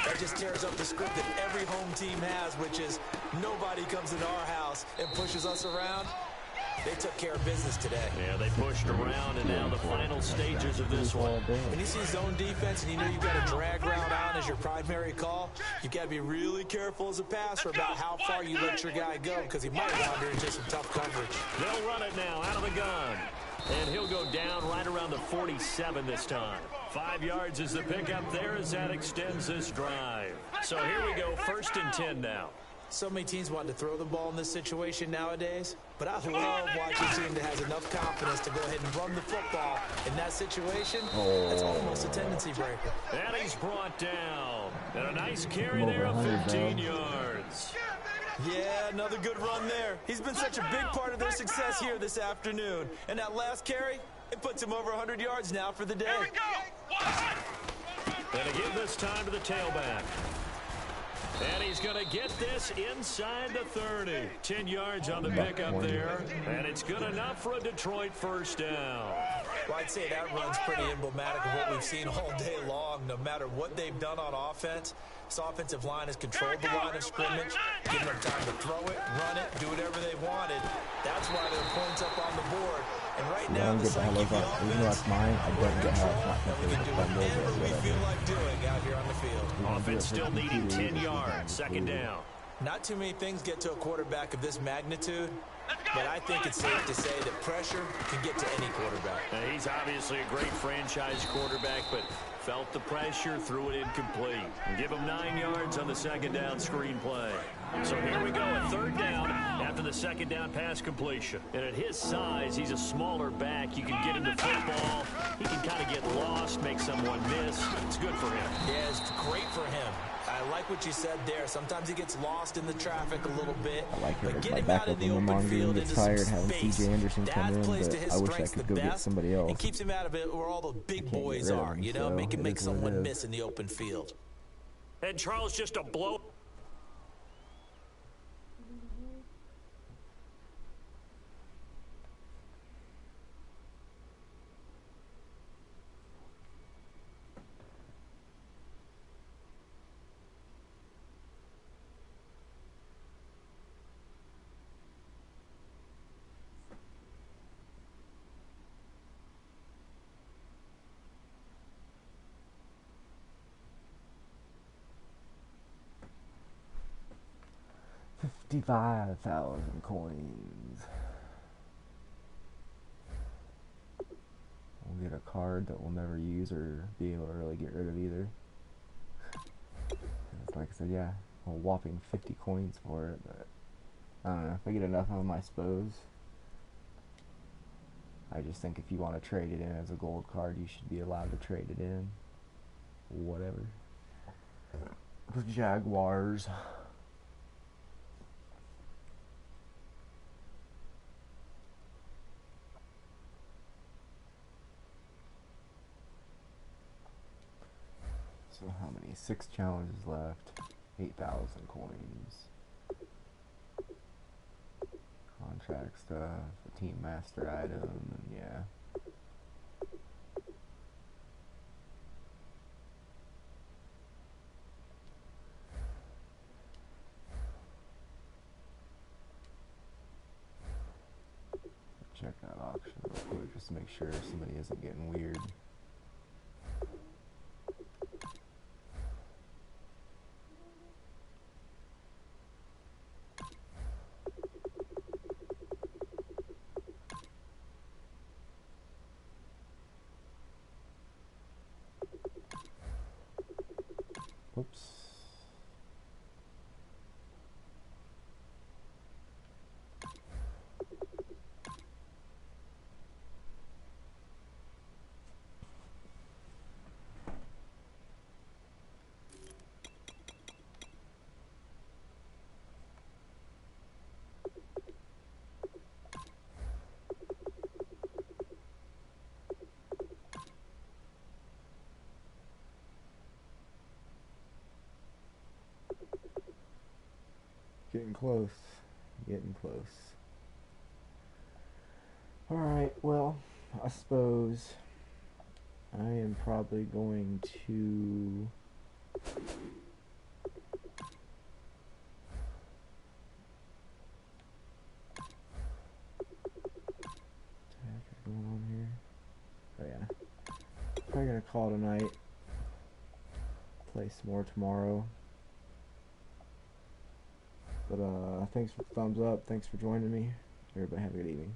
that just tears up the script that every home team has, which is nobody comes into our house and pushes us around. They took care of business today. Yeah, they pushed around, and now the final stages of this one. When you see zone defense and you know you've got a drag route on as your primary call, you've got to be really careful as a passer about how far you let your guy go because he might wander into some tough coverage. They'll run it now out of the gun. And he'll go down right around the 47 this time. 5 yards is the pickup there as that extends this drive. So here we go, 1st and 10 now. So many teams want to throw the ball in this situation nowadays, but I love watching a team that has enough confidence to go ahead and run the football. In that situation, that's almost a tendency breaker. And he's brought down. And a nice carry there of 15 yards. Yeah, another good run there. He's been such a big part of their success here this afternoon. And that last carry, it puts him over 100 yards now for the day. And again this time to the tailback. And he's going to get this inside the 30. 10 yards on the pickup there. And it's good enough for a Detroit 1st down. Well, I'd say that run's pretty emblematic of what we've seen all day long. No matter what they've done on offense, this offensive line has controlled the line of scrimmage, giving them time to throw it, run it, do whatever they wanted. That's why there are points up on the board. And right now, the psyche of the offense, we can do whatever we feel like doing out here on the field. Offense still needing 10 yards. 2nd down. Not too many things get to a quarterback of this magnitude, but I think it's safe to say that pressure can get to any quarterback. He's obviously a great franchise quarterback, but felt the pressure, threw it incomplete. Give him 9 yards on the second down screen play. So here we go, a third down after the second down pass completion. And at his size, he's a smaller back. You can get him to football. He can kind of get lost, make someone miss. It's good for him. Yeah, it's great for him. I like what you said there. Sometimes he gets lost in the traffic a little bit. I like it but if get my him out backup in the when open Lamar field gets into some tired, having space. C.J. Anderson come That in, plays to but his I wish I strengths could the go get best somebody else. and keeps him out of it where all the big get boys rid of are, him, you know, so make it make is what it someone is. miss in the open field. And Charles, just a blow. $55,000 coins. We'll get a card that we'll never use or be able to really get rid of either. Like I said, yeah, a whopping 50 coins for it, but I don't know. If I get enough of them, I suppose. I just think if you want to trade it in as a gold card, you should be allowed to trade it in. Whatever. The Jaguars. So how many? 6 challenges left. 8,000 coins. Contract stuff, a team master item, and yeah. Check that auction real quick just to make sure somebody isn't getting weird. Oops. Getting close. Getting close. Alright, well, I suppose I am probably going to going on here? Oh yeah. Probably gonna call it a night. Play some more tomorrow. But thanks for the thumbs up. Thanks for joining me. Everybody have a good evening.